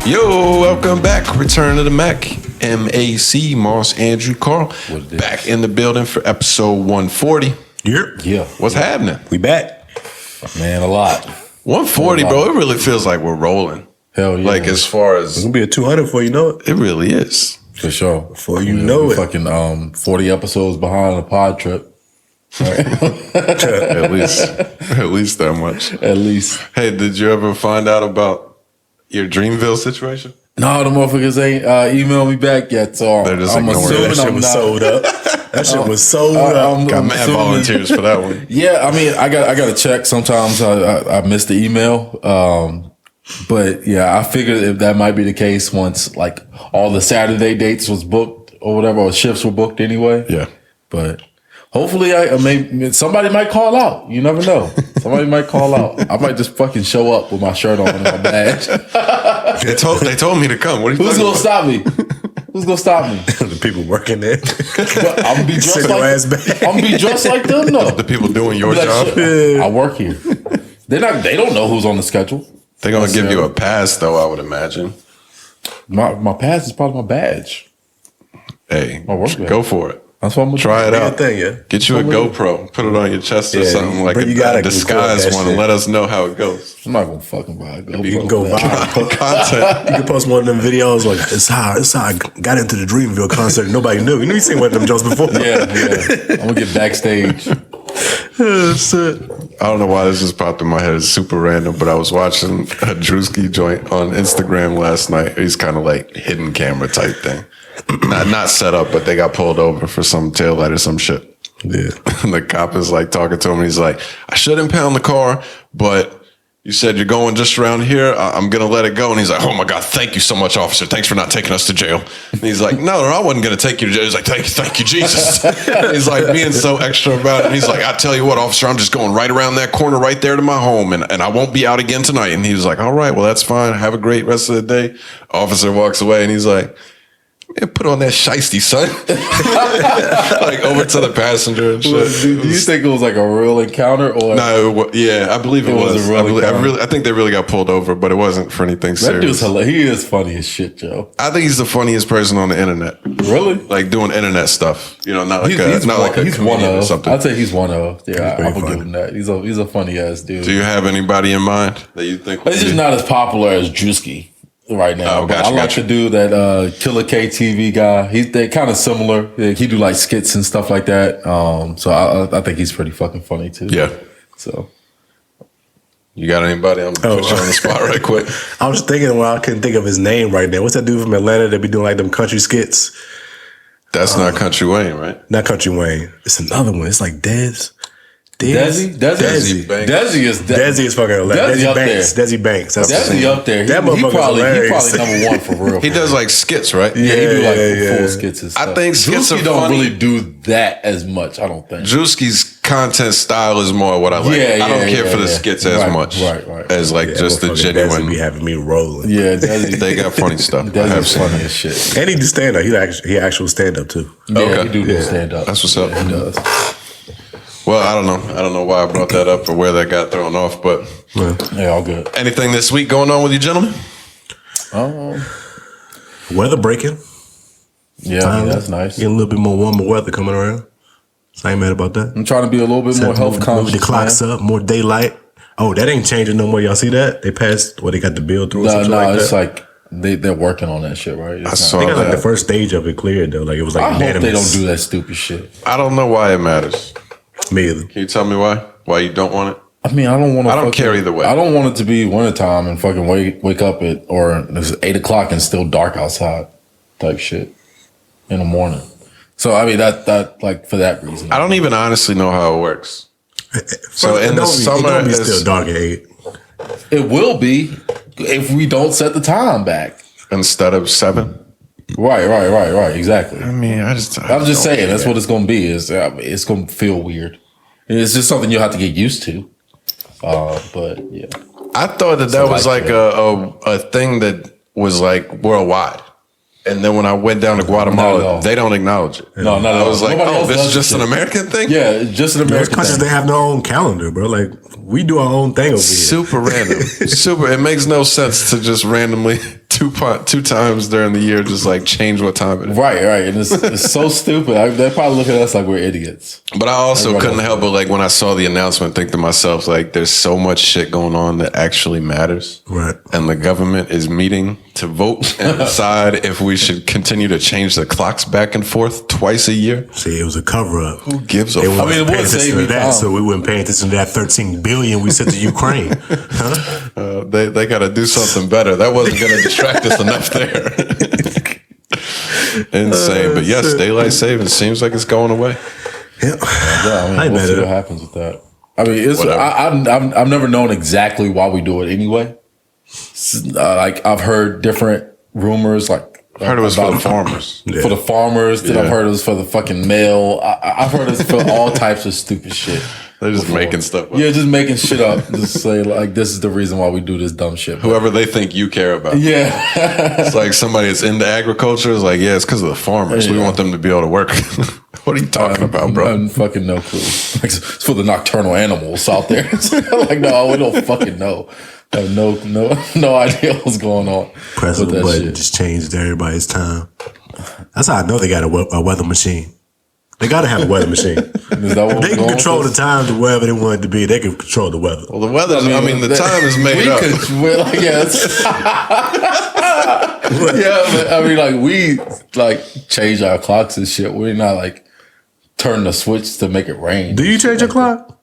Yo, welcome back. Return to the M.A.C. M.A.C. Moss, Andrew, Carl. Back in the building for episode 140. Yeah. What's happening? We back. Man, a lot. 140, bro. It really feels like we're rolling. Hell yeah. Like, as far as... It's going to be a 200 before you know it. It really is. For sure. Before you know it. Fucking 40 episodes behind the pod trip. Right. At least that much. At least. Hey, did you ever find out about your Dreamville situation? No, the motherfuckers ain't emailed me back yet, so They're just I'm assuming that shit was sold up. That shit was sold up. Got mad volunteers for that one. Yeah, I mean, I got to check. Sometimes I miss the email, but yeah, I figured if that might be the case once like all the Saturday dates was booked or whatever, or shifts were booked anyway. Yeah, but hopefully, maybe somebody might call out. You never know. Somebody might call out. I might just fucking show up with my shirt on and my badge. They told me to come. What are you Who's gonna stop me? Who's gonna stop me? The people working there. I'm gonna be dressed like them. No, the people doing your job. I work here. They don't know who's on the schedule. They're gonna give you a pass, though. I would imagine. My pass is part of my badge. Hey, my work go for it. That's what I'm gonna try it out. Thing, yeah. Get you a GoPro, put it on your chest or something like a disguise one, and let us know how it goes. I'm not gonna fucking buy a GoPro. You can go viral. Content. You can post one of them videos like it's how I got into the Dreamville concert. Nobody knew. You seen one of them jokes before. Yeah. I'm gonna get backstage. I don't know why this just popped in my head. It's super random, but I was watching a Drewski joint on Instagram last night. He's kind of like hidden camera type thing. Not set up, but they got pulled over for some taillight or some shit. Yeah. And the cop is like talking to him. He's like, I should impound the car, but you said you're going just around here. I'm going to let it go. And he's like, oh my God, thank you so much, officer. Thanks for not taking us to jail. And he's like, no, I wasn't going to take you to jail. He's like, thank you, Jesus. He's like being so extra about it. And he's like, I tell you what, officer, I'm just going right around that corner right there to my home. And I won't be out again tonight. And he was like, all right, well, that's fine. Have a great rest of the day. Officer walks away and he's like, man, put on that shiesty, son. Like over to the passenger and shit. Do you think it was like a real encounter or? No, I believe it was. I think they really got pulled over, but it wasn't for anything serious. That dude's hilarious. He is funny as shit, Joe. I think he's the funniest person on the internet. Really? Like doing internet stuff. You know, not like he's a one of or something. I'd say he's one of. Yeah, I'm gonna give him that. He's a funny ass dude. Do you have anybody in mind that you think? He's just not as popular as Drewski right now. I like the dude that Killer KTV guy. They're kind of similar. He do like skits and stuff like that. So I think he's pretty fucking funny too. Yeah. So you got anybody? I'm gonna put you on the spot right quick. I was thinking, I couldn't think of his name right now. What's that dude from Atlanta that be doing like them country skits? That's not Country Wayne, right? Not Country Wayne. It's another one. It's like Desi is fucking hilarious. Desi Banks. Desi up there. He probably number one for real. He does like skits, right? Yeah, he do like full skits and stuff. I think skits don't really do that as much. I don't think. Drewski's content style is more what I like. I don't care for the skits as much as like just the genuine. Desi be having me rolling. Yeah, they got funny stuff. Desi's funny as shit. And he do stand up. He actual stand up too. Yeah, he do stand up. That's what's up. Yeah, he does. Well, I don't know why I brought that up or where that got thrown off, but yeah, all good. Anything this week going on with you, gentlemen? Weather breaking. Yeah, that's nice. Getting a little bit more warmer weather coming around. So I ain't mad about that. I'm trying to be a little bit more health conscious. Move the clocks up, more daylight. Oh, that ain't changing no more. Y'all see that? They passed, they got the bill through or something like that? It's like they're working on that shit, right? I saw they got that. like the first stage of it cleared though. Like it was like I unanimous. hope they don't do that stupid shit. I don't know why it matters. Me either. Can you tell me why? Why you don't want it? I mean, I don't want to. I don't care either way. I don't want it to be wintertime and fucking wake up or it's 8 o'clock and still dark outside type shit in the morning. So I mean that like for that reason. I don't even honestly know how it works. So in the summer, it's still dark at 8. It will be if we don't set the time back instead of 7. Right. Exactly. I mean, I'm just saying that's what it's going to be. It's going to feel weird. It's just something you'll have to get used to. But yeah, I thought that was like a thing that was like worldwide. And then when I went down to Guatemala, they don't acknowledge it. No, not at all. I was like, this is just an American thing? Yeah, it's just an American thing. They have their own calendar, bro. Like, we do our own thing over here. Super random. It makes no sense to just randomly two times during the year just like change what time it is. Right. And it's so stupid. They probably look at us like we're idiots. But I also couldn't help but like when I saw the announcement, think to myself, like, there's so much shit going on that actually matters. Right. And the government is meeting to vote and decide if we should continue to change the clocks back and forth twice a year. See, it was a cover up. Who gives a fuck? I mean, it would save me that, so we wouldn't pay attention to that $13 billion we sent to Ukraine. Huh? They got to do something better. That wasn't going to distract us enough there. Insane. But yes, daylight savings seems like it's going away. Yeah. I mean, we'll see what happens with that. I mean, I've never known exactly why we do it anyway. Like I've heard different rumors. Like I heard it was for the farmers. For the farmers. Then I've heard it was for the fucking mail. I've heard it's for all types of stupid shit. They're just making stuff up. Yeah, just making shit up. Just say like this is the reason why we do this dumb shit. Whoever they think you care about. Yeah. It's like somebody that's into agriculture is like, yeah, it's because of the farmers. We want them to be able to work. What are you talking about, bro? I have fucking no clue. Like, it's for the nocturnal animals out there. Like, no, we don't fucking know. I have no idea what's going on. Press the button, just changed everybody's time. That's how I know they got a weather machine. They got to have a weather machine. Is that what they can control the time to wherever they want it to be. They can control the weather. Well, the weather, the time is made up. Yeah, but I mean, like, we, like, change our clocks and shit. We're not, like, turn the switch to make it rain. Do you change your clock?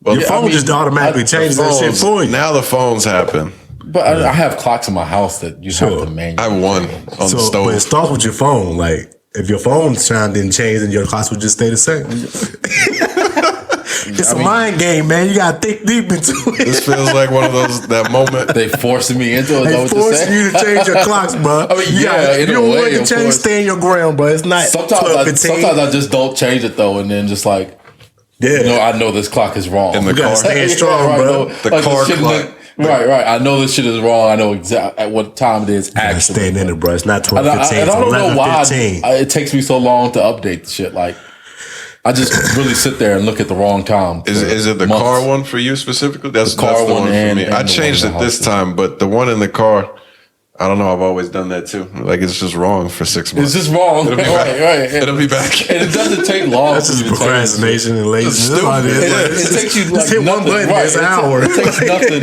Well, your phone just automatically changes that shit for you. Now the phones happen. But I have clocks in my house that you have to manually. I have one on the stove. But it starts with your phone. Like, if your phone's time didn't change, then your clocks would just stay the same. It's a mind game, man. You gotta think deep into it. This feels like one of those, that moment. They forcing me into it. They forcing you to change your clocks, bro. I mean, you don't want to change, stay in your ground, bro. It's not sometimes I just don't change it, though, and then just like, I know this clock is wrong. In the car. Staying strong, bro. The car clock. Right. I know this shit is wrong. I know exactly at what time it is. Actually, staying in it, bro. It's not 12:15. I don't know why it takes me so long to update the shit. Like, I just really sit there and look at the wrong time. Is it the car one for you specifically? That's the car one for me. I changed it this time, but the one in the car, I don't know. I've always done that too. Like, it's just wrong for 6 months. It's just wrong. It'll be back. Right. It'll be back. And it doesn't take long. That's just procrastination and laziness. It takes you like hit one button. It's an hour. It takes nothing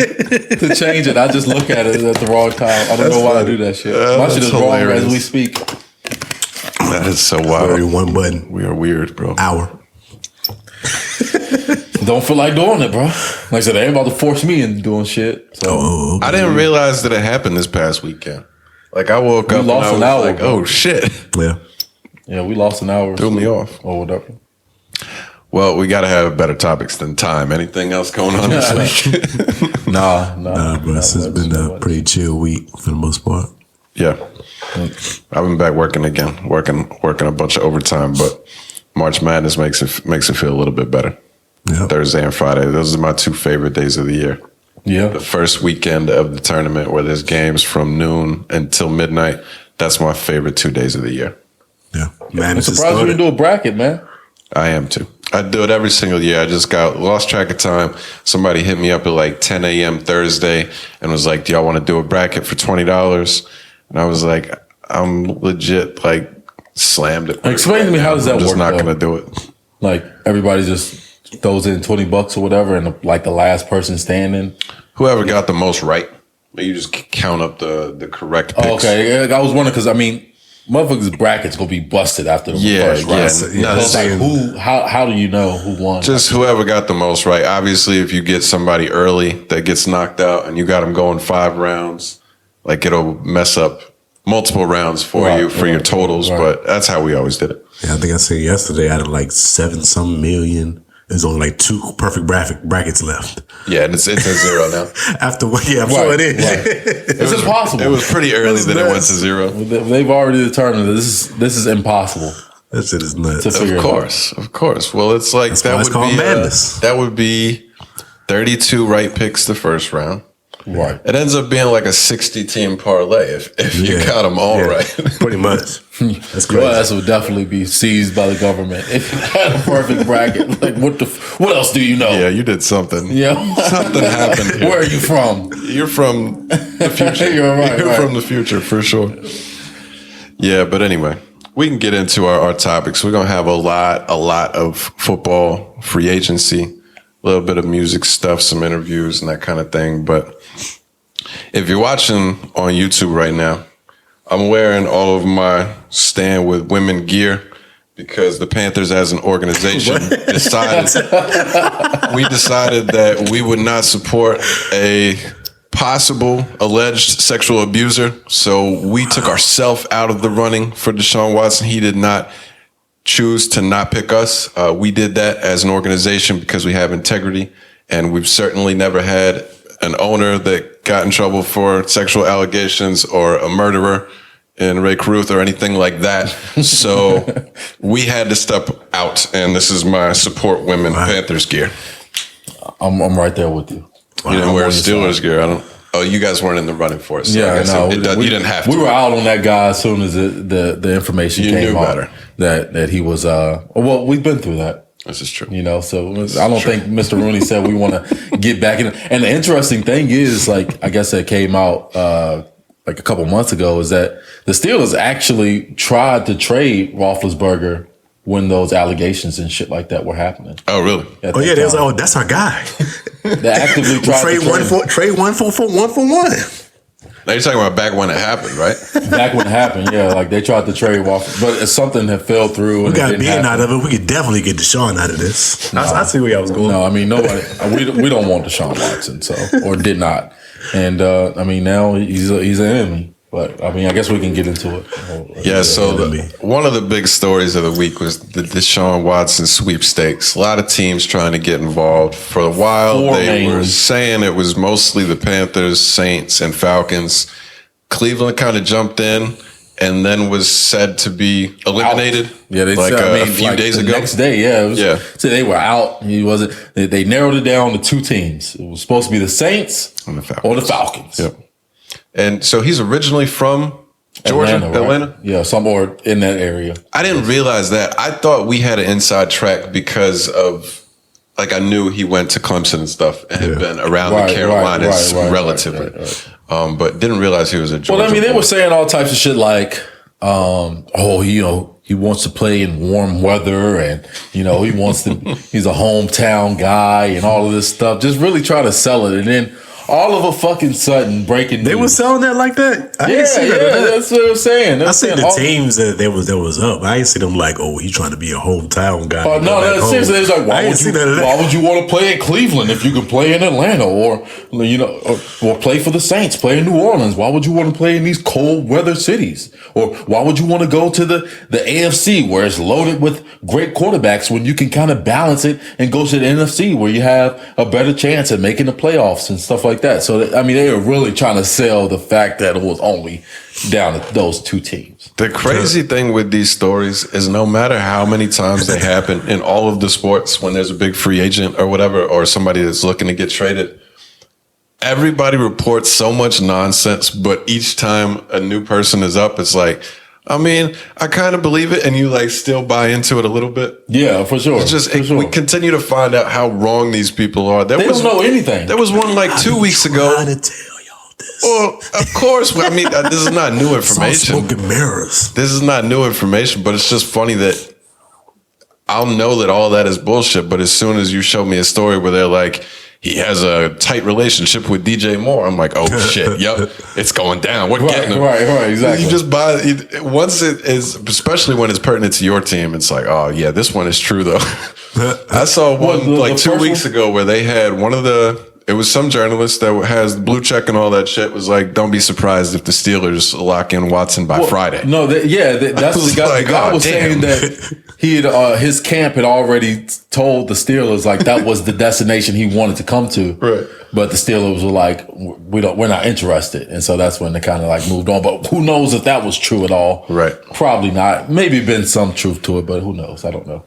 to change it. I just look at it at the wrong time. I don't know why I do that shit. My shit is wrong as we speak. That is so wild. One button. We are weird, bro. Hour. Don't feel like doing it, bro. Like I said, they ain't about to force me into doing shit. So I didn't realize that it happened this past weekend. Like, I woke up and I was like, oh shit. Yeah, we lost an hour. Threw me off. Or whatever. Well, we got to have better topics than time. Anything else going on this week? Nah, bro. It's been a pretty chill week for the most part. Yeah. I've been back working again, working a bunch of overtime, but March Madness makes it feel a little bit better. Yep. Thursday and Friday. Those are my 2 favorite days of the year. Yeah. The first weekend of the tournament where there's games from noon until midnight. That's my favorite 2 days of the year. Yeah. I'm surprised you didn't do a bracket, man. I am too. I do it every single year. I just lost track of time. Somebody hit me up at like 10 a.m. Thursday and was like, do y'all want to do a bracket for $20? And I was like, I'm legit like slammed it. Explain to me, how does that work? I'm just not going to do it. Like, everybody just throws in $20 or whatever, and like the last person standing. Whoever got the most right, you just count up the correct picks. Oh, okay, I was wondering because I mean, motherfuckers' brackets gonna be busted after the first round. Yeah. So like, how do you know who won? Just whoever got the most right. Obviously, if you get somebody early that gets knocked out and you got them going 5 rounds, like, it'll mess up multiple rounds for your totals, but that's how we always did it. Yeah, I think I said yesterday out of like 7-some million, there's only like 2 perfect brackets left. Yeah, and it's a 0 now. After what? Yeah, I'm sure it is. It's impossible. It was pretty early that it went to 0. They've already determined that this is impossible. That shit is nuts. Of course. Well, it's like that would be 32 right picks the first round. Right. It ends up being like a 60-team parlay if you got them all right. Pretty much. That's crazy. Your ass would definitely be seized by the government if you had a perfect bracket. Like, what else do you know? Yeah, you did something. Yeah. Something happened here. Where are you from? You're from the future. You're right. You're from the future, for sure. Yeah, but anyway, we can get into our topics. We're going to have a lot of football, free agency, a little bit of music stuff, some interviews and that kind of thing. But if you're watching on YouTube right now, I'm wearing all of my Stand With Women gear because the Panthers as an organization decided that we would not support a possible alleged sexual abuser. So we took ourselves out of the running for Deshaun Watson. He did not choose to not pick us. We did that as an organization because we have integrity, and we've certainly never had an owner that got in trouble for sexual allegations or a murderer in Ray Caruth or anything like that. So we had to step out, and this is my Support Women Panthers gear. I'm right there with you. You didn't wear Steelers gear. Oh, you guys weren't in the running for it. So yeah, no, you didn't have to. We were out on that guy as soon as the information came out that he was. Well, we've been through that. This is true. You know, so I don't think Mr. Rooney said we want to get back in. And the interesting thing is, like, I guess it came out like a couple months ago, is that the Steelers actually tried to trade Roethlisberger when those allegations and shit like that were happening. Oh, really? Oh, yeah. They was like, that's our guy. They actively tried to trade one for one. Now you're talking about back when it happened, right? Back when it happened, yeah. Like they tried to trade Waffle, but it's something that fell through. We got Ben out of it. We could definitely get Deshaun out of this. No, I see where I was going. No, I mean nobody. we don't want Deshaun Watson, or did not. And I mean now he's an enemy. But I mean, I guess we can get into it. Yeah. So one of the big stories of the week was the Deshaun Watson sweepstakes. A lot of teams trying to get involved. For a while, they were saying it was mostly the Panthers, Saints, and Falcons. Cleveland kind of jumped in and then was said to be eliminated. Out. Yeah, they said, a few days ago. Next day, So they were out. He wasn't. They narrowed it down to 2 teams. It was supposed to be the Saints or the Falcons. Yep. And so he's originally from Georgia, Atlanta? Right? Yeah, somewhere in that area. I didn't realize that. I thought we had an inside track because of, like, I knew he went to Clemson and stuff and had been around the Carolinas relatively. But didn't realize he was a Georgia. Well, I mean, they were saying all types of shit like, he wants to play in warm weather and, he wants to, he's a hometown guy and all of this stuff. Just really try to sell it. And then all of a fucking sudden, breaking news. They were selling that like that? I didn't see that. That's what I'm saying. I see the teams that was up. I ain't see them like, he's trying to be a hometown guy. No, seriously. It was like, why would you want to play in Cleveland if you could play in Atlanta or play for the Saints, play in New Orleans? Why would you want to play in these cold weather cities? Or why would you want to go to the AFC where it's loaded with great quarterbacks when you can kind of balance it and go to the NFC where you have a better chance at making the playoffs and stuff like that. So, I mean, they were really trying to sell the fact that it was only down to those 2 teams. The crazy thing with these stories is no matter how many times they happen in all of the sports, when there's a big free agent or whatever, or somebody that's looking to get traded, everybody reports so much nonsense, but each time a new person is up, it's like, I mean, I kind of believe it, and you like still buy into it a little bit. Yeah, for sure. It's just we continue to find out how wrong these people are. They don't know anything. There was one like 2 weeks ago. I'm trying to tell y'all this. Well, of course. I mean, this is not new information. Smoking mirrors. This is not new information, but it's just funny that I'll know that all that is bullshit. But as soon as you show me a story where they're like, he has a tight relationship with DJ Moore, I'm like, oh shit, yep, it's going down. We're getting him. Right, exactly. You just buy it once it is, especially when it's pertinent to your team. It's like, oh yeah, this one is true though. I saw one like 2 weeks ago where they had one of the it was some journalist that has the blue check and all that shit was like, don't be surprised if the Steelers lock in Watson by Friday. No, that's the guy. Like, the guy was saying that he had his camp had already told the Steelers like that was the destination he wanted to come to. Right. But the Steelers were like, we're not interested, and so that's when they kind of like moved on. But who knows if that was true at all? Right. Probably not. Maybe been some truth to it, but who knows? I don't know.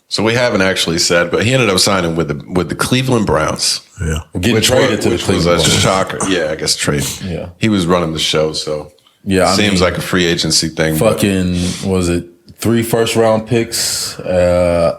So we haven't actually said, but he ended up signing with the Cleveland Browns. Yeah. Getting traded to the Cleveland was a Browns. shocker. Yeah, I guess trade. Yeah. He was running the show, so Yeah, seems like a free agency thing. Fucking, was it 3 first-round picks, a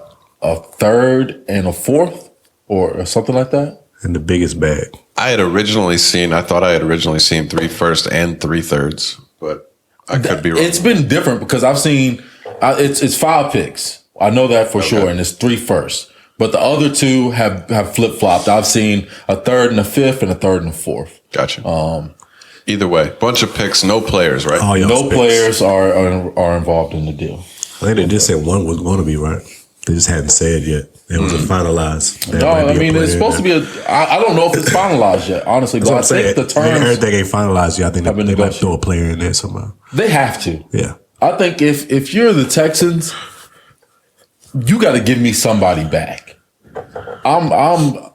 third and a fourth, or something like that? In the biggest bag. I thought I had originally seen 3 first and 3 thirds, but I could be wrong. It's been different because I've seen, it's 5 picks. I know that for sure, and it's 3 firsts. But the other 2 have flip-flopped. I've seen a third and a fifth and a third and a fourth. Gotcha. Either way, bunch of picks, no players, right? All y'all's No picks. players are involved in the deal. I think they just said one was going to be right. They just hadn't said yet. It wasn't finalized. There No, might be I a mean, player it's supposed to be I don't know if it's finalized yet, honestly. That's But what I I'm saying. think the terms, Everything ain't finalized yet. I think have been they might negotiated. throw a player in there somehow. they have to. Yeah. I think if you're the Texans, you got to give me somebody back. I'm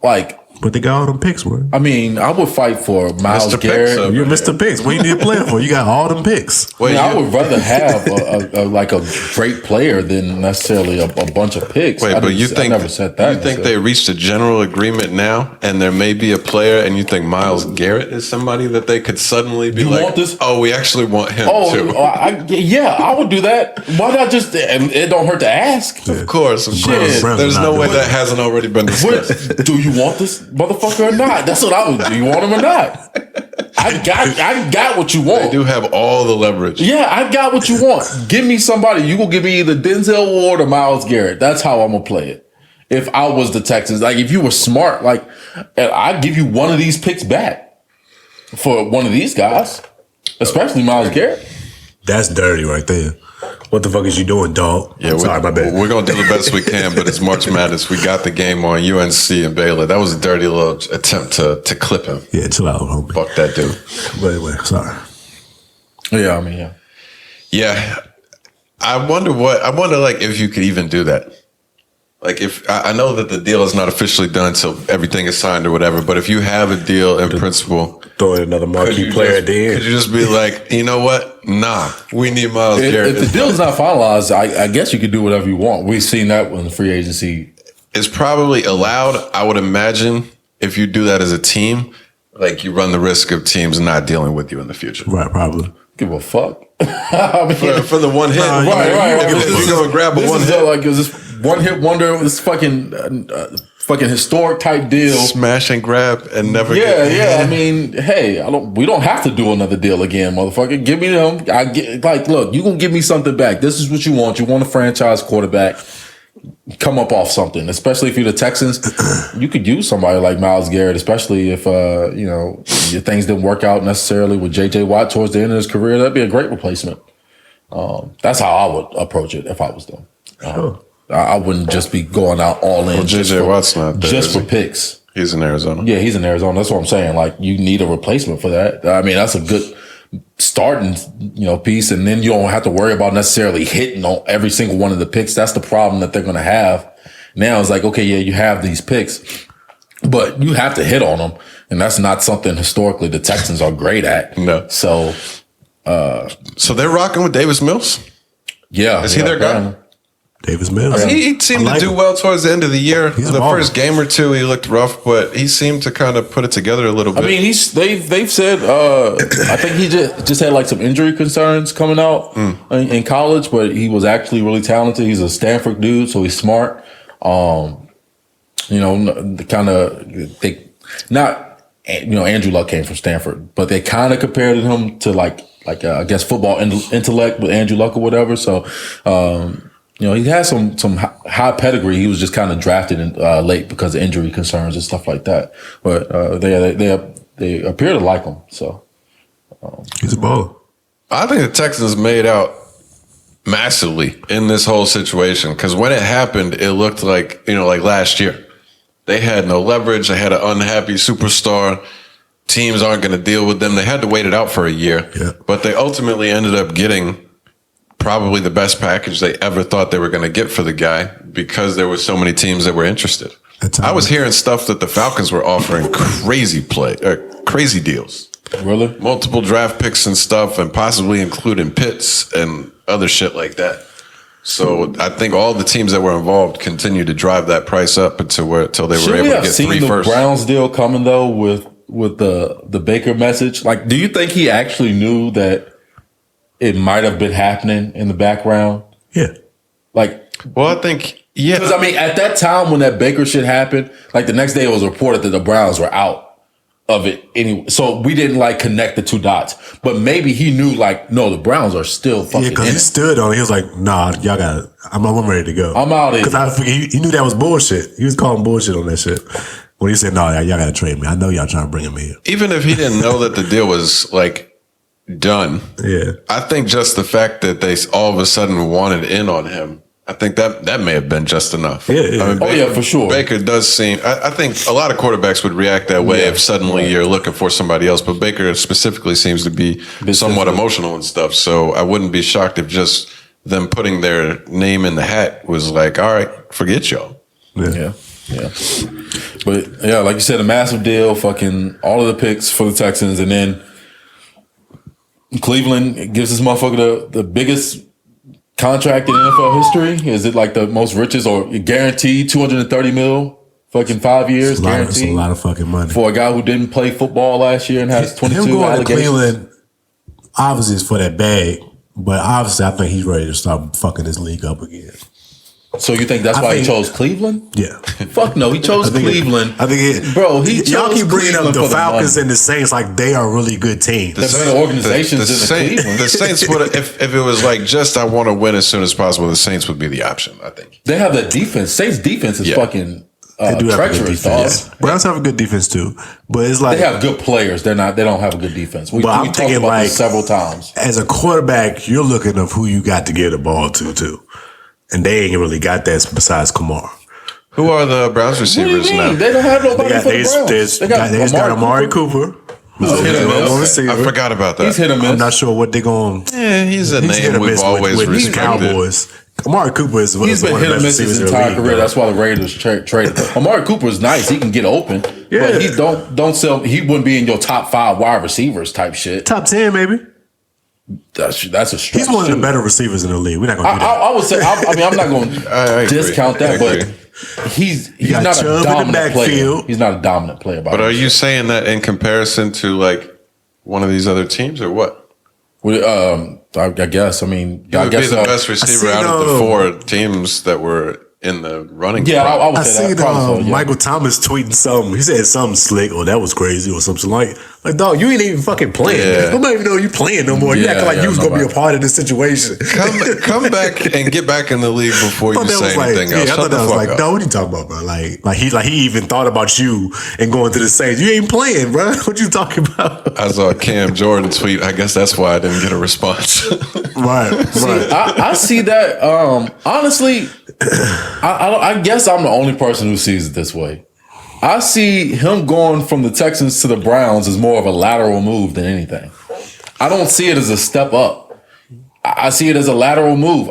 like, But they got all them picks, bro. I mean, I would fight for Miles Mr. Garrett. Picks, You're Mr. Picks. What you need a player for? You got all them picks. I, mean, I you- would rather have a great player than necessarily a bunch of picks. Wait, I but you I think never said that. you think they reached a general agreement now, and there may be a player, and you think Miles Garrett is somebody that they could suddenly be You like, want this? oh, we actually want him too. I would do that. Why not just? It don't hurt to ask. Of course. Shit. There's no way Browns that hasn't already been discussed. What, do you want this motherfucker or not? That's what I would do. You want him or not? I got what you want. They do have all the leverage. Yeah, I got what you want. Give me somebody. You gonna give me either Denzel Ward or Myles Garrett. That's how I'm gonna play it. If I was the Texans, like if you were smart, like I'd give you one of these picks back for one of these guys, especially Myles Garrett. That's dirty right there. What the fuck is you doing, dog? Yeah, Sorry, my bad. We're going to do the best we can, but it's March Madness. We got the game on UNC and Baylor. That was a dirty little attempt to clip him. Yeah, chill out, homie. Fuck that dude. But anyway, sorry. Yeah, I mean, yeah. Yeah. I wonder like if you could even do that. Like if I know that the deal is not officially done until everything is signed or whatever, but if you have a deal in principle, Throw in another marquee player at the could end. you just be like, you know what? Nah, we need Myles Garrett. If the deal's not finalized, I guess you could do whatever you want. We've seen that when the free agency. It's probably allowed. I would imagine if you do that as a team, like you run the risk of teams not dealing with you in the future. Right, probably. Give a fuck. I mean, For the one hit, Nah, right. You go and grab a This one is hit, like this one hit wonder. This fucking historic type deal. smash and grab, and never. Yeah. I mean, hey, we don't have to do another deal again, motherfucker. Give me them. Look, you gonna give me something back. This is what you want. You want a franchise quarterback. Come up off something, especially if you're the Texans. You could use somebody like Myles Garrett, especially if your things didn't work out necessarily with J.J. Watt towards the end of his career. That'd be a great replacement. That's how I would approach it if I was them. I wouldn't just be going out all in. Well, J.J. Watt's not there, just is for he? picks. He's in Arizona. Yeah, he's in Arizona. That's what I'm saying. Like, you need a replacement for that. I mean, that's a good starting, piece, and then you don't have to worry about necessarily hitting on every single one of the picks. That's the problem that they're going to have. Now it's like, okay, yeah, you have these picks, but you have to hit on them, and that's not something historically the Texans are great at. No. So, So they're rocking with Davis Mills. yeah. Is he their guy? apparently. Davis Mills. He seemed I like to do him. well towards the end of the year. He's The a baller. first game or two, he looked rough, but he seemed to kind of put it together a little bit. I mean, they've said I think he just had like some injury concerns coming out in college, but he was actually really talented. He's a Stanford dude, so he's smart. Andrew Luck came from Stanford, but they kind of compared him to like I guess football intellect with Andrew Luck or whatever. So he has some high pedigree. He was just kind of drafted in, late because of injury concerns and stuff like that. But they appear to like him. So He's a baller. I think the Texans made out massively in this whole situation because when it happened, it looked like, like last year. They had no leverage. They had an unhappy superstar. Teams aren't going to deal with them. They had to wait it out for a year. Yeah. But they ultimately ended up getting probably the best package they ever thought they were going to get for the guy because there were so many teams that were interested. I was hearing stuff that the Falcons were offering crazy deals. Really? Multiple draft picks and stuff, and possibly including Pitts and other shit like that. So I think all the teams that were involved continued to drive that price up until they were able to get 3 firsts. The Browns deal coming though with the Baker message? Like, do you think he actually knew that it might have been happening in the background? Yeah. Like, well, I think, yeah. Because, I mean, at that time when that Baker shit happened, like the next day it was reported that the Browns were out of it anyway. So we didn't like connect the 2 dots. But maybe he knew, like, no, the Browns are still fucking Yeah, because he stood on it. He was like, nah, y'all got it. I'm ready to go. I'm out of here. Because he knew that was bullshit. He was calling bullshit on that shit. When he said, no, y'all got to trade me. I know y'all trying to bring him in. Even if he didn't know that the deal was, like, done. Yeah. I think just the fact that they all of a sudden wanted in on him, I think that may have been just enough. Yeah. I mean, Baker, for sure. Baker does seem, I think a lot of quarterbacks would react that way if suddenly you're looking for somebody else, but Baker specifically seems to be somewhat emotional and stuff. So I wouldn't be shocked if just them putting their name in the hat was like, all right, forget y'all. Yeah. But yeah, like you said, a massive deal, fucking all of the picks for the Texans, and then Cleveland gives this motherfucker the biggest contract in NFL history. Is it like the most richest or guaranteed $230 million, fucking 5 years guaranteed? It's a lot of fucking money for a guy who didn't play football last year and has 22 him going allegations. to Cleveland, obviously, is for that bag, but obviously, I think he's ready to start fucking this league up again. So you think that's why he chose Cleveland? Yeah. Fuck no, he chose Cleveland. Y'all keep bringing up the Falcons and the Saints like they are really good teams. There's better organizations than Cleveland. The Saints would, if it was like just I want to win as soon as possible, the Saints would be the option. I think they have that defense. Saints defense is fucking treacherous. Yes. Browns have a good defense too, but it's like they have good players. They don't have a good defense. We I'm talked thinking about like this several times. As a quarterback, you're looking of who you got to get the ball to too. And they ain't really got that besides Kamar. Who are the Browns receivers now? They don't have nobody for the Browns. They got Amari Cooper. I forgot about that. He's hit or miss. I'm not sure what they're going. Yeah, he's a name we've always respected. Cowboys. Amari Cooper is he's been hit or miss his entire career. That's why the Raiders traded. Amari Cooper is nice. He can get open. Yeah. But he don't sell. He wouldn't be in your top 5 wide receivers type shit. Top 10 maybe. That's a stretch. He's one of the better receivers in the league. We're not going to do that. I would say. I mean, I'm not going to discount that, but he's not a dominant player. He's not a dominant player. But are you saying that in comparison to like one of these other teams, or what? Well, I guess. I mean, he would be the best receiver out of the 4 teams that were in the running. Yeah, I would say that. I seen Michael Thomas tweeting something. He said something slick, or that was crazy, or something like, dog, you ain't even fucking playing. Yeah. Nobody even know you playing no more. You acting like you was gonna be a part of this situation. Come back and get back in the league before you say anything else. Yeah, I thought that was like, no, what are you talking about, bro? Like he even thought about you and going to the Saints. You ain't playing, bro. What you talking about? I saw Cam Jordan tweet. I guess that's why I didn't get a response. Right. I see that. Honestly, I guess I'm the only person who sees it this way. I see him going from the Texans to the Browns as more of a lateral move than anything. I don't see it as a step up. I see it as a lateral move.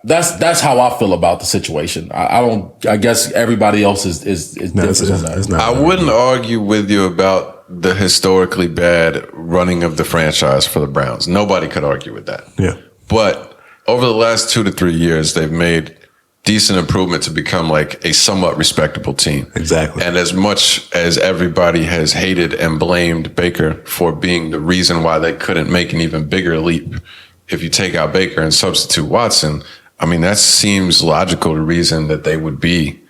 That's how I feel about the situation. I guess everybody else is different on that. I wouldn't argue with you about the historically bad running of the franchise for the Browns. Nobody could argue with that. Yeah. But over the last 2 to 3 years, they've made decent improvement to become like a somewhat respectable team. Exactly. And as much as everybody has hated and blamed Baker for being the reason why they couldn't make an even bigger leap, if you take out Baker and substitute Watson, I mean, that seems logical to reason that they would be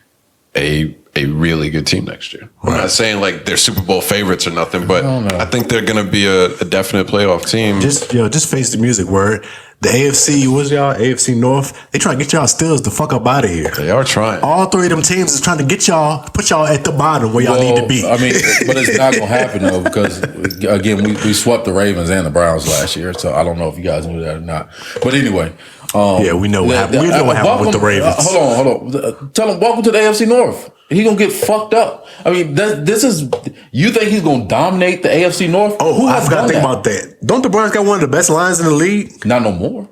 a really good team next year. Right. I'm not saying like they're Super Bowl favorites or nothing, but I think they're going to be a definite playoff team. Just face the music, word. The AFC, what's y'all? AFC North, they trying to get y'all Steelers the fuck up out of here. They are trying. All 3 of them teams is trying to get y'all, put y'all at the bottom where y'all need to be. I mean, but it's not going to happen though, because again, we swept the Ravens and the Browns last year, so I don't know if you guys knew that or not. But anyway. We know what happened. We know what happened with the Ravens. Hold on. Tell them, welcome to the AFC North. He gonna get fucked up. I mean, this is. You think he's gonna dominate the AFC North? Oh, I forgot to think about that. Don't the Browns got one of the best lines in the league? Not no more.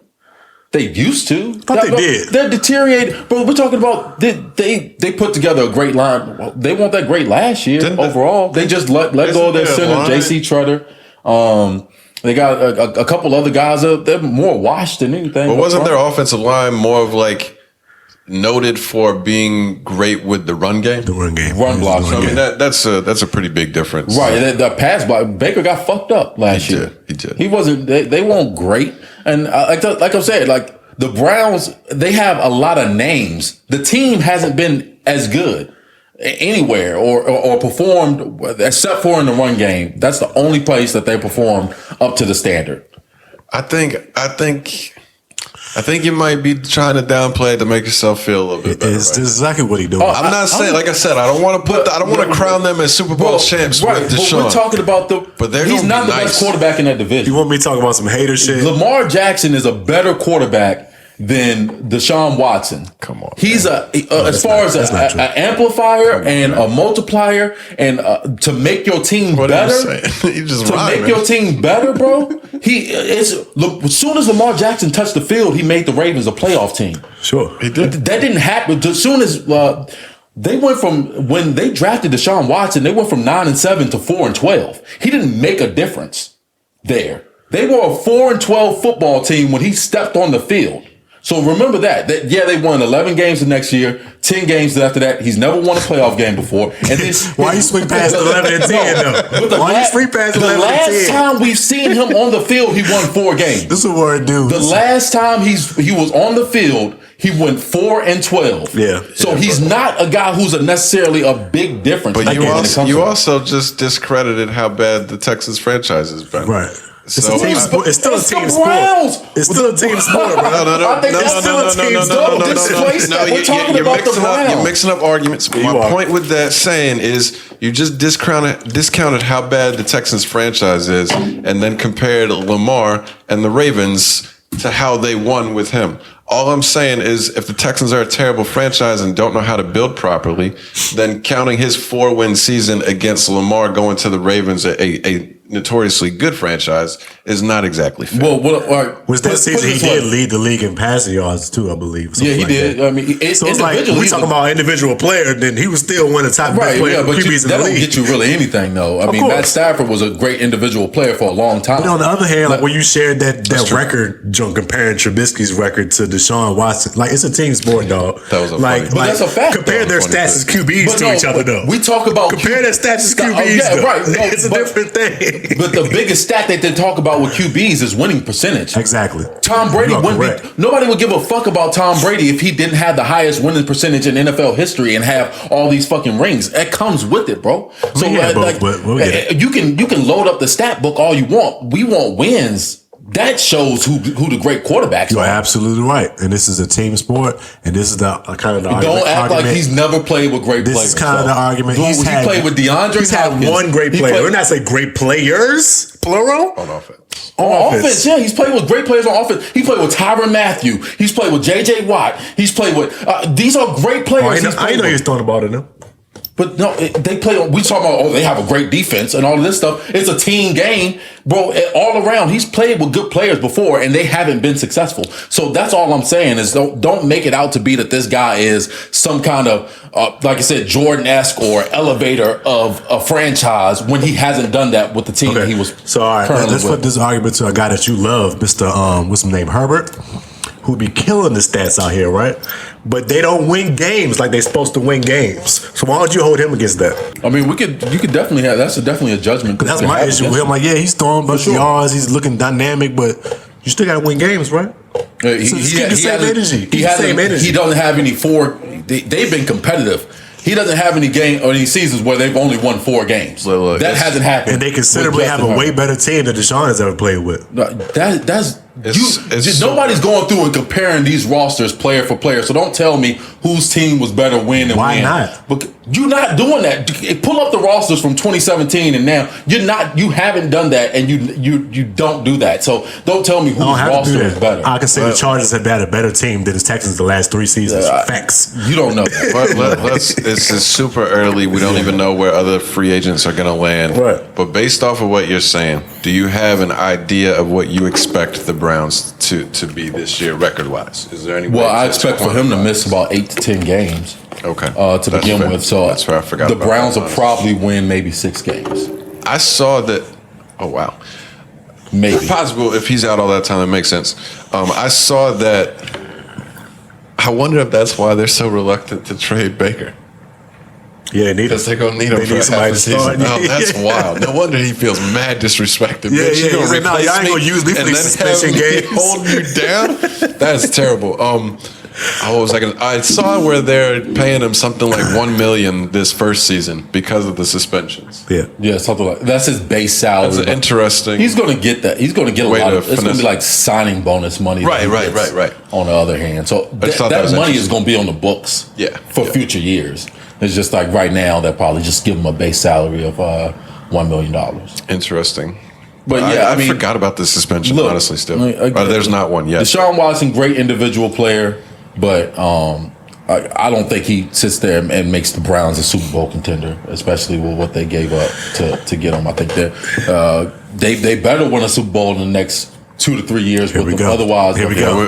They used to. Thought they did. They're deteriorated. But we're talking about they put together a great line. They weren't that great last year overall. They just let go of their center, J.C. Tretter. They got a couple other guys. They're more washed than anything. But wasn't their offensive line more of like noted for being great with the run game? The run game. Run block. So, I mean, that's a pretty big difference. Right. The pass block. Baker got fucked up last year. He did. He wasn't. They weren't great. And like I said, like the Browns, they have a lot of names. The team hasn't been as good anywhere or performed except for in the run game. That's the only place that they performed up to the standard. I think you might be trying to downplay it to make yourself feel a little bit better. It's exactly what he doing. I'm not saying, like I said, I don't want to crown them as Super Bowl champs with Deshaun. But we're talking about he's not the best quarterback in that division. You want me to talk about some hater shit? Lamar Jackson is a better quarterback than Deshaun Watson. Come on, he's as far as an amplifier and a multiplier and to make your team better. You just your team better, bro. As soon as Lamar Jackson touched the field, he made the Ravens a playoff team. Sure, he did. That didn't happen. As soon as they went from when they drafted Deshaun Watson, they went from 9-7 to 4-12. He didn't make a difference there. They were a 4-12 football team when he stepped on the field. So remember that they won 11 games the next year, 10 games after that. He's never won a playoff game before. And why you swing past 11 and 10 though? Why you swing past 11 and 10? The last time we've seen him on the field, he won 4 games. This is a word, dude. The last time he was on the field, he went 4-12. Yeah. So he's not a guy who's necessarily a big difference. But you also just discredited how bad the Texans franchise is been. Right. It's a team sport. It's still a team sport. It's still a team sport, bro. I think that's still a team sport. We're talking about the Browns. You're mixing up arguments. My point with that saying is you just discounted how bad the Texans franchise is and then compared Lamar and the Ravens to how they won with him. All I'm saying is if the Texans are a terrible franchise and don't know how to build properly, then counting his 4-win season against Lamar going to the Ravens, a notoriously good franchise, is not exactly fair. Was that season he did lead the league in passing yards too, I believe. Yeah, he did. That. I mean, so it's like we talking about individual player, then he was still one of the top QBs in the league. That don't get you really anything, though. I mean, Matt Stafford was a great individual player for a long time. But on the other hand, like when you shared that record, comparing Trubisky's record to Deshaun Watson, like it's a team sport, dog. That was but that's a fact. Compare their stats as QBs to each other, though. We talk about compare their stats as QBs. Yeah, right. It's a different thing. But the biggest stat that they talk about with QBs is winning percentage. Exactly. Tom Brady nobody would give a fuck about Tom Brady if he didn't have the highest winning percentage in NFL history and have all these fucking rings. It comes with it, bro. So you can load up the stat book all you want. We want wins. That shows who the great quarterbacks are. You're absolutely right. And this is a team sport. And this is the kind of the argument. Don't act like he's never played with great players. This is kind of the argument. He played with DeAndre He's had one great player. We're not saying great players, plural. On offense. On offense, yeah. He's played with great players on offense. He played with Tyrann Mathieu. He's played with J.J. Watt. He's played with... these are great players. I know he's throwing the ball to them. But no, they play. We talk about they have a great defense and all of this stuff. It's a team game, bro. All around, he's played with good players before, and they haven't been successful. So that's all I'm saying is don't make it out to be that this guy is some kind of like I said, Jordan-esque or elevator of a franchise when he hasn't done that with the team that he was. So all right, let's put this argument to a guy that you love, Mr. What's his name, Herbert, who be killing the stats out here, right? But they don't win games like they're supposed to win games. So why don't you hold him against that? I mean, you could definitely have. That's definitely a judgment. That's my issue with him. Like, yeah, he's throwing a bunch of yards. He's looking dynamic, but you still got to win games, right? He the same energy. He doesn't have any they've been competitive. He doesn't have any seasons where they've only won 4 games. Look, that hasn't happened. And they considerably have a way better team than Deshaun has ever played with. Nobody's going through and comparing these rosters player for player. So don't tell me whose team was better win and Why win. not? You're not doing that. Pull up the rosters from 2017 and now. You haven't done that, and you don't do that. So don't tell me whose roster is better. I can say the Chargers have had a better team than the Texans the last 3 seasons. Facts. You don't know that. It's super early. We don't even know where other free agents are going to land. Right. But based off of what you're saying, do you have an idea of what you expect the Browns to be this year record-wise? Is there any? Well, I expect for him to miss about 8 to 10 games. Okay. To begin with, so that's fair. I forgot. The Browns will probably win maybe 6 games. I saw that. Oh wow. Maybe possible if he's out all that time. It makes sense. I saw that. I wonder if that's why they're so reluctant to trade Baker. Yeah, because they're gonna need him for half a season. Oh, that's wild. No wonder he feels mad disrespected. Yeah, bitch. You gonna replace me, ain't gonna use me for these suspension games. Hold you down. That's terrible. I saw where they're paying him something like $1 million this first season because of the suspensions. Yeah, something like that's his base salary. That's interesting. He's going to get that. He's going to get a lot of. It's going to be like signing bonus money. Right. On the other hand, so that money is going to be on the books. For future years. It's just like right now they'll probably just give him a base salary of $1 million. Interesting. But yeah, I forgot about the suspension. Honestly, still, there's not one yet. Deshaun Watson, great individual player. But I don't think he sits there and makes the Browns a Super Bowl contender, especially with what they gave up to get him. I think they better win a Super Bowl in the next 2 to 3 years with them. Otherwise,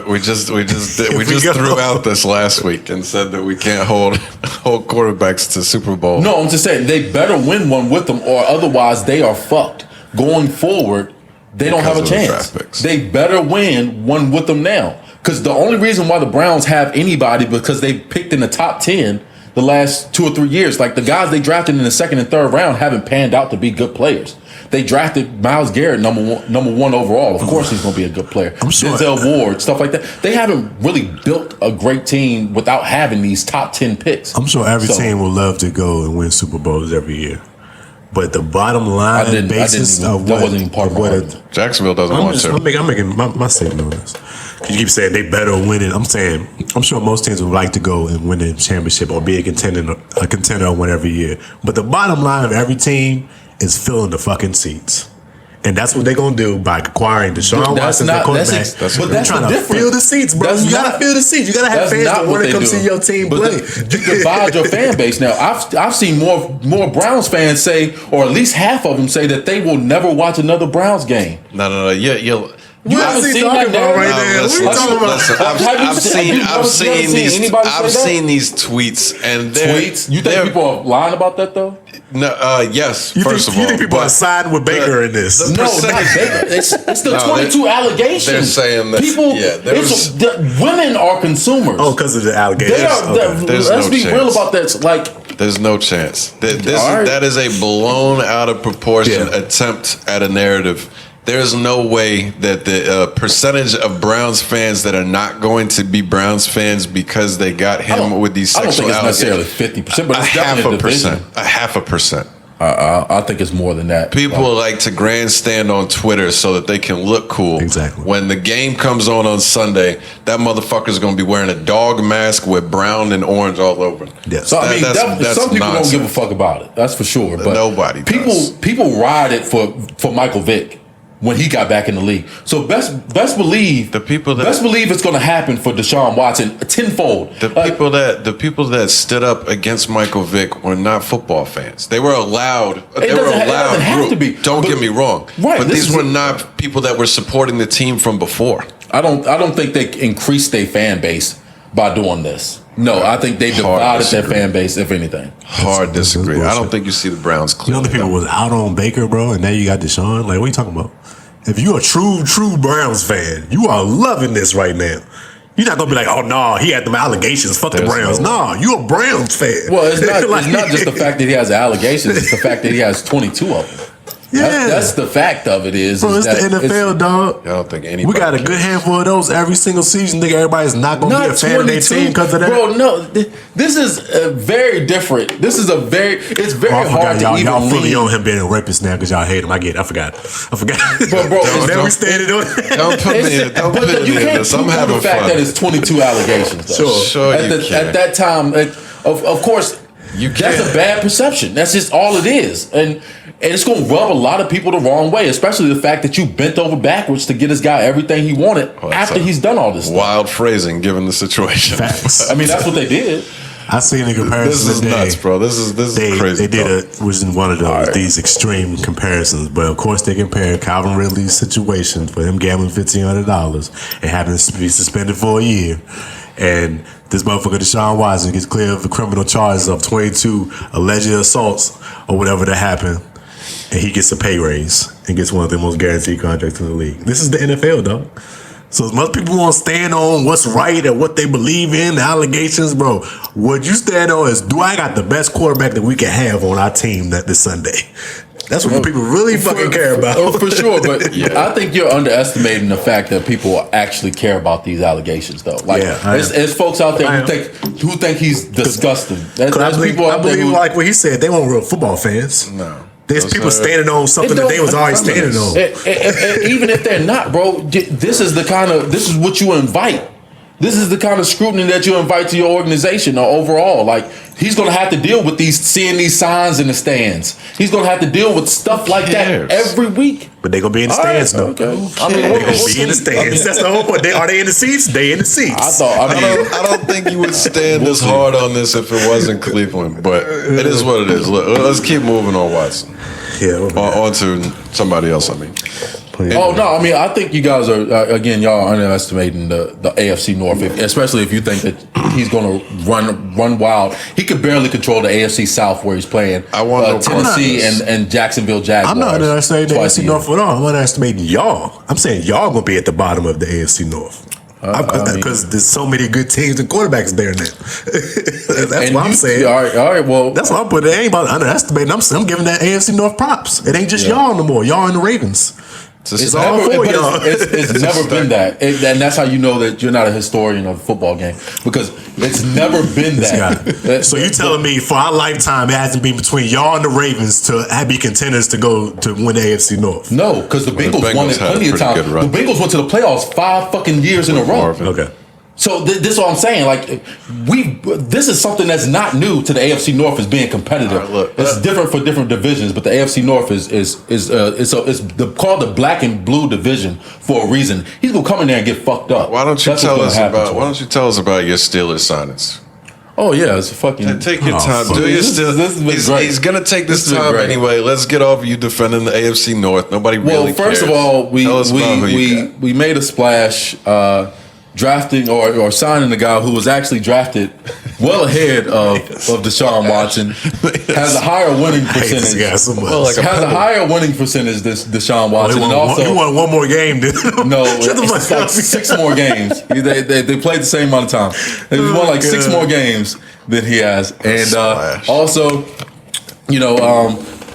we just threw out this last week and said that we can't hold quarterbacks to Super Bowl. No, I'm just saying they better win one with them, or otherwise they are fucked going forward. They don't have a chance. They better win one with them now. Because the only reason why the Browns have anybody because they picked in the top 10 the last 2 or 3 years. Like the guys they drafted in the 2nd and 3rd round haven't panned out to be good players. They drafted Myles Garrett number one overall. Of course he's going to be a good player. I'm sure. Denzel Ward, stuff like that. They haven't really built a great team without having these top 10 picks. I'm sure every team would love to go and win Super Bowls every year. But the bottom line basis of what... That wasn't even part of what Jacksonville doesn't want to. I'm making my statement on this. You keep saying they better win it. I'm sure most teams would like to go and win a championship or be a contender or win every year. But the bottom line of every team is filling the fucking seats. And that's what they're going to do by acquiring Deshaun Watson as quarterback. But that's trying to fill the seats, bro. You got to fill the seats. You got to have fans that want to come see your team play. You divide your fan base. Now, I've seen more Browns fans say, or at least half of them say that they will never watch another Browns game. No. Yeah. You haven't seen that right now. What are you talking about? I've seen these tweets and tweets. You think people are lying about that though? No. Yes. First of all, you think people are siding with Baker in this? No, not Baker. It's the 22 allegations. They're saying that people. Women are consumers. Oh, because of the allegations. Let's be real about that. Like, there's no chance. That is a blown out of proportion attempt at a narrative. There's no way that the percentage of Browns fans that are not going to be Browns fans because they got him with these sexual allegations. I don't think it's necessarily 50%, but it's definitely a division. A 0.5%. I think it's more than that. People like to grandstand on Twitter so that they can look cool. Exactly. When the game comes on Sunday, that motherfucker's going to be wearing a dog mask with brown and orange all over. Yes. So that's some people don't give a fuck about it. That's for sure. But nobody does. People ride it for Michael Vick when he got back in the league. So best believe it's going to happen for Deshaun Watson tenfold. The people that stood up against Michael Vick were not football fans. They were allowed. They were a loud group. To be. Don't get me wrong. Right, but these were not people that were supporting the team from before. I don't think they increased their fan base by doing this. No, I think they divided their fan base, if anything. Hard disagree. I don't think you see the Browns clearly. The people was out on Baker, bro, and now you got Deshaun. Like, what are you talking about? If you're a true Browns fan, you are loving this right now. You're not gonna be like, oh no, he had them allegations. Fuck the Browns. No, you're a Browns fan. Well, it's not just the fact that he has allegations. It's the fact that he has 22 of them. Yeah, that's the fact of it. Bro, it's the NFL, dog. I don't think anybody. We got a good handful of those every single season. Nigga, everybody's not gonna be a fan of their team because of that. Bro, no, this is very different. It's very hard to even y'all fully on him being a rapist now because y'all hate him. I get it. I forgot. But bro, now we standing on. Don't put me in. Don't put me in. You can't prove the fact that it's 22 allegations. Though. Sure. At that time, of course. That's a bad perception. That's just all it is. And it's going to rub a lot of people the wrong way, especially the fact that you bent over backwards to get this guy everything he wanted after he's done all this wild stuff. Phrasing given the situation. Facts. I mean, that's what they did. I seen a comparison. This is today. nuts, bro. This is crazy. They was in one of these extreme comparisons, but of course they compared Calvin Ridley's situation for him gambling $1,500 and having to be suspended for a year, and this motherfucker Deshaun Watson gets cleared of the criminal charges of 22 alleged assaults or whatever that happened, and he gets a pay raise and gets one of the most guaranteed contracts in the league. This is the NFL, dog. So as much people want to stand on what's right and what they believe in, the allegations, bro, what you stand on is, do I got the best quarterback that we can have on our team this Sunday? That's what people really fucking care about. For sure, but I think you're underestimating the fact that people actually care about these allegations, though. Like, there's folks out there who think he's disgusting. There's people out there who, like what he said, they weren't real football fans. No. There's people standing on something that they was already standing on. Even if they're not, bro, this is what you invite. This is the kind of scrutiny that you invite to your organization or overall. Like, he's going to have to deal with seeing these signs in the stands. He's going to have to deal with stuff like that every week. But they're going to be in the stands, though. Okay. I mean, they're going to be in the stands. That's the whole point. Are they in the seats? They in the seats. I don't think you would stand this hard on this if it wasn't Cleveland, but it is what it is. Look, let's keep moving on, Watson. Yeah. On to somebody else, I mean. Oh, no, I mean, I think you guys are, again, y'all are underestimating the AFC North, especially if you think that he's going to run wild. He could barely control the AFC South where he's playing Tennessee and Jacksonville Jaguars. I'm not underestimating the AFC North at all. I'm underestimating y'all. I'm saying y'all going to be at the bottom of the AFC North. Because there's so many good teams and quarterbacks there now. That's what I'm saying. All right. Well, that's what I'm putting. It ain't about underestimating. I'm giving that AFC North props. It ain't just y'all no more. Y'all and the Ravens. It's never been that, and that's how you know that you're not a historian of a football game, because it's never been that. So you telling me for our lifetime it hasn't been between y'all and the Ravens to be contenders to go to win the AFC North? No, because the Bengals won it plenty of times. The Bengals went to the playoffs 5 fucking years in a row. Okay. So this is what I'm saying. Like, this is something that's not new to the AFC North is being competitive. Right, look, it's different for different divisions, but the AFC North is called the black and blue division for a reason. He's gonna come in there and get fucked up. Why don't you tell us about your Steelers signings? Oh yeah, it's fucking. Take your time. Do your Steelers. He's gonna take this time anyway. Let's get off you defending the AFC North. Nobody really cares. Well, first of all, we made a splash. Drafting or signing a guy who was actually drafted well ahead of Deshaun Watson, has a higher winning percentage. Has a higher winning percentage than Deshaun Watson. He won one more game, dude. No, it's like 6 more games. They played the same amount of time. They won like 6 more games than he has, and also,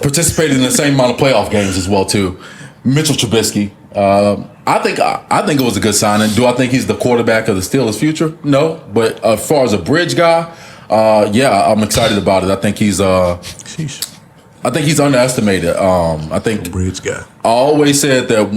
participated in the same amount of playoff games as well too. Micheal Trubisky. I think it was a good signing. Do I think he's the quarterback of the Steelers' future? No, but as far as a bridge guy, I'm excited about it. I think he's underestimated. I think bridge guy. I always said that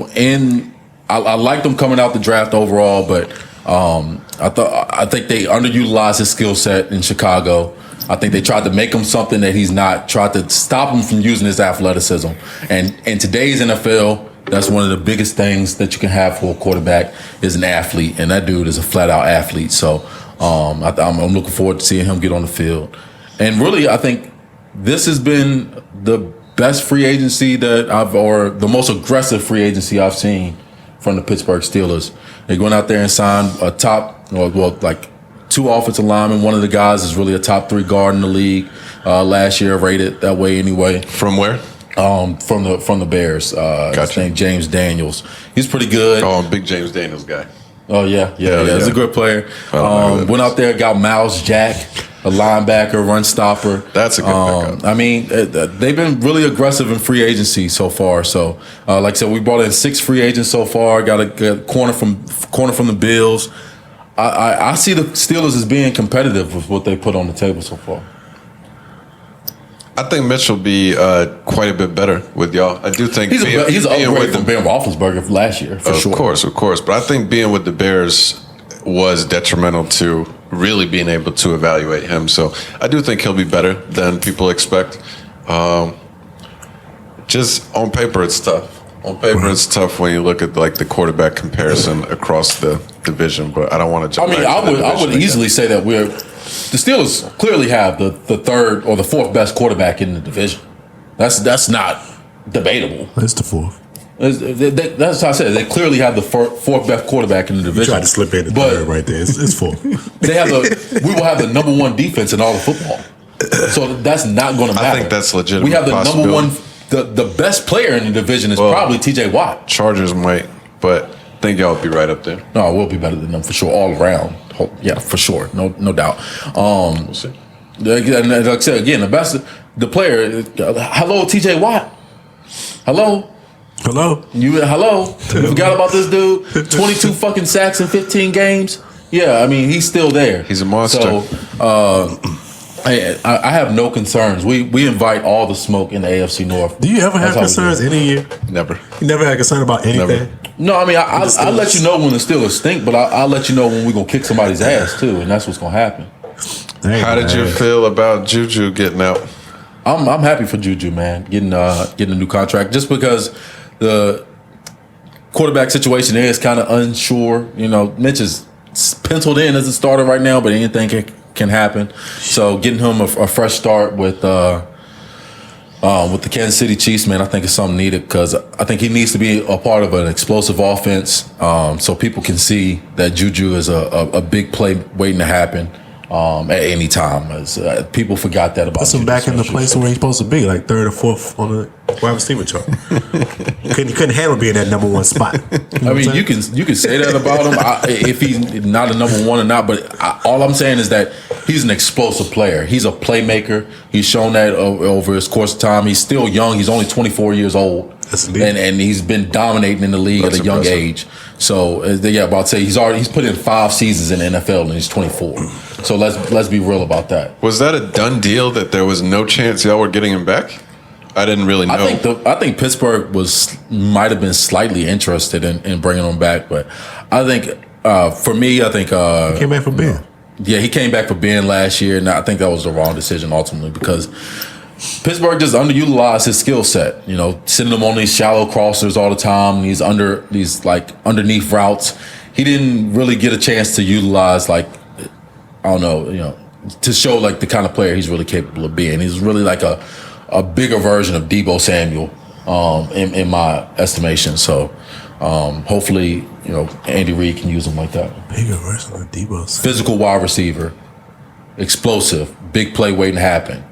I liked him coming out the draft overall, but I think they underutilized his skill set in Chicago. I think they tried to make him something that he's not. Tried to stop him from using his athleticism. And in today's NFL, that's one of the biggest things that you can have for a quarterback is an athlete, and that dude is a flat-out athlete. So I'm looking forward to seeing him get on the field. And really, I think this has been the best free agency or the most aggressive free agency I've seen from the Pittsburgh Steelers. They went out there and signed a top, like 2 offensive linemen. One of the guys is really a top 3 guard in the league. Last year, rated that way anyway. From where? From the Bears. Gotcha. His name James Daniels. He's pretty good. Oh, I'm a big James Daniels guy. Oh yeah. He's a good player. Went out there, got Miles Jack, a linebacker, run stopper. That's a good pickup. I mean, they've been really aggressive in free agency so far. So, like I said, we brought in 6 free agents so far. Got a corner from the Bills. I see the Steelers as being competitive with what they put on the table so far. I think Mitch will be quite a bit better with y'all. I do think he's an upgrade from Ben Roethlisberger last year, for sure. Of course. But I think being with the Bears was detrimental to really being able to evaluate him. So I do think he'll be better than people expect. Just on paper, it's tough. On paper, it's tough when you look at like the quarterback comparison across the division. But I don't want to jump. I mean, I would easily say that the Steelers clearly have the third or the fourth best quarterback in the division. That's not debatable. It's the fourth. That's how I said. They clearly have the fourth best quarterback in the division. You tried to slip in the third right there. It's fourth. We will have the number one defense in all of football. So that's not going to matter. I think that's legitimate. We have the number one. The best player in the division is probably T.J. Watt. Chargers might, but I think y'all will be right up there. No, we'll be better than them for sure, all around. Yeah, for sure, no doubt. We'll see. Like I said again, the player. Hello, T.J. Watt. Hello. You forgot about this dude? 22 fucking sacks in 15 games. Yeah, I mean he's still there. He's a monster. So. I have no concerns. We invite all the smoke in the AFC North. Do you ever have concerns any year? Never. You never had concern about anything? Never. No, I mean, I'll let you know when the Steelers stink, but I'll let you know when we're going to kick somebody's ass, too, and that's what's going to happen. How did you feel about Juju getting out? I'm happy for Juju, man, getting a new contract, just because the quarterback situation is kind of unsure. You know, Mitch is penciled in as a starter right now, but anything can happen. So getting him a fresh start with the Kansas City Chiefs, man, I think it's something needed because I think he needs to be a part of an explosive offense, so people can see that Juju is a big play waiting to happen at any time. As people forgot that about. That's him back in the place where he's supposed to be, like third or fourth on the wide receiver chart. couldn't handle being that number one spot. You know I mean, you can say that about him if he's not a number one or not. But all I'm saying is that he's an explosive player. He's a playmaker. He's shown that over his course of time. He's still young. He's only 24 years old. And he's been dominating in the league at a young age. So about to say he's put in 5 seasons in the NFL and he's 24. So let's be real about that. Was that a done deal that there was no chance y'all were getting him back? I didn't really know. I think Pittsburgh might have been slightly interested in bringing him back, but I think for me, I think he came back for Ben. Yeah, he came back for Ben last year, and I think that was the wrong decision ultimately because Pittsburgh just underutilized his skill set. You know, sending him on these shallow crossers all the time, these underneath routes. He didn't really get a chance to utilize to show like the kind of player he's really capable of being. He's really like a bigger version of Deebo Samuel, in my estimation. So hopefully, Andy Reid can use him like that. Bigger version of Deebo Samuel. Physical wide receiver, explosive, big play waiting to happen.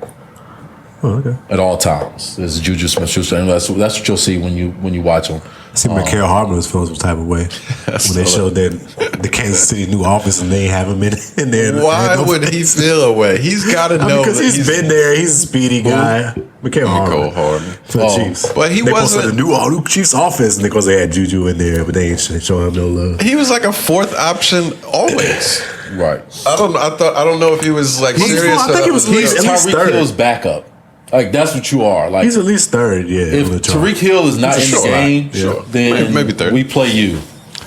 Oh, okay. At all times. This is Juju Smith-Schuster, and that's what you'll see when you watch him. I see Micheal Hardman was feeling some type of way when they showed that the Kansas City new office and they have him in there. Why would he feel a way? He's got to know because he's been there. He's a speedy guy. Micheal Hardman for the Chiefs. But he wasn't the new Chiefs offense because they had Juju in there, but they ain't showing him no love. He was like a fourth option always. Right. I don't know if he was like serious. I think he was at least Tyreek Hill's backup. Like that's what you are. Like he's at least third. Yeah. If Tyreek Hill is not in the game, then maybe third. We play you,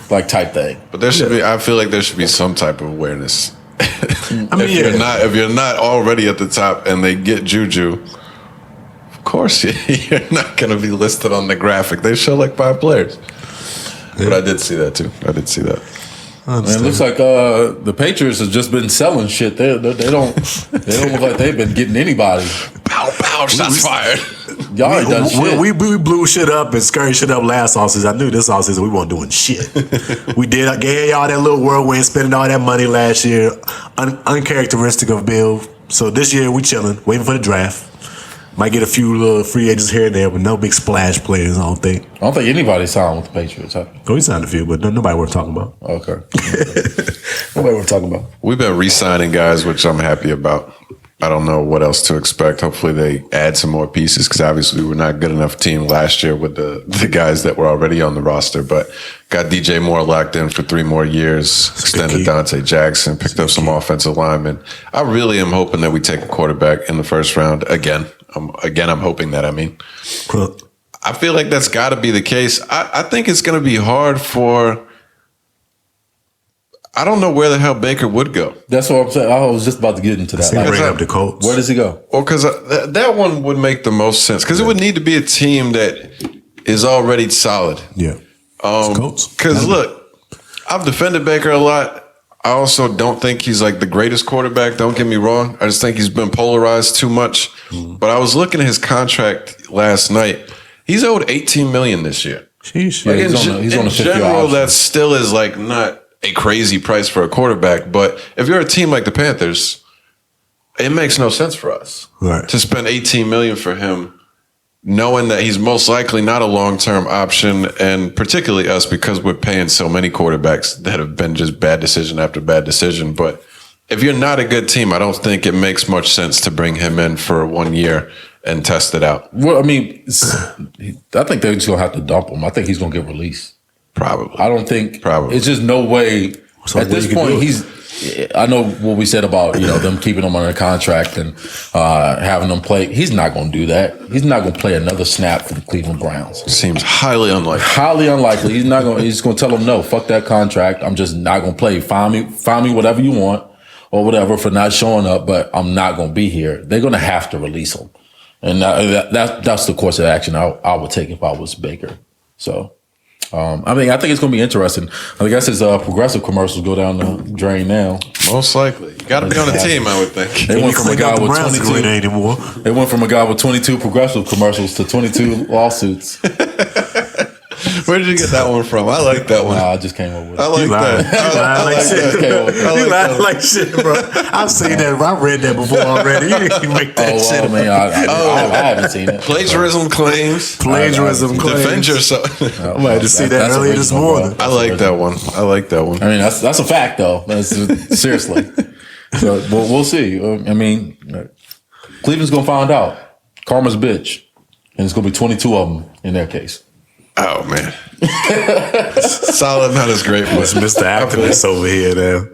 like type thing. But there should be. I feel like there should be some type of awareness. I mean, if you're not already at the top and they get Juju, of course you're not going to be listed on the graphic. They show like 5 players. Yeah. But I did see that too. And it looks like the Patriots have just been selling shit. They don't look like they've been getting anybody. Pow pow! Shots fired. Y'all ain't done shit. We blew shit up and scurried shit up last offseason. I knew this offseason we weren't doing shit. We gave y'all that little whirlwind, spending all that money last year, uncharacteristic of Bill. So this year we chilling, waiting for the draft. Might get a few little free agents here and there, but no big splash players, I don't think. I don't think anybody signed with the Patriots. Huh? Oh, he signed a few, but nobody worth talking about. Okay. Nobody worth talking about. We've been re-signing guys, which I'm happy about. I don't know what else to expect. Hopefully they add some more pieces because obviously we were not a good enough team last year with the guys that were already on the roster. But got DJ Moore locked in for 3 more years, extended Dante Jackson, picked up some offensive linemen. I really am hoping that we take a quarterback in the first round again. I'm hoping that. I feel like that's got to be the case. I think it's going to be hard for. I don't know where the hell Baker would go. That's what I'm saying. I was just about to get into that. He bring up the Colts. Where does he go? Well, because that one would make the most sense. Because it would need to be a team that is already solid. Yeah. Colts. Because look, I've defended Baker a lot. I also don't think he's like the greatest quarterback. Don't get me wrong. I just think he's been polarized too much. But I was looking at his contract last night. He's owed $18 million this year. Sheesh. Yeah, Like he's on a 50 general, option. that still is like not a crazy price for a quarterback. But if you're a team like the Panthers, it makes no sense for us to spend $18 million for him, knowing that he's most likely not a long-term option, and particularly us because we're paying so many quarterbacks that have been just bad decision after bad decision. But if you're not a good team, I don't think it makes much sense to bring him in for 1 year and test it out. Well, I mean, I think they're just going to have to dump him. I think he's going to get released. Probably. I don't think. Probably. It's just no way. So at this point, I know what we said about them keeping him under contract and having them play. He's not going to do that. He's not going to play another snap for the Cleveland Browns. Seems highly unlikely. Highly unlikely. He's not going. He's going to tell them no. Fuck that contract. I'm just not going to play. Find me whatever you want or whatever for not showing up. But I'm not going to be here. They're going to have to release him, and that's the course of action I would take if I was Baker. So. I think it's going to be interesting. I guess his progressive commercials go down the drain now. Most likely. You got to be on the team, I would think. They went from a guy with 22 anymore. They went from a guy with 22 progressive commercials to 22 lawsuits. Where did you get that one from? I like that one. Nah, I just came up with it. I like that. I like shit. You lying like shit, bro. I've seen that. I read that before already. You didn't make that shit. Man, I haven't seen it. Plagiarism claims. Defend Defend yourself. I might have to see that earlier this morning. I like that one. I mean, that's a fact, though. Seriously. So we'll see. Cleveland's gonna find out. Karma's a bitch, and it's gonna be 22 of them in their case. Oh man, solid, not as great. It's Mr. Activist over here now.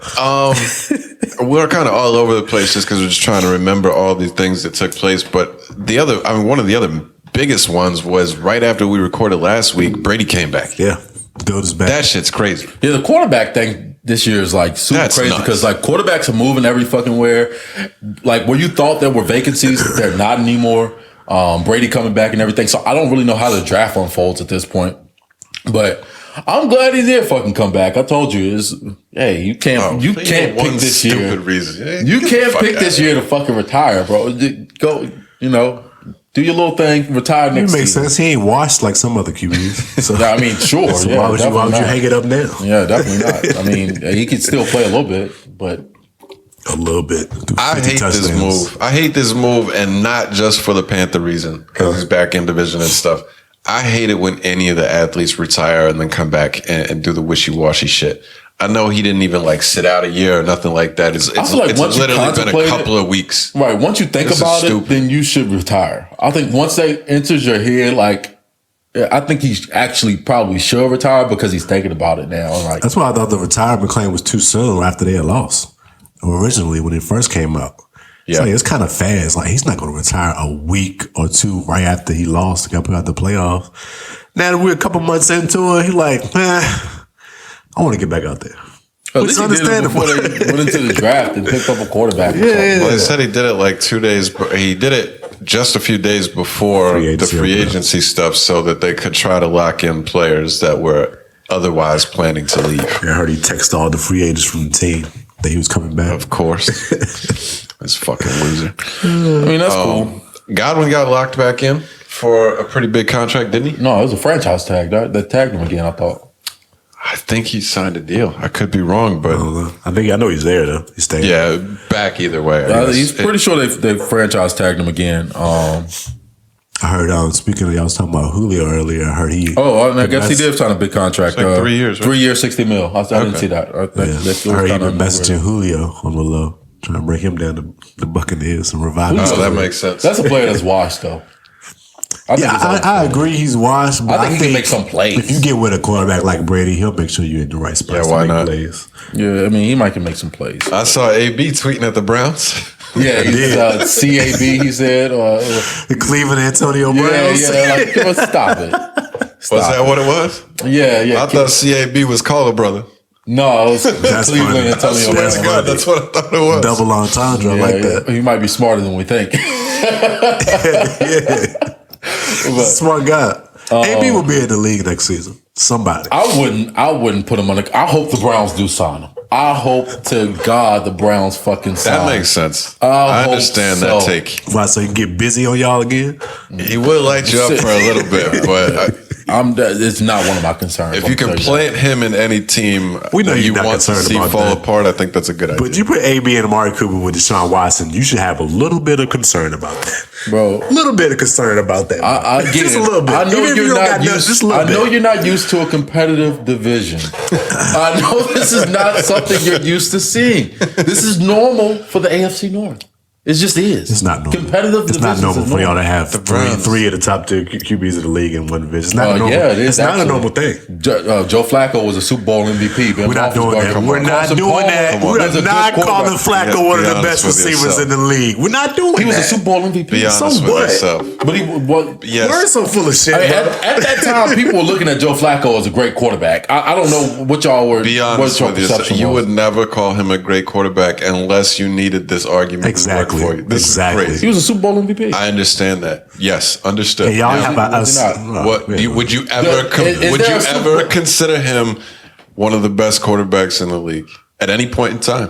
We're kind of all over the place just because we're just trying to remember all these things that took place. But one of the other biggest ones was right after we recorded last week. Brady came back. Yeah, dude is back. That shit's crazy. Yeah, the quarterback thing this year is like super That's crazy nuts. because like quarterbacks are moving every fucking where. Like where you thought there were vacancies, they're not anymore. Brady coming back and everything. So I don't really know how the draft unfolds at this point. But I'm glad he did fucking come back. I told you, you can't pick this year. Stupid reason. Yeah, you can't pick this year to fucking retire, bro. Go, do your little thing, retire next It makes season. sense. He ain't washed like some other QBs. So, I mean, sure. so yeah, why would you hang it up now? Yeah, definitely not. I mean, he could still play a little bit, but a little bit. I hate this move. I hate this move, and not just for the Panther reason, because he's back in division and stuff. I hate it when any of the athletes retire and then come back and do the wishy-washy shit. I know he didn't even like sit out a year or nothing like that. It's literally been a couple of weeks. Right. Once you think about it, then you should retire. I think once that enters your head, I think he actually probably should retire because he's thinking about it now. Like, that's why I thought the retirement claim was too soon after they had lost. Originally, when it first came out. Yeah. It's kind of fast. Like, he's not going to retire a week or two right after he lost and got put out the playoffs. Now that we're a couple months into it, he's like, I want to get back out there. At least he did it before they went into the draft and picked up a quarterback. Well, they said he did it like 2 days, but he did it just a few days before the free agency stuff so that they could try to lock in players that were otherwise planning to leave. I heard he texted all the free agents from the team that he was coming back. Of course. This fucking loser. I mean, that's cool. Godwin got locked back in for a pretty big contract, didn't he? No, it was a franchise tag. They tagged him again, I thought. I think he signed a deal. I could be wrong, but I know he's there though. He's staying. Yeah, back either way. He's pretty sure they franchise tagged him again. I heard, speaking of, y'all was talking about Julio earlier. I heard he. I guess he did sign a big contract. Like 3 years, right? 3 years, $60 million. I didn't see that. I heard he been messaging Julio on the low, trying to bring him down to the Buccaneers and revive him. Oh, that makes sense. That's a player that's washed, though. I agree he's washed, but I think he can make some plays. If you get with a quarterback like Brady, he'll make sure you're in the right spot. Yeah, why not? Plays. Yeah, I mean, he might can make some plays. I saw AB tweeting at the Browns. Yeah, he's CAB, he said. The Cleveland Antonio Browns. Yeah, like, stop it. Was that what it was? Yeah. I thought CAB was Caller Brother. No, it was That's Cleveland funny. and Antonio That's Brown. good. That's what I thought it was. Double entendre, I like that. He might be smarter than we think. Smart guy. AB will be in the league next season. Somebody. I wouldn't put him on the. I hope the Browns do sign him. I hope to God the Browns fucking sign. That makes sense. I I understand hope that so. take. Why, so you can get busy on y'all again? He will light you up for a little bit, but It's not one of my concerns. if you can plant him in any team We know that you're you not want to concerned see about fall that. apart, I think that's a good idea. But you put AB and Amari Cooper with Deshaun Watson, you should have a little bit of concern about that. Bro, A little bit of concern about that. I get just it. a little bit. I know Even if you you're don't not got used. nothing, just a little I know bit. you're not used to a competitive division. I know this is not something you're used to seeing. This is normal for the AFC North. It just is. It's not normal. Competitive It's not divisions normal is for y'all to normal. have Browns. three of the top two QBs of the league in one division. It's not normal. Yeah, it is. It's not a actually. normal thing. Joe Flacco was a Super Bowl MVP. Ben We're not doing Roethlisberger- that. We're not Carson doing Palmer that. was We're a good not calling quarterback. Flacco one of Be the honest best with receivers yourself. in the league. We're not doing He was a that. Super Bowl MVP. Be honest So with what? yourself. But he what? Yes. We're so full of shit. I mean, bro. at that time, people were looking at Joe Flacco as a great quarterback. I don't know what y'all were. Be what honest your with yourself. perception You was. would never call him a great quarterback unless you needed this argument Exactly. to work for you. This Exactly. is He crazy. was a Super Bowl MVP. I understand that. Yes, understood. And y'all Yeah. have us. not. What yeah. do you, would you ever Is would there you a Super ever Bowl? consider him one of the best quarterbacks in the league at any point in time?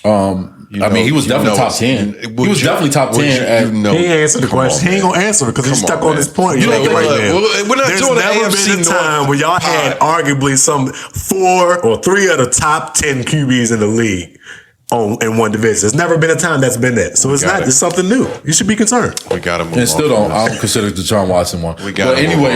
I mean, he was definitely top 10. He was definitely top 10. He ain't answered the question. He ain't gonna answer it because he's Come stuck on, on his man. point. You He's know, like, right look, there. we're not There's doing an never AFC been a time North where y'all had arguably some 4 or 3 of the top 10 QBs in the league in one division. There's never been a time that's been that. So it's got not. it. It's something new. You should be concerned. We got to move And still on don't. from I this. don't consider Deshaun Watson one. We got But anyway,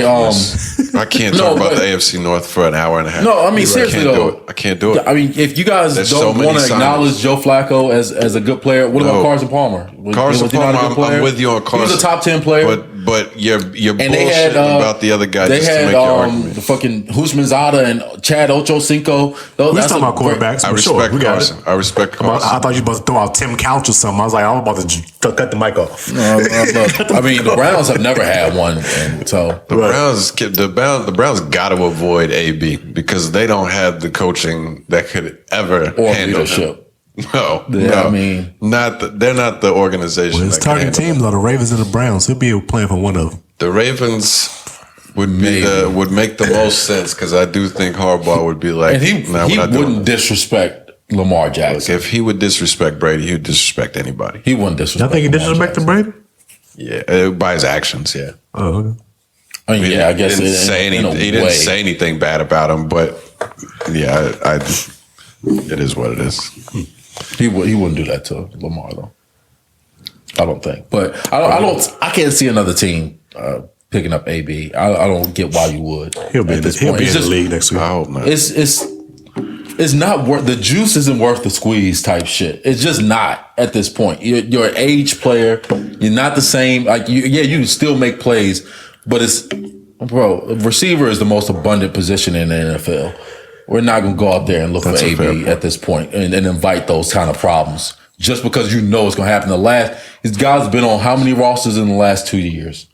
I can't No, talk about but- the AFC North for an hour and a half. no, I mean seriously I can't though. do it. I can't do it. I mean, if you guys There's so don't many want to signings. acknowledge Joe Flacco as a good player, what about No. Carson Palmer? Was Carson he not a Palmer, good player? I'm with you on Carson. He was a top 10 player. But you're and bullshitting they had about the other guy They just to had make your argument. the fucking Husmanzada and Chad Ochocinco. We're talking about quarterbacks. I for sure. respect We got Carson. it. I respect I Carson. thought you were about to throw out Tim Couch or something. I was like, I'm about to cut the mic off. I mean, the Browns have never had one, and so The Browns got to avoid AB because they don't have the coaching that could ever or handle leadership. him. No, Yeah, no. I mean- they're not the organization. His that can target handle teams are the Ravens and the Browns. He'll be playing for one of them. The Ravens would would make the most sense because I do think Harbaugh would be like, And he nah, we're not doing wouldn't it. disrespect Lamar Jackson. If he would disrespect Brady, he would disrespect anybody. He wouldn't I disrespect. think he Lamar disrespected Jackson. Brady. Yeah, by his actions. Yeah. Oh, okay. I mean, yeah, I guess he didn't say in a anything. He didn't way. say anything bad about him, but yeah, it is what it is. He wouldn't do that to Lamar though. I don't think. But I can't see another team picking up AB. I don't get why you would. He'll be at in this the point. It's just- league next week. I hope not. It's not worth the juice isn't worth the squeeze type shit. It's just not at this point. You're an age player. You're not the same. Like you can still make plays, but receiver is the most abundant position in the NFL. We're not gonna go out there and look That's for a fair AB point. at this point and invite those kind of problems just because you know it's gonna happen. His guy's been on how many rosters in the last 2 years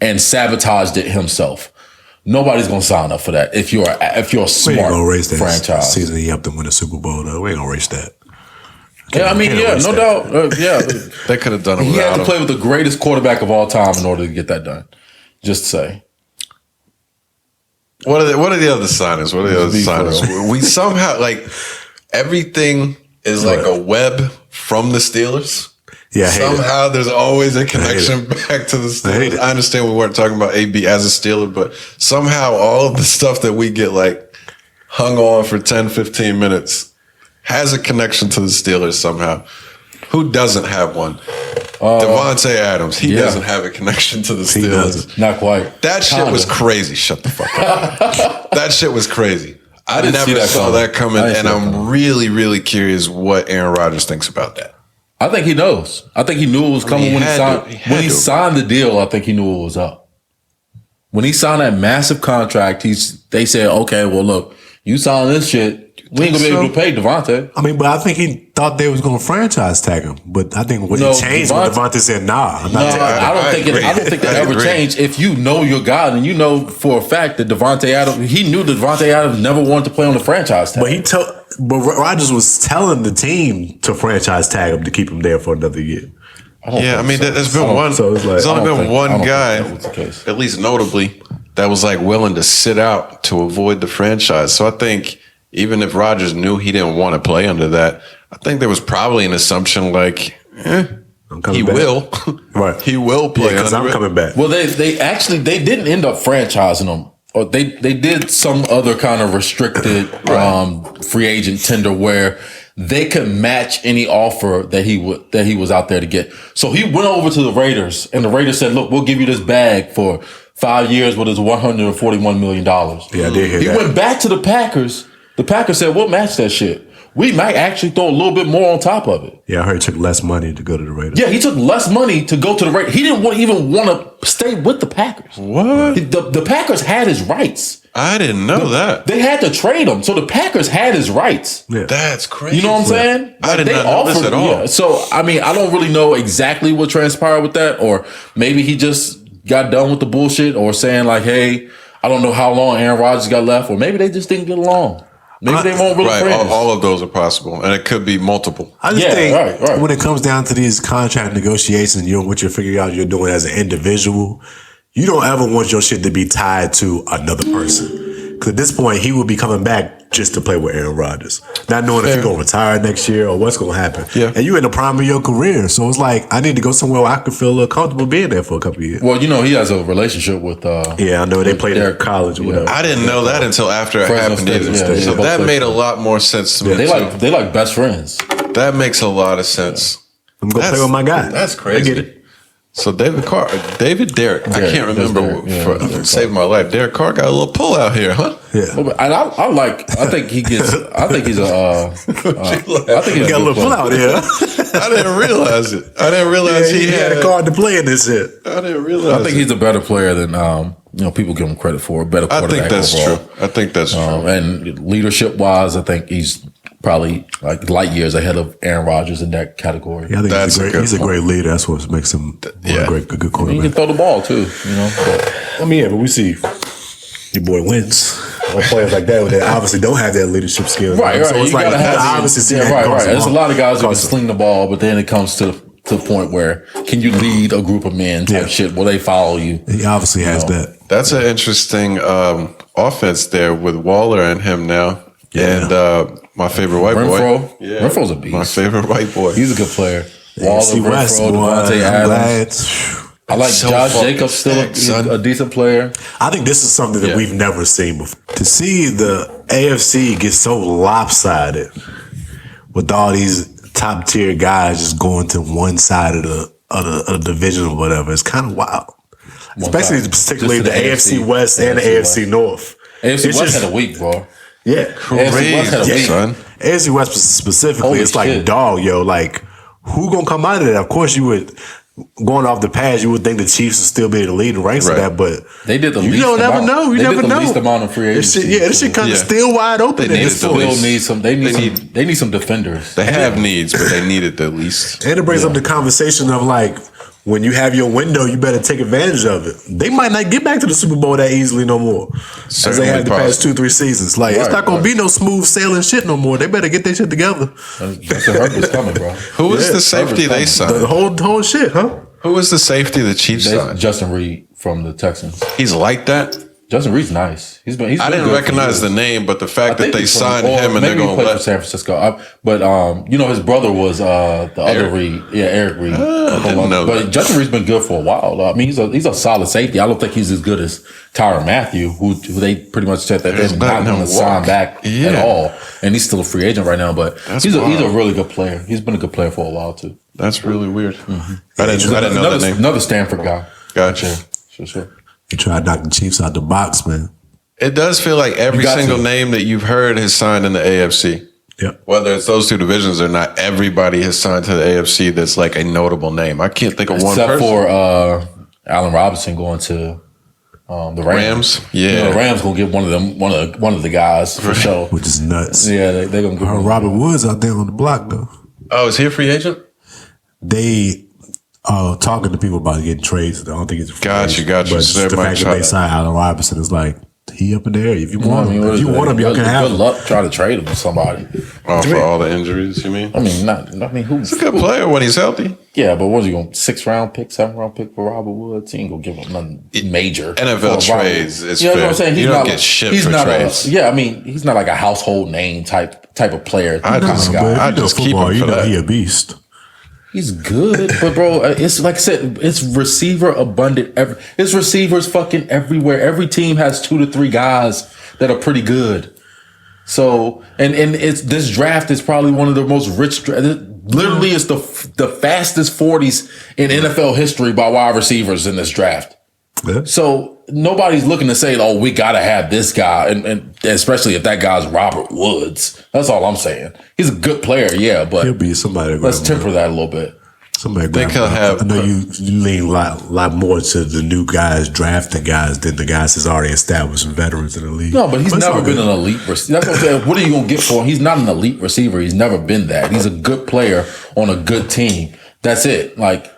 and sabotaged it himself. Nobody's gonna sign up for that if you're a We ain't smart gonna race that franchise. season. He helped them win the Super Bowl, though. We ain't gonna race that. Yeah, I mean, Can't yeah, erase no that. doubt. Yeah, They could have done it he had without to him. play with the greatest quarterback of all time in order to get that done. Just to say, What are the other signers? What are the other Be for signers? We somehow everything is like a web from the Steelers. Yeah, I hate it. Somehow there's always a connection back to the hate Steelers. it. I understand we weren't talking about AB as a Steeler, but somehow all of the stuff that we get like hung on for 10, 15 minutes has a connection to the Steelers somehow. Who doesn't have one? Devontae Adams. He yeah. doesn't have a connection to the He Steelers. doesn't. not quite. That shit Kinda. was crazy. Shut the fuck up. That shit was crazy. I didn't see never that saw coming. that coming, I didn't and see that I'm coming. really, really curious what Aaron Rodgers thinks about that. I think he knows. I think he knew it was coming he when he had signed. to. He had When he to. signed the deal, I think he knew it was up. When he signed that massive contract, they said, "Okay, well, look, you signed this shit. We ain't gonna be able to pay Devontae. I mean, but I think he thought they was going to franchise tag him. But I think when No, it changed, when Devontae said, "Nah, I'm not." No, I don't think that ever changed. If you know your guy and you know for a fact that Devontae Adams, he knew that Devontae Adams never wanted to play on the franchise tag. But Rodgers was telling the team to franchise tag him to keep him there for another year. Yeah, I mean, there's been one. So it's like, there's only been one guy, that was the case. at least notably, that was like willing to sit out to avoid the franchise. So I think even if Rodgers knew he didn't want to play under that, I think there was probably an assumption like, he back. will, Right? he will play because under I'm it. coming back. Well, they didn't end up franchising him. Or they did some other kind of restricted free agent tender where they could match any offer that he was out there to get. So he went over to the Raiders, and the Raiders said, "Look, we'll give you this bag for 5 years with his $141 million." Yeah, I did hear he that. went back to the Packers. The Packers said, "We'll match that shit. We might actually throw a little bit more on top of it." Yeah, I heard he took less money to go to the Raiders. Yeah, he took less money to go to the Raiders. He didn't even want to stay with the Packers. What? The Packers had his rights. I didn't know that. They had to trade him, so the Packers had his rights. Yeah. That's crazy. You know what I'm saying? I did they not know this at all. Yeah. So I mean, I don't really know exactly what transpired with that, or maybe he just got done with the bullshit, or saying like, "Hey, I don't know how long Aaron Rodgers got left," or maybe they just didn't get along. Maybe they won't really Right, friends. all of those are possible, and it could be multiple. I just Yeah, think right. when it comes down to these contract negotiations, what you're figuring out you're doing as an individual, you don't ever want your shit to be tied to another person. Because at this point, he will be coming back just to play with Aaron Rodgers, not knowing if he's going to retire next year or what's going to happen. Yeah. And you're in the prime of your career, so it's like I need to go somewhere where I can feel a little comfortable being there for a couple of years. Well, he has a relationship with. Yeah, I know they played Derek- at college or whatever. I didn't know that until after it Fresno happened. State, either. yeah, So both that played made a for- lot more sense to me. They like best friends. That makes a lot of sense. I'm going to play with my guy. That's I crazy. get it. So Derek, I can't remember Derek. saved my life. Derek Carr got a little pull out here, huh? Yeah. And I think he gets. I think he's a. I think he's Got a little pull out here. I didn't realize it. I didn't realize he had a card to play in this shit. I didn't realize. I think he's a better player than people give him credit for. A better I quarterback. think that's overall. true. I think that's true. And leadership wise, I think he's probably like light years ahead of Aaron Rodgers in that category. Yeah, I think That's a good he's a point. great leader. That's what makes him a good He quarterback. can throw the ball too. But I mean, yeah, but we see your boy wins. Or players like that that obviously don't have that leadership skills. right. So it's you like gotta you have obviously see that right. cost There's a him. lot of guys who can Cost him. sling the ball, but then it comes to the point where can you lead a group of men type Yeah. shit? Will they follow you? He obviously has know. that. That's an interesting offense there with Waller and him now. Yeah. And my favorite white Renfro, boy. Yeah. Renfro's a beast. My favorite white boy. He's a good player. Waller, AFC West, Renfro, boy, Devontae I'm Adams. glad. I like So Josh fucking Jacobs, still stacked, son. a decent player. I think this is something that Yeah. we've never seen before. To see the AFC get so lopsided with all these top tier guys just going to one side of the division or whatever, it's kind of wild. Especially side. particularly Just the the AFC AFC West and the AFC AFC North. AFC It's West just- had a week, bro. Yeah. AFC West had a Crazy, week. son. AFC West specifically, Holy it's like, shit. dog, yo, like, who gonna come out of that? Of course, you would, going off the past, you would think the Chiefs would still be in the lead in ranks Right. of that, but They did the you least don't never amount. know. You They never did the know. least amount of free This agency. shit, this shit kind of Yeah. still wide open. They in needed this to point. Still need some. They need- need some defenders. They have needs, but they need it the least. And it brings up the conversation of like, when you have your window, you better take advantage of it. They might not get back to the Super Bowl that easily no more, as they Certainly had the past possible. 2-3 seasons. Like, it's Right, not gonna right. be no smooth sailing shit no more. They better get their shit together. Justin Herbert's coming, bro. Who was Yeah, the safety they The signed? whole shit, huh? Who was the safety the Chiefs signed? Justin Reed from the Texans. He's like that? Justin Reed's nice. He's been. I didn't good for recognize the years. name, but the I fact that think they he's from- signed or him and they're maybe he going to played for let. San Francisco. But his brother was the other Eric? Reed. Yeah, Eric Reed. I didn't know But that. Justin Reed's been good for a while. I mean, he's a solid safety. I don't think he's as good as Tyrann Mathieu, who they pretty much said that There's they're not letting him going to sign walk. back at Yeah. all, and he's still a free agent right now. But That's he's a wild. really good player. He's been a good player for a while too. That's really weird. I didn't know Another, that name. another Stanford guy. Gotcha. Sure. You try to knock the Chiefs out the box, man. It does feel like every got single to. name that you've heard has signed in the AFC. Yep. Whether it's those two divisions or not, everybody has signed to the AFC that's like a notable name. I can't think of one Except person. for Allen Robinson going to The Rams. Yeah. The Rams gonna get one of the guys for sure. Which is nuts. Yeah, they're gonna give Robert Woods out there on the block though. Oh, is he a free agent? They talking to people about getting trades. I don't think it's a free agent. Got you. But So the fact that they signed Allen Robinson is like, he up in there. If you want him, you can have him. Good luck trying to trade him to somebody. Oh, for all the injuries, you mean? I mean, who's He's a good player when he's healthy. Yeah, but what is he going? 6th round pick, 7th round pick for Robert Woods? He ain't gonna give him nothing major. NFL trades is fair. That's what I'm saying? You don't get shit for trades. He's not like a household name type of player. I just keep him for that. He a beast. He's good, but bro, it's like I said, it's receiver abundant. It's receivers fucking everywhere. Every team has 2 to 3 guys that are pretty good. So, and it's this draft is probably one of the most rich. Literally, it's the fastest 40s in NFL history by wide receivers in this draft. Yeah. So nobody's looking to say, "Oh, we got to have this guy," and especially if that guy's Robert Woods. That's all I'm saying. He's a good player, yeah, but he'll be somebody. Let's temper that a little bit. Somebody they could have. I know you lean a lot more to the new guys, drafting guys, than the guys that's already established veterans in the league. No, but he's never been an elite receiver. That's what I'm saying. What are you gonna get for him? He's not an elite receiver. He's never been that. He's a good player on a good team. That's it. Like.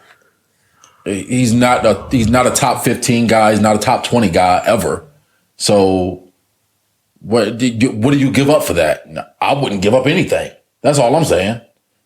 He's not a top 15 guy. He's not a top 20 guy ever. So what do you give up for that? I wouldn't give up anything. That's all I'm saying.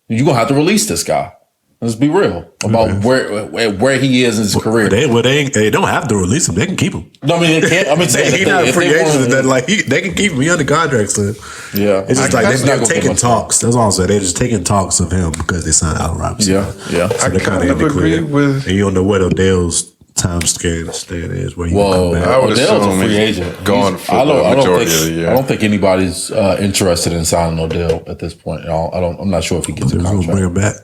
You're going to have to release this guy. Let's be real about where he is in his career. They don't have to release him. They can keep him. No, I mean, they can't. I mean, he's not a free agent. They can keep him. He under contract still. Yeah. It's just they're taking talks. That's all I'm saying. They're just taking talks of him because they signed Allen Robinson. Yeah. So I kind of agree with. And you don't know what Odell's time span is. Where he come back. I would Odell's assume a free agent. Gone for the majority of the year. I don't think anybody's interested in signing Odell at this point. I'm not sure if he gets a contract. Bring him back.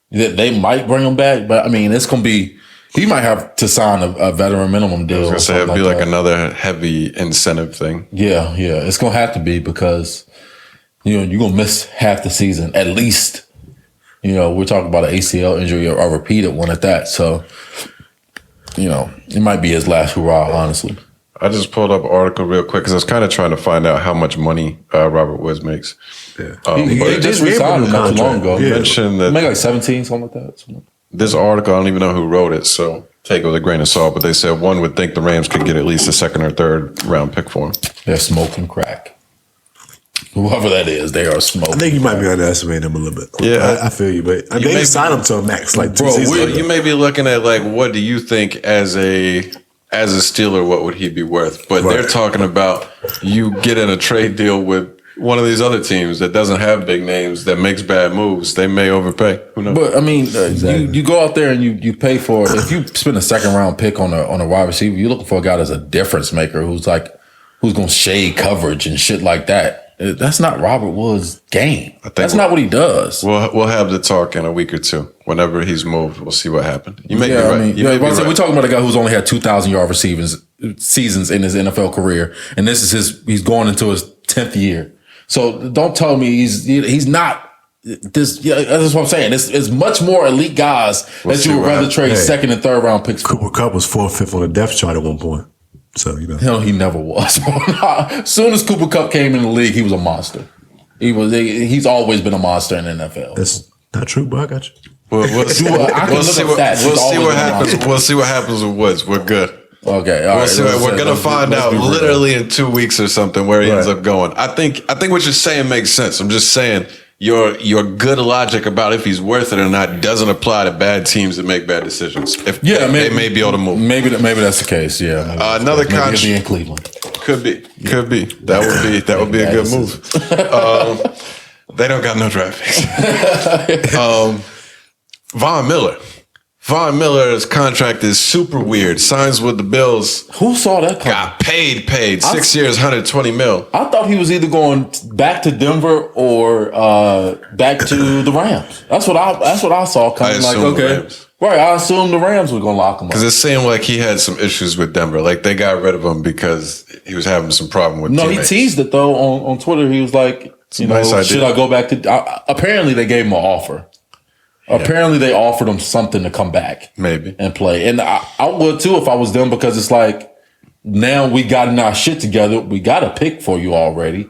They might bring him back, but I mean, it's going to be. He might have to sign a veteran minimum deal. I was going to say it'd be like another heavy incentive thing. Yeah, it's going to have to be because you're going to miss half the season at least. We're talking about an ACL injury or a repeated one at that. So, it might be his last hurrah, honestly. I just pulled up an article real quick because I was kind of trying to find out how much money Robert Woods makes. Yeah. They just resigned him not too long ago. You mentioned that make like 17, something like that. This article, I don't even know who wrote it, so take it with a grain of salt. But they said one would think the Rams could get at least a 2nd or 3rd round pick for him. They're smoking crack. Whoever that is, they are smoking. I think you might be underestimating them a little bit. Yeah, I feel you, but they didn't sign him to a max. Like, bro, you may be looking at like, what do you think as a Steeler, what would he be worth? But they're talking about you get in a trade deal with one of these other teams that doesn't have big names that makes bad moves. They may overpay. Who knows? But I mean, you go out there and you pay for it. If you spend a 2nd round pick on a wide receiver, you're looking for a guy that's a difference maker who's going to shade coverage and shit like that. That's not Robert Woods' game. That's not what he does. We'll have the talk in a week or two. Whenever he's moved, we'll see what happened. You may be right. We're talking about a guy who's only had 2,000-yard seasons in his NFL career, and this is he's going into his 10th year. So don't tell me he's not this. Yeah, that's what I'm saying. It's much more elite guys that you would rather trade 2nd and 3rd round picks. Cooper Kupp was 4th, 5th on the depth chart at one point. So Hell, he never was. As soon as Cooper Kupp came in the league, he was a monster. He's always been a monster in the NFL. That's not true, but I got you. We'll see what happens. We'll see what happens with Woods. We're good. Okay, all right. We're gonna find out literally in 2 weeks or something where he ends up going. I think what you're saying makes sense. I'm just saying your good logic about if he's worth it or not doesn't apply to bad teams that make bad decisions. They may be able to move. Maybe that's the case. Yeah. Another contract in Cleveland. Could be. That would be a good move. They don't got no draft picks. Von Miller's contract is super weird. Signs with the Bills. Who saw that? Got paid. 6 years, $120 million. I thought he was either going back to Denver or back to the Rams. That's what I saw. Kind of like, okay, right. I assumed the Rams were going to lock him up because it seemed like he had some issues with Denver. Like they got rid of him because he was having some problem with. No, teammates. He teased it though on Twitter. He was like, should I go back to? Apparently, they gave him an offer. Apparently, they offered him something to come back, Maybe. and play. And I would too if I was them, because it's like, now we gotten our shit together. We got a pick for you already.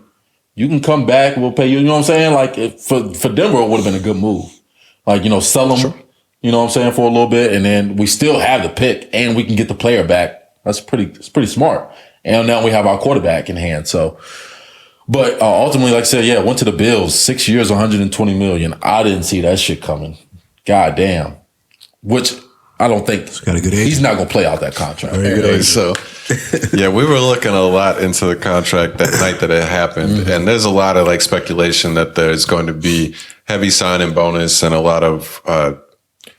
You can come back. We'll pay you. You know what I'm saying? Like, for Denver, it would have been a good move. Like, sell them. Sure. You know what I'm saying, for a little bit, and then we still have the pick, and we can get the player back. It's pretty smart. And now we have our quarterback in hand. So, but ultimately, like I said, went to the Bills. 6 years, $120 million. I didn't see that shit coming. God damn. Which I don't think he's not going to play out that contract. So, we were looking a lot into the contract that night that it happened, and there's a lot of speculation that there's going to be heavy signing bonus and a lot of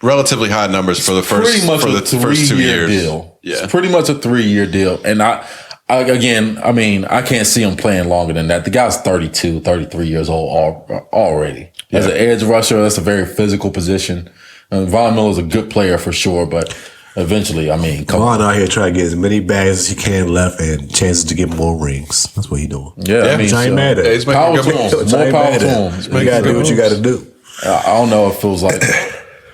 relatively high numbers for the first 2 years. Deal. Yeah, it's pretty much a 3-year deal, and I can't see him playing longer than that. The guy's 32, 33 years old already. As an edge rusher, that's a very physical position. Von Miller's a good player for sure, but eventually, come on out here trying to get as many bags as he can left and chances to get more rings. That's what he's doing. Yeah, Giant mad at it. Power to him. More power to him. You got to do what you got to do. I don't know if it feels like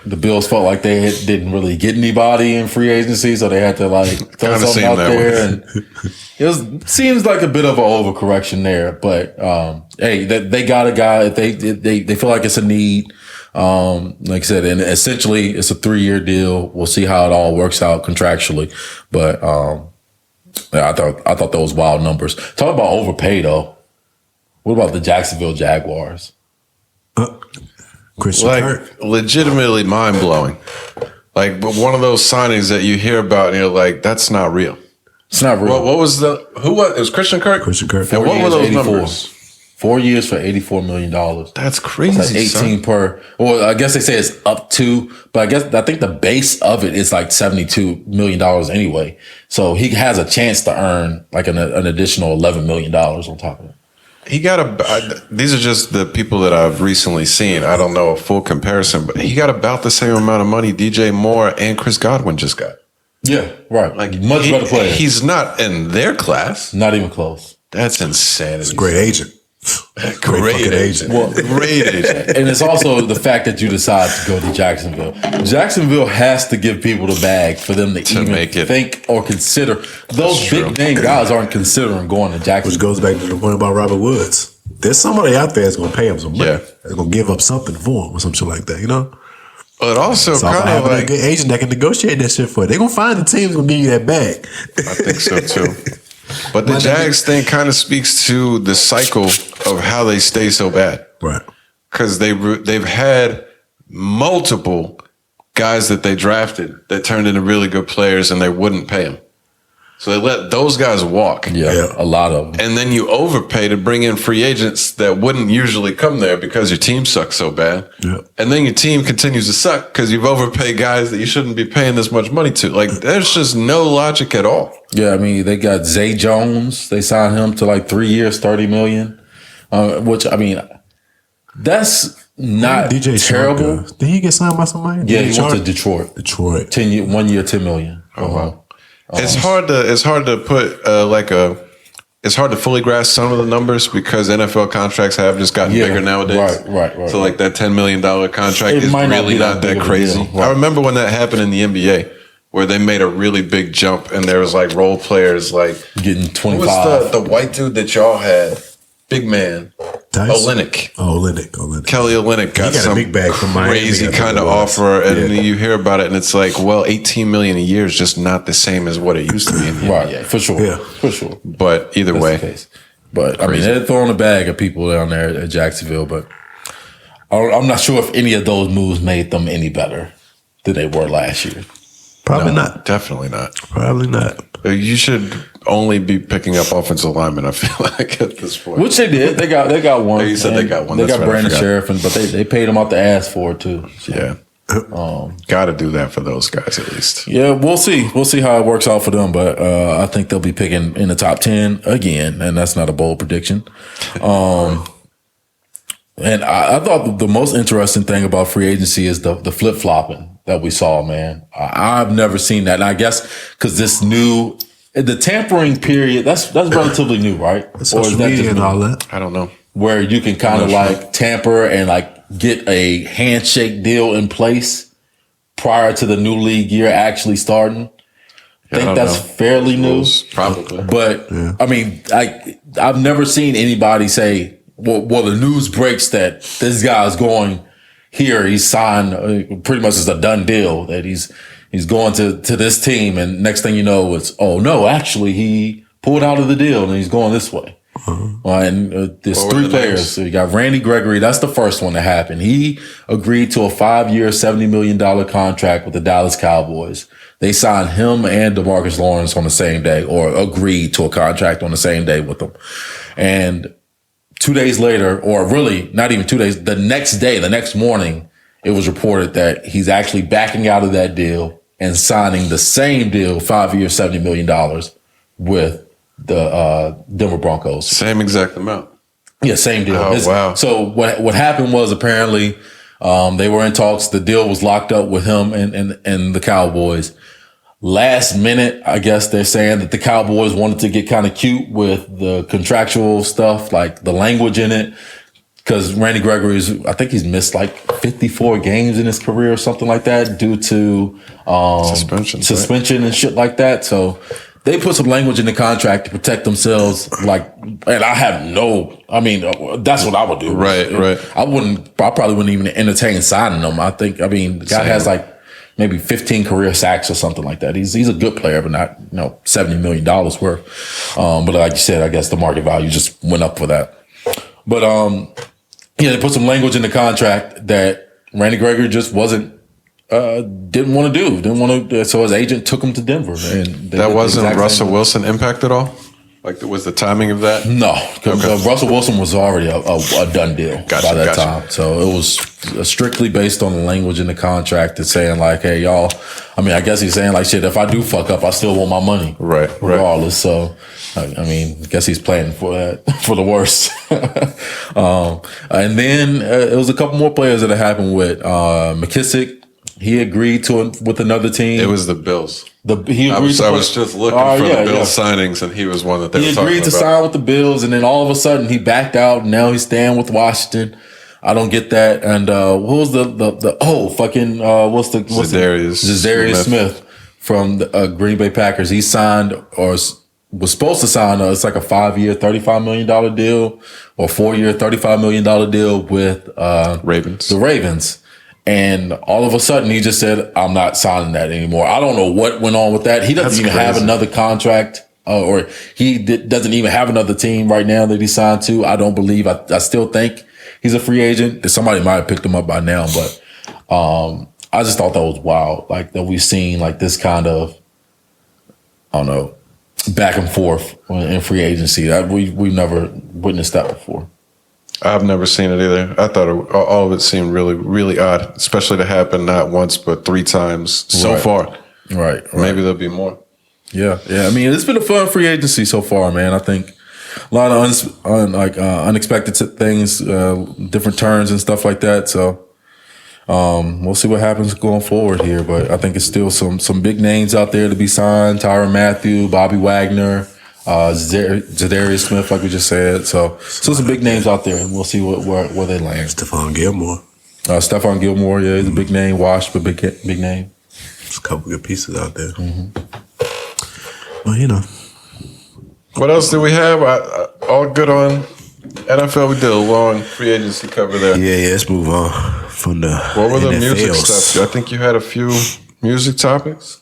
the Bills felt like they didn't really get anybody in free agency, so they had to throw something out there. And it seems like a bit of an overcorrection there, but hey, they got a guy. They feel like it's a need. Like I said, and essentially it's a 3-year deal. We'll see how it all works out contractually, but I thought those wild numbers. Talk about overpay though. What about the Jacksonville Jaguars? Christian Kirk. Legitimately mind blowing. But one of those signings that you hear about and you're like, that's not real. It's not real. What was it was Christian Kirk? Christian Kirk. And what were those numbers? 4 years for $84 million. That's crazy. It's 18 per. Well, I guess they say it's up to, but I think the base of it is $72 million anyway. So he has a chance to earn an additional $11 million on top of it. He got these are just the people that I've recently seen. I don't know a full comparison, but he got about the same amount of money DJ Moore and Chris Godwin just got. Yeah, right. Much better player. He's not in their class. Not even close. That's insanity. He's a great agent. Great agent. Well, great agent. And it's also the fact that you decide to go to Jacksonville. Jacksonville has to give people the bag for them to even make it think or consider. Those big name guys aren't considering going to Jacksonville. Which goes back to the point about Robert Woods. There's somebody out there that's going to pay him some money. That's going to give up something for him or some shit like that, But also kind of a good agent that can negotiate that shit for you. They're going to find the team that's going to give you that bag. I think so too. But the Jags thing kind of speaks to the cycle of how they stay so bad. Right. Because they've had multiple guys that they drafted that turned into really good players and they wouldn't pay them. So they let those guys walk. Yeah, a lot of them. And then you overpay to bring in free agents that wouldn't usually come there because your team sucks so bad. Yeah. And then your team continues to suck because you've overpaid guys that you shouldn't be paying this much money to. There's just no logic at all. Yeah, they got Zay Jones. They signed him to 3 years, $30 million. Which, that's not DJ terrible. Did he get signed by somebody? Yeah, he went to Detroit. 1 year, $10 million. Oh, wow. It's hard to put it's hard to fully grasp some of the numbers because NFL contracts have just gotten bigger nowadays. Right. So that $10 million contract is really not that crazy. Right. I remember when that happened in the NBA where they made a really big jump and there was role players getting 25. What's the white dude that y'all had? Big man. Olynyk. Kelly Olynyk got some a big bag from crazy kind of offer, and you hear about it, and it's $18 million a year is just not the same as what it used to be in the NBA. For sure. Yeah, for sure. But either way, the case. But they're throwing a bag at people down there at Jacksonville. But I'm not sure if any of those moves made them any better than they were last year. Probably not. Definitely not. Probably not. You should only be picking up offensive linemen, I feel like, at this point. Which they did. They got one. You said they got one. They got Brandon Sheriff, but they paid him out the ass for it too. So. Yeah. Got to do that for those guys at least. Yeah, we'll see. We'll see how it works out for them, but I think they'll be picking in the top 10 again, and that's not a bold prediction. And I thought the most interesting thing about free agency is the flip flopping that we saw. Man, I've never seen that, and I guess because the tampering period that's relatively new, right? Social media and all that. I don't know. Where you can kind of tamper and get a handshake deal in place prior to the new league year actually starting. I think that's fairly new. Probably. But, I mean, I've never seen anybody say, well, the news breaks that this guy's going here. He's signed, pretty much it's a done deal that he's going to this team. And next thing you know, it's, oh, no, actually, he pulled out of the deal and he's going this way. And there's three players. So you got Randy Gregory. That's the first one that happened. He agreed to a 5-year, $70 million contract with the Dallas Cowboys. They signed him and DeMarcus Lawrence on the same day, or agreed to a contract on the same day with them. And 2 days later, or really not even 2 days, the next day, the next morning, it was reported that he's actually backing out of that deal and signing the same deal, 5-year, $70 million with the Denver Broncos. Same exact amount. Yeah, same deal. Oh, wow. So what happened was apparently they were in talks. The deal was locked up with him and the Cowboys. Last minute, I guess they're saying that the Cowboys wanted to get kind of cute with the contractual stuff, like the language in it. Because Randy Gregory I think he's missed like 54 games in his career or something like that due to suspension and shit like that. So they put some language in the contract to protect themselves. Like, and that's what I would do. Right. I probably wouldn't even entertain signing them. The guy has like maybe 15 career sacks or something like that. He's a good player, but not, $70 million worth. But like you said, I guess the market value just went up for that. But, they put some language in the contract that Randy Gregory just didn't want to do. So his agent took him to Denver. And that wasn't Russell Wilson impact at all? Like, was the timing of that? No, because Russell Wilson was already a done deal by that time. So it was strictly based on the language in the contract. It's saying like, hey, y'all, I guess he's saying like, shit, if I do fuck up, I still want my money. Right. Regardless. So, I guess he's planning for that, for the worst. And then it was a couple more players that it happened with. McKissick, he agreed with another team. It was the Bills. I was just looking for the Bills signings, and he was one that they were talking about. He agreed to sign with the Bills, and then all of a sudden he backed out, and now he's staying with Washington. I don't get that. And what was Zadarius Smith from the Green Bay Packers. He signed or was supposed to sign. It's like a 5-year, $35 million deal, or 4-year, $35 million deal with the Ravens. And all of a sudden, he just said, I'm not signing that anymore. I don't know what went on with that. He doesn't even have another contract, or he doesn't even have another team right now that he signed to. I don't believe. I still think he's a free agent. Somebody might have picked him up by now, but I just thought that was wild. Like, that we've seen like this kind of, I don't know, back and forth in free agency. We've never witnessed that before. I've never seen it either. I thought all of it seemed really, really odd, especially to happen not once but 3 times so far. Right. Maybe there'll be more. Yeah. It's been a fun free agency so far, man. I think a lot of unexpected things, different turns and stuff like that. So we'll see what happens going forward here. But I think it's still some big names out there to be signed: Tyrann Mathieu, Bobby Wagner, Zadarius Smith, like we just said. So some big names out there, and we'll see where they land. Stephon Gilmore. Stephon Gilmore, yeah, he's a big name. Washed, but big name. There's a couple good pieces out there. Mm-hmm. Well, What else do we have? All good on NFL. We did a long free agency cover there. Yeah. Let's move on from the. What were the music stuff? I think you had a few music topics.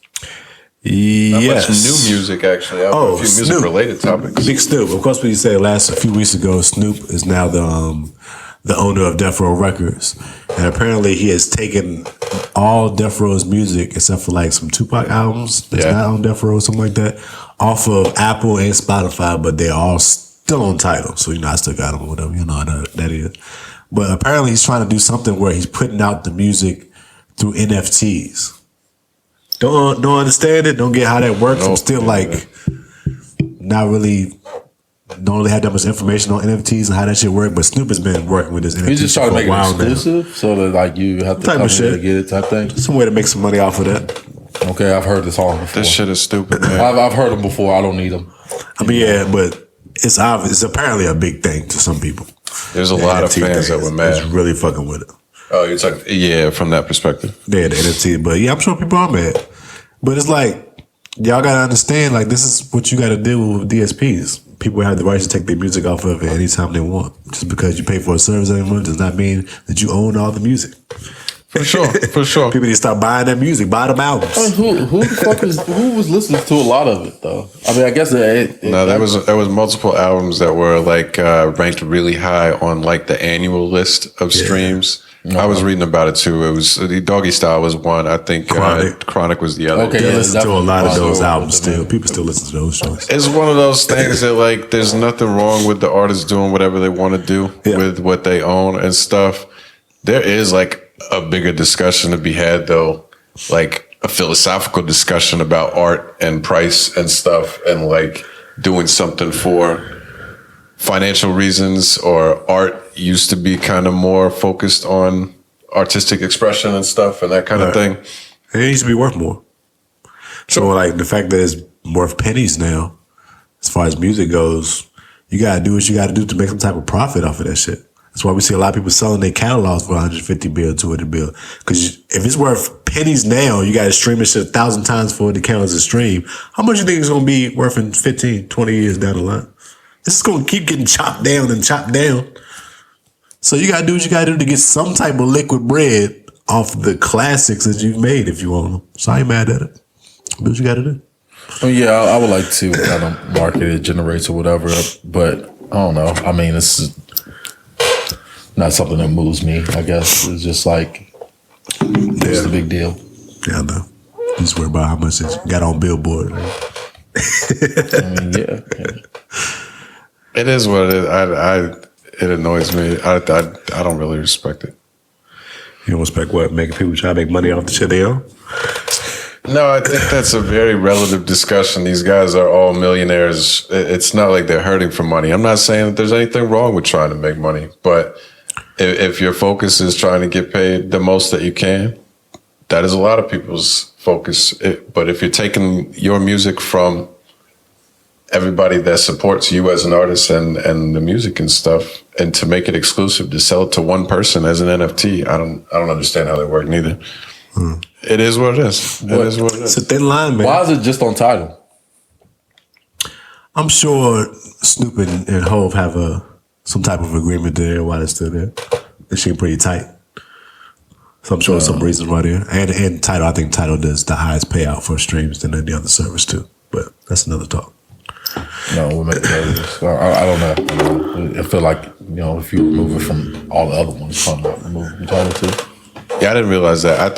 Yes. Not much new music, actually. I have a few music-related topics. Big Snoop. Of course, we said a few weeks ago, Snoop is now the owner of Death Row Records. And apparently he has taken all Death Row's music, except for like some Tupac albums that's not on Death Row or something like that, off of Apple and Spotify, but they're all still on Tidal. So, I still got them or whatever, how that is. But apparently he's trying to do something where he's putting out the music through NFTs. Don't understand it. Don't get how that works. I'm still don't really have that much information on NFTs and how that shit work. But Snoop has been working with this NFT. He's just trying to make it exclusive, so that you have to come in to get it type thing. Some way to make some money off of that. Okay, I've heard this song before. This shit is stupid, man. I've heard them before. I don't need them. But it's obvious. It's apparently a big thing to some people. There's a lot of fans that were mad. It's really fucking with it. Oh, you're talking, from that perspective. Yeah, the NFT. But yeah, I'm sure people are mad. But it's like, y'all gotta understand, like, this is what you gotta deal with DSPs. People have the right to take their music off of it anytime they want. Just because you pay for a service every month does not mean that you own all the music. For sure. People need to start buying that music, buy them albums. I mean, who the fuck who was listening to a lot of it though? I mean, I guess there was multiple albums that were like ranked really high on like the annual list of streams. I was reading about it too. It was the Doggy Style was one. I think Chronic was the other. Okay, they listen to a lot of those albums still. People still listen to those shows. It's one of those things that like there's nothing wrong with the artists doing whatever they want to do with what they own and stuff. There is like a bigger discussion to be had though, like a philosophical discussion about art and price and stuff, and like doing something for financial reasons, or art used to be kind of more focused on artistic expression and stuff and that kind of thing. It needs to be worth more. So like the fact that it's worth pennies now, as far as music goes, you gotta do what you gotta do to make some type of profit off of that shit. That's why we see a lot of people selling their catalogs for $150 bill, $200 bill. Because if it's worth pennies now, you got to stream this shit 1,000 times for it to count as a stream. How much you think it's going to be worth in 15, 20 years down the line? This is going to keep getting chopped down and chopped down. So you got to do what you got to do to get some type of liquid bread off the classics that you've made if you own them. So I ain't mad at it. Do what you got to do. Well, yeah, I would like to see what kind of market it generates or whatever. But I don't know. I mean, it's not something that moves me, I guess. It's just like, it's a big deal. Yeah, I know. Just worry about how much it got on Billboard. I mean, yeah. It is what it is. It annoys me. I don't really respect it. You don't respect what? Making people try to make money off the shit they own? No, I think that's a very relative discussion. These guys are all millionaires. It's not like they're hurting for money. I'm not saying that there's anything wrong with trying to make money, but if your focus is trying to get paid the most that you can, that is a lot of people's focus. But if you're taking your music from everybody that supports you as an artist and the music and stuff, and to make it exclusive, to sell it to one person as an NFT, I don't understand how that works neither. It is what it is. It is what it is. It's a thin line, man. Why is it just on Tidal? I'm sure Snoop and Hov have some type of agreement there while it's still there. They seem pretty tight. So I'm sure there's some reason why there. And Tidal, I think Tidal does the highest payout for streams than any other service too. But that's another talk. No, we'll make it. I don't know. I feel like, if you remove it from all the other ones, probably not remove it from Tidal too. Yeah, I didn't realize that. I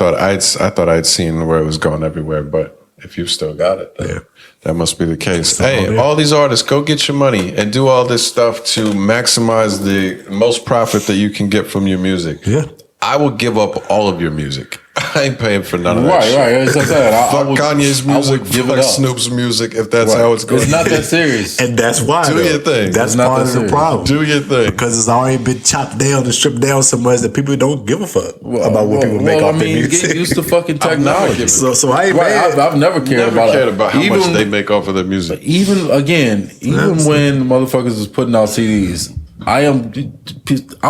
thought I'd seen where it was going everywhere, but if you've still got it, then that must be the case. Hey, all these artists, go get your money and do all this stuff to maximize the most profit that you can get from your music. Yeah. I will give up all of your music. I ain't paying for none of that shit. Right. As I said, fuck Kanye's music, fuck Snoop's music, if that's how it's going. It's not that serious. And that's why. Do your thing. That's part of the problem. Do your thing. Because it's already been chopped down and stripped down so much that people don't give a fuck about what people make off their music. Get used to fucking technology. So I ain't mad. I've never cared about how much they make off of their music. Even when motherfuckers was putting out CDs, I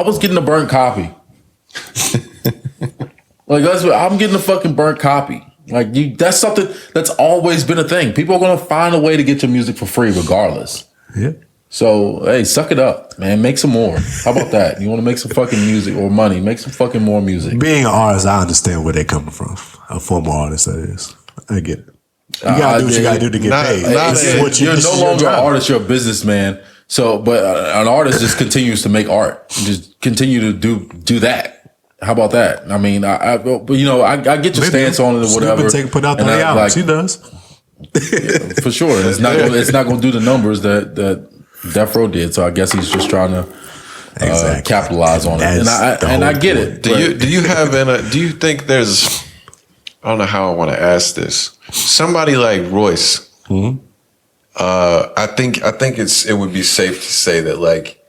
was getting a burnt copy. Like I'm getting a fucking burnt copy. Like that's something that's always been a thing. People are gonna find a way to get your music for free regardless. Yeah. So hey, suck it up, man. Make some more. How about that? You want to make some fucking music or money? Make some fucking more music. Being an artist, I understand where they're coming from. A former artist, that is. I get it. You gotta do what you gotta do to get paid. You're no longer an artist. You're a businessman. So, but an artist just continues to make art. Just continue to do that. How about that? I mean, I get your stance on it or whatever. Put out 30 albums. He does. Yeah, for sure. It's not going to do the numbers that Death Row did. So I guess he's just trying to capitalize on it. And I get it. Do you think there's? I don't know how I want to ask this. Somebody like Royce. Mm-hmm. I think it would be safe to say that like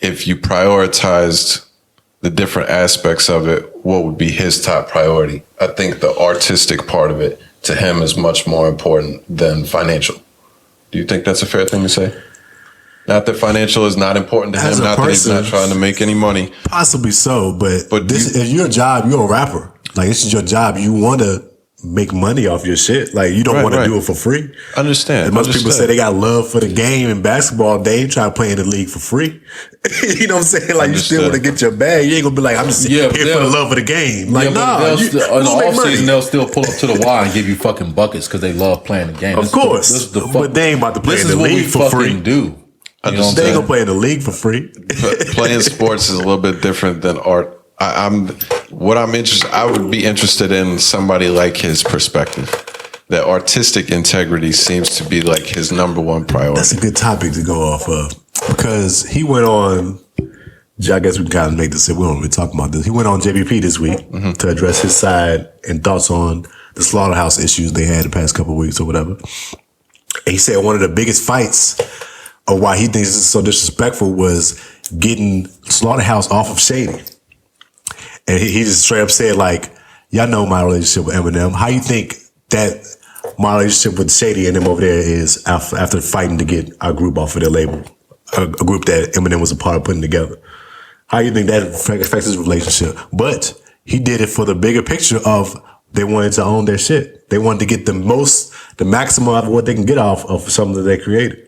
if you prioritized the different aspects of it, what would be his top priority? I think the artistic part of it to him is much more important than financial. Do you think that's a fair thing to say? Not that financial is not important to him. Not that he's not trying to make any money. Possibly so, but this is your job. You're a rapper. Like, this is your job. You want to make money off your shit. Like, you don't want to do it for free. Understand. And most people say they got love for the game in basketball. They ain't trying to play in the league for free. You know what I'm saying? Like, you still want to get your bag. You ain't gonna be like, I'm just here for the love of the game. Like, nah. In the offseason, they'll still pull up to the Y and give you fucking buckets because they love playing the game. Of course. But they ain't about to play in the league for free. Do. You know what they ain't gonna play in the league for free. Playing sports is a little bit different than art. I would be interested in somebody like his perspective. That artistic integrity seems to be like his number one priority. That's a good topic to go off of, because he went on, I guess we can kind of make this, we don't really talk about this. He went on JBP this week to address his side and thoughts on the slaughterhouse issues they had the past couple of weeks or whatever. And he said one of the biggest fights of why he thinks this is so disrespectful was getting Slaughterhouse off of Shady. And he just straight up said, like, y'all know my relationship with Eminem. How you think that my relationship with Shady and them over there is after fighting to get our group off of their label, a group that Eminem was a part of putting together? How you think that affects his relationship? But he did it for the bigger picture of they wanted to own their shit. They wanted to get the maximum of what they can get off of something that they created.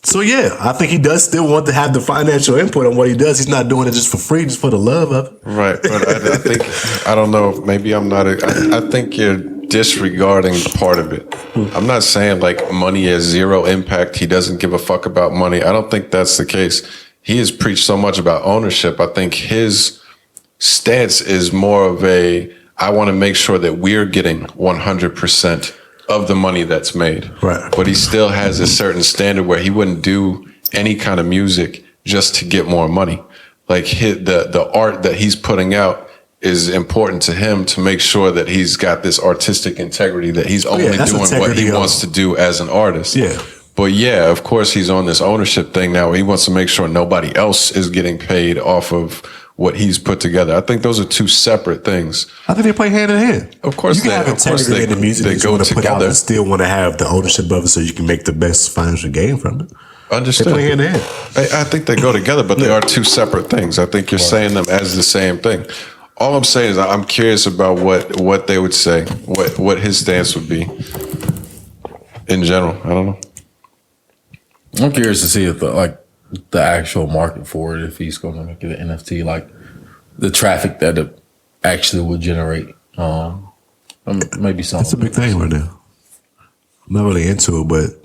So yeah, I think he does still want to have the financial input on what he does. He's not doing it just for free, just for the love of it. Right, but I think, I don't know, maybe I'm not, I think you're disregarding part of it. I'm not saying like money has zero impact. He doesn't give a fuck about money. I don't think that's the case. He has preached so much about ownership. I think his stance is more of I want to make sure that we're getting 100% of the money that's made. Right. But he still has a certain standard where he wouldn't do any kind of music just to get more money. Like the art that he's putting out is important to him to make sure that he's got this artistic integrity, that he's only doing what he wants to do as an artist. Yeah. But yeah, of course he's on this ownership thing now. He wants to make sure nobody else is getting paid off of what he's put together. I think those are two separate things. I think they play hand in hand. Of course, you can have integrity in the music that you want to put out and still want to have the ownership of it so you can make the best financial gain from it. Understood. They play hand in hand. I think they go together, but they are two separate things. I think you're saying them as the same thing. All I'm saying is I'm curious about what they would say, what his stance would be in general. I don't know. I'm curious to see if the actual market for it, if he's going to make it an NFT, like the traffic that it actually would generate. Maybe something. It's a big thing right now. I'm not really into it, but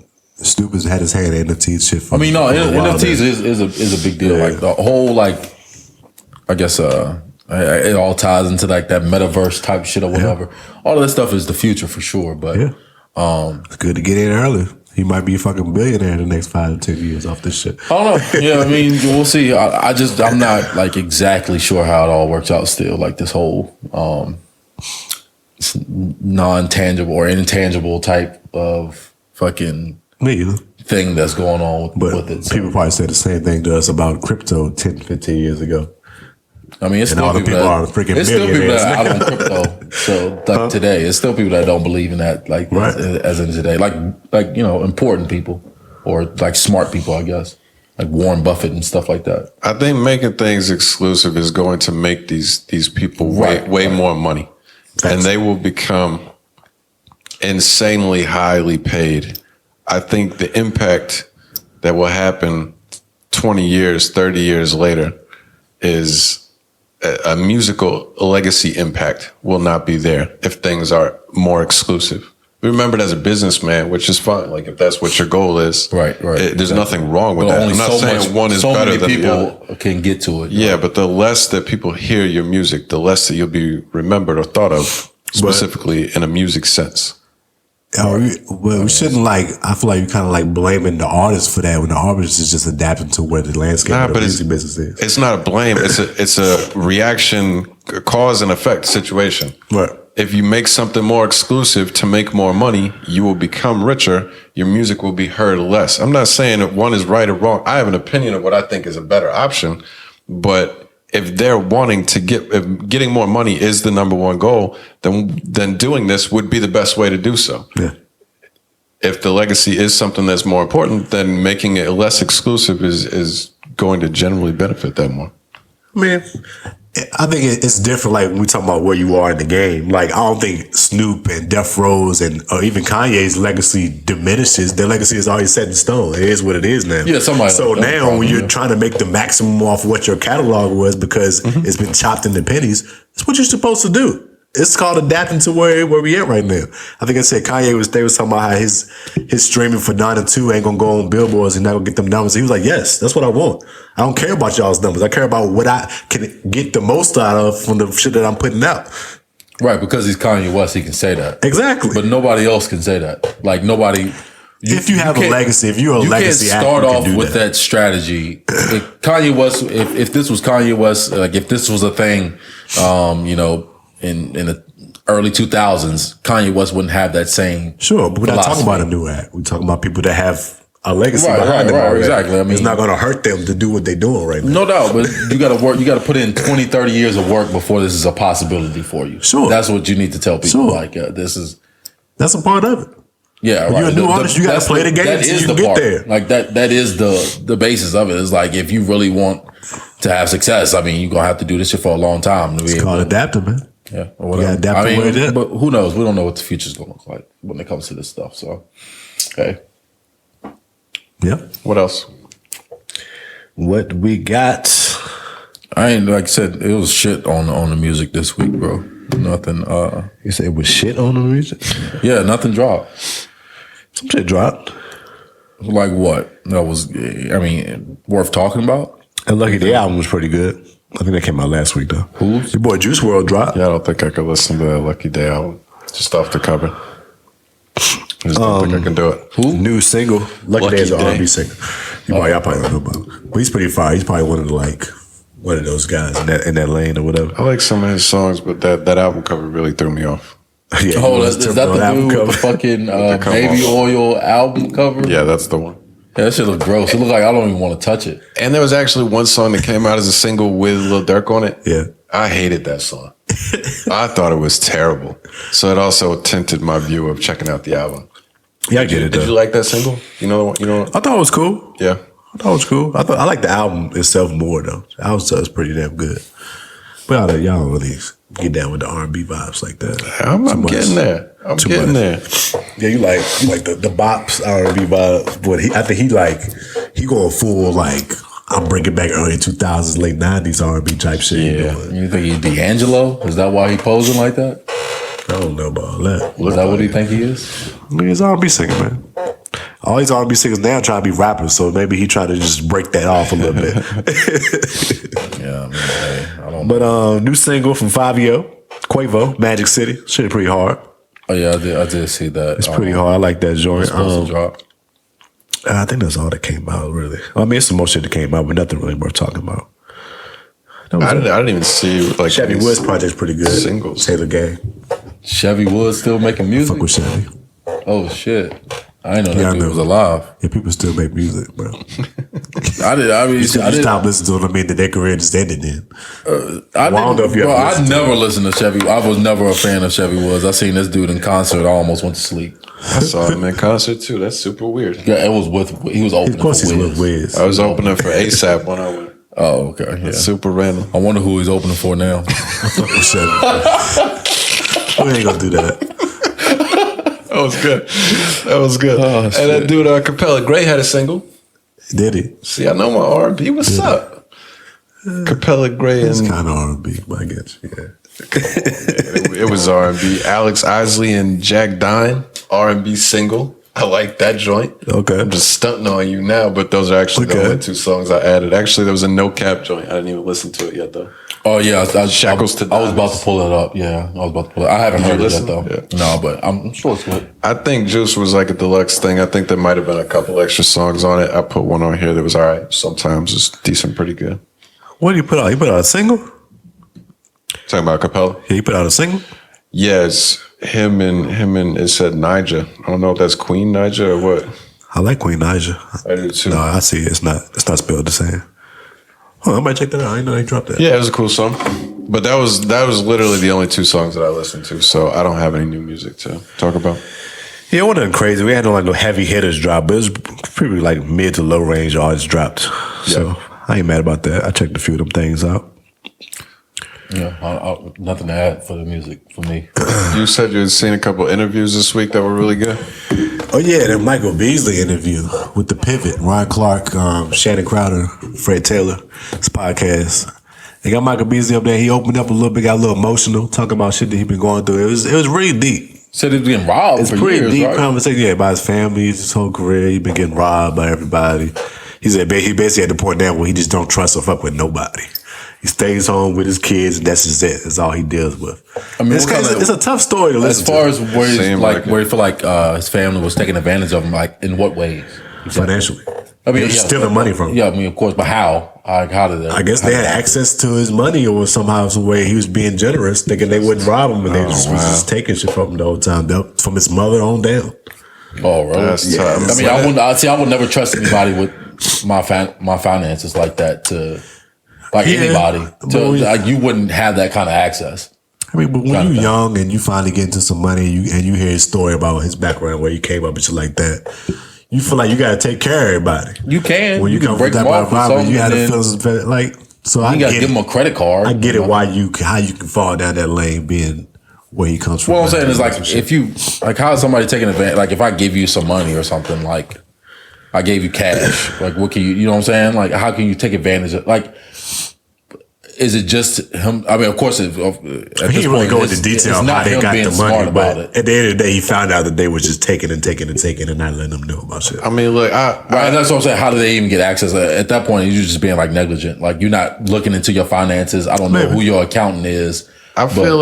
Snoop has had his hand in NFT shit for NFTs is a big deal. Yeah. Like the whole, I guess it all ties into like that metaverse type shit or whatever. Yeah. All of that stuff is the future for sure. But it's good to get in early. He might be a fucking billionaire in the next 5 to 10 years off this shit. I don't know. Yeah, I mean, we'll see. I'm not like exactly sure how it all works out still. Like this whole non-tangible or intangible type of fucking thing that's going on with it. People probably said the same thing to us about crypto 10, 15 years ago. I mean, it's still people that are freaking millionaires. Out on crypto. So today, it's still people that don't believe in that, like as in today, like important people or like smart people, I guess, like Warren Buffett and stuff like that. I think making things exclusive is going to make these people way more money, and they will become insanely highly paid. I think the impact that will happen 20 years, 30 years later is a musical legacy impact will not be there if things are more exclusive. Remember it as a businessman, which is fine. Like if that's what your goal is, right. There's nothing wrong with that. I'm not saying one is better than the other. People can get to it. Yeah, but the less that people hear your music, the less that you'll be remembered or thought of specifically in a music sense. We shouldn't I feel like you're kind of like blaming the artist for that when the artist is just adapting to where the landscape of the music business is. It's not a blame. It's a reaction, cause and effect situation. Right. If you make something more exclusive to make more money, you will become richer. Your music will be heard less. I'm not saying that one is right or wrong. I have an opinion of what I think is a better option, but if they're wanting to if getting more money is the number one goal, then doing this would be the best way to do so. Yeah. if the legacy is something that's more important, then making it less exclusive is going to generally benefit them more. I mean, I think it's different. Like when we talk about where you are in the game. Like I don't think Snoop and Death Row's or even Kanye's legacy diminishes. Their legacy is already set in stone. It is what it is now. Yeah, somebody. So now when you're trying to make the maximum off what your catalog was because it's been chopped into pennies, that's what you're supposed to do. It's called adapting to where we at right now. I think I said they was talking about how his streaming for 9 and 2 ain't gonna go on billboards and not gonna get them numbers. He was like, yes, that's what I want. I don't care about y'all's numbers. I care about what I can get the most out of from the shit that I'm putting out. Right, because he's Kanye West, he can say that. Exactly. But nobody else can say that. Like nobody. If you have a legacy, if you're a legacy actor, you can't start off with that strategy. If Kanye West, if this was Kanye West, like if this was a thing, in the early 2000s, Kanye West wouldn't have that same. Sure, but we're not talking about a new act. We're talking about people that have a legacy behind them. Right, exactly. I mean, it's not going to hurt them to do what they're doing right now. No doubt, but you got to work. You got to put in 20, 30 years of work before this is a possibility for you. Sure, that's what you need to tell people. Sure. Like that's a part of it. Yeah, when you're a new artist, you got to play the game until you get there. Like that is the basis of it. It's like if you really want to have success, I mean, you're gonna have to do this shit for a long time. It's called adapting, man. Yeah, or whatever. But who knows? We don't know what the future's gonna look like when it comes to this stuff. So, okay. Yeah. What else? What we got? I ain't like I said. It was shit on the music this week, bro. Nothing. You said it was shit on the music? Yeah, nothing dropped. Some shit dropped. Like what? That was, I mean, worth talking about? And Lucky Day album was pretty good. I think that came out last week, though. Who's? Your boy Juice WRLD dropped. Yeah, I don't think I could listen to that Lucky Day album just off the cover. I just don't think I can do it. Who? New single. Lucky Day is an R&B singer. Y'all probably don't know about him. But he's pretty fire. He's probably one of those guys in that lane or whatever. I like some of his songs, but that album cover really threw me off. Yeah, is that the dude with the fucking baby oil album cover? Yeah, that's the one. Yeah, that shit look gross. It look like I don't even want to touch it. And there was actually one song that came out as a single with Lil Durk on it. Yeah. I hated that song. I thought it was terrible. So it also tinted my view of checking out the album. Yeah, I get it. Did you like that single? You know. I thought it was cool. Yeah. I thought it was cool. I like the album itself more though. The album itself is pretty damn good. But y'all don't really get down with the R&B vibes like that. I'm getting there. I'm getting there. Yeah, you like the bops R&B vibes, but I think he going full like I'm bringing back early 2000s, late 90s R&B type shit. Yeah, you think he's D'Angelo? Is that why he posing like that? I don't know about all that. Is that what he think he is? He's an R&B singer, man. All these R&B singers now trying to be rappers, so maybe he tried to just break that off a little bit. Yeah, I mean, hey, I don't know. But new single from Fabio, Quavo, Magic City. Shit pretty hard. Oh yeah, I did see that. It's pretty hard. I like that joint. Supposed to drop. I think that's all that came out, really. I mean, it's some more shit that came out, but nothing really worth talking about. I didn't even see like Chevy Woods project's pretty good. Singles. Taylor Gang. Chevy Woods still making music? Fuck with Chevy. Oh shit. I didn't know that dude was alive. Yeah, people still make music, bro. I stopped listening to them and their career just ended then. I never listened to Chevy. I was never a fan of Chevy Woods. I seen this dude in concert. I almost went to sleep. I saw him in concert too. That's super weird. Yeah, he was opening. Of course, he's with Wiz. I was opening for ASAP when I went. Oh, okay. Yeah. That's super random. I wonder who he's opening for now. We ain't gonna do that. That was good. That was good. Oh, and that dude, Capella Gray had a single. Did he? See, I know my R&B. What's up? Capella Gray It's and kind of R&B, but I get you. Yeah. it was R&B. Alex Isley and Jack Dine, R&B single. I like that joint. Okay. I'm just stunting on you now, but those are actually the only 2 songs I added. Actually, there was a No Cap joint. I didn't even listen to it yet, though. Oh, yeah. Shackles to I was about to pull it up. Yeah, I was about to pull it. I haven't heard it yet, though. Yeah. No, but I'm sure it's good. I think Juice was like a deluxe thing. I think there might have been a couple extra songs on it. I put one on here that was all right. Sometimes it's decent, pretty good. What did he put out? He put out a single? Talking about Capella? Yeah, he put out a single? Yes. Him and it said Niger. I don't know if that's Queen Niger or what. I like Queen Niger. I do too. No, I see it. It's not spelled the same. I might check that out. I didn't know they dropped that. Yeah, it was a cool song. But that was literally the only 2 songs that I listened to, so I don't have any new music to talk about. Yeah, it wasn't crazy. We had no heavy hitters drop, but it was pretty like mid to low range artists dropped. So I ain't mad about that. I checked a few of them things out. Yeah, nothing to add for the music for me. You said you had seen a couple interviews this week that were really good. Oh yeah, that Micheal Beasley interview with the Pivot, Ron Clark, Shannon Crowder, Fred Taylor, his podcast. They got Micheal Beasley up there. He opened up a little bit, got a little emotional, talking about shit that he been going through. It was really deep. Said he was getting robbed. It's for pretty years, deep right? conversation, about his family, his whole career. He been getting robbed by everybody. He said he basically had to point down where he just don't trust or fuck with nobody. He stays home with his kids, and that's just it. That's all he deals with. I mean, it's a tough story to listen as far to. as where he feel like his family was taking advantage of him, like in what ways? Financially. I mean, stealing money from him. Yeah, I mean, of course, but how? Like, how did that? I guess they had access to his money, or somehow, some way he was being generous, thinking they wouldn't rob him, and they was just taking shit from him the whole time, from his mother on down. Oh, really? That's tough. I mean, I would never trust anybody with my finances like that to, like anybody. Like, you wouldn't have that kind of access. I mean, but when you're young and you finally get into some money, and you hear his story about his background, where he came up and shit like that, you feel like you got to take care of everybody. You can. When you come break from that them off environment, you got to feel like. So you got to give him a credit card. I get it. How you can fall down that lane, being where he comes from. What I'm saying is, like, if you like, how is somebody taking advantage? Like, if I give you some money or something, like I gave you cash, like, what can you? You know what I'm saying? Like, how can you take advantage of? Like, is it just him? I mean, of course, he didn't really go into detail on how they got the money, but it. at the end of the day, he found out that they were just taking and taking and taking and not letting them know about shit. I mean, look, right. That's what I'm saying. How do they even get access? At that point, you're just being like negligent. Like, you're not looking into your finances. I don't know who your accountant is. I feel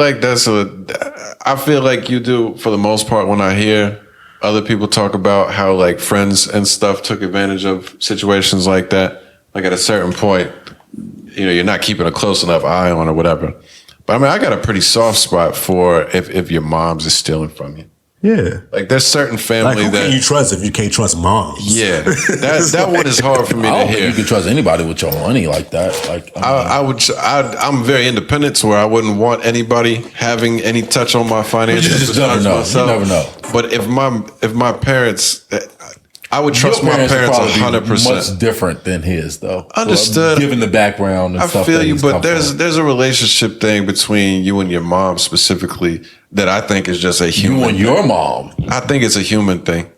like you do for the most part when I hear other people talk about how like friends and stuff took advantage of situations like that. Like, at a certain point, you know, you're not keeping a close enough eye on or whatever. But I mean, I got a pretty soft spot for if your mom's is stealing from you. Yeah. Like, there's certain family like, who that can you trust if you can't trust moms? Yeah. That one is hard for me I to don't hear. think you can trust anybody with your money like that. Like, I'm very independent, so where I wouldn't want anybody having any touch on my finances. You just never know. You never know. But if my parents, I would trust my parents 100%. Much different than his, though. Understood. Given the background and I stuff. feel that you, he's but come there's a relationship thing between you and your mom specifically that I think is just a human. You and your mom. I think it's a human thing.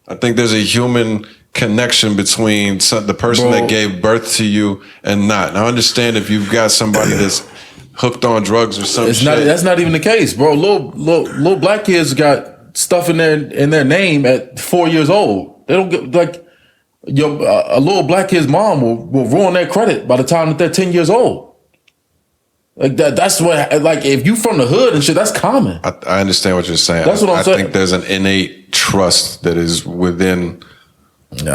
I think there's a human connection between the person that gave birth to you and not. And I understand if you've got somebody that's hooked on drugs or something. That's not even the case, bro. Little black kids got stuff in their name at 4 years old. They don't get like a little black kid's mom will ruin their credit by the time that they're 10 years old. Like that. That's what. Like, if you from the hood and shit, that's common. I understand what you're saying. That's what I'm saying. I think there's an innate trust that is within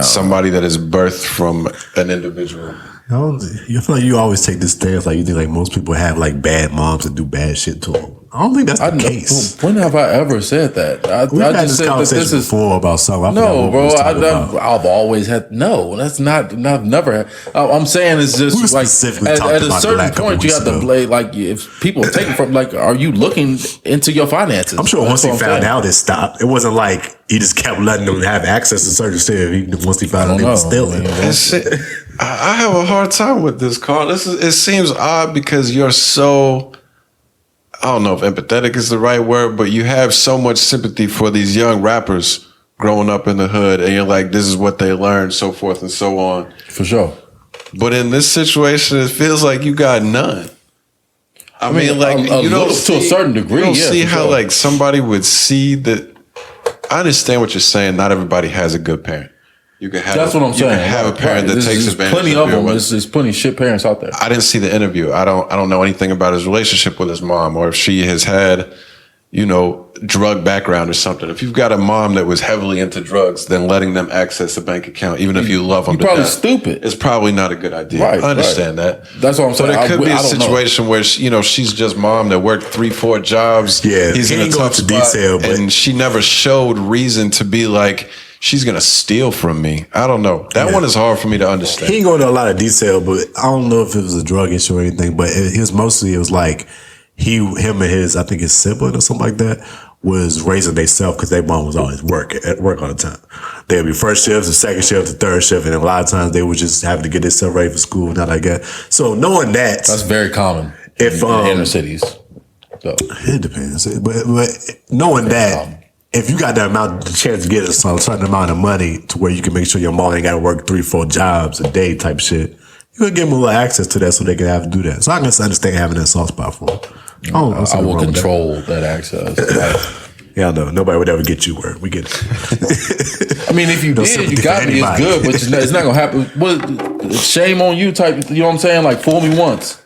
somebody that is birthed from an individual. You feel like you always take this stance, like you think like most people have like bad moms that do bad shit to them. I don't think that's the case. When have I ever said that? We've had this conversation before about something. No, bro. I've always had that's not. I've never had. I'm saying it's just like at a certain point you have to play. Like, if people take it from, like, are you looking into your finances? I'm sure once he found out, it stopped. It wasn't like he just kept letting them have access to certain shit. Once he found out they were stealing. I have a hard time with this, Carl. It seems odd because you're so, I don't know if empathetic is the right word, but you have so much sympathy for these young rappers growing up in the hood, and you're like, this is what they learned, so forth and so on. For sure. But in this situation, it feels like you got none. I mean, like, you don't see, to a certain degree. You don't see how like somebody would see that. I understand what you're saying. Not everybody has a good parent. You can have. That's what I'm saying. You can have a parent that takes advantage. Plenty of them. There's plenty of shit parents out there. I didn't see the interview. I don't know anything about his relationship with his mom, or if she has had, drug background or something. If you've got a mom that was heavily into drugs, then letting them access a bank account, even if you love them, you're probably stupid. It's probably not a good idea. Right, I understand that. That's what I'm saying. But it could be a situation where she's just mom that worked 3-4 jobs. Yeah, he's in a tough spot, detail, and she never showed reason to be like, she's gonna steal from me. I don't know. That one is hard for me to understand. He ain't going into a lot of detail, but I don't know if it was a drug issue or anything. But it was like him and his, I think his sibling or something like that, was raising themselves because their mom was always at work all the time. They'd be first shift, the second shift, the third shift, and a lot of times they would just having to get themselves ready for school and not like that. So knowing that's very common in inner cities. So it depends, but knowing that. If you got the chance to get a certain amount of money to where you can make sure your mom ain't got to work 3-4 jobs a day type shit, you gonna give them a little access to that so they can have to do that. So I can understand having that soft spot for them. I will control that access. Yeah, I know. Nobody would ever get you where we get it. I mean, if you did, you got me. It's good, but it's not gonna happen. Well, shame on you type. You know what I'm saying? Like fool me once,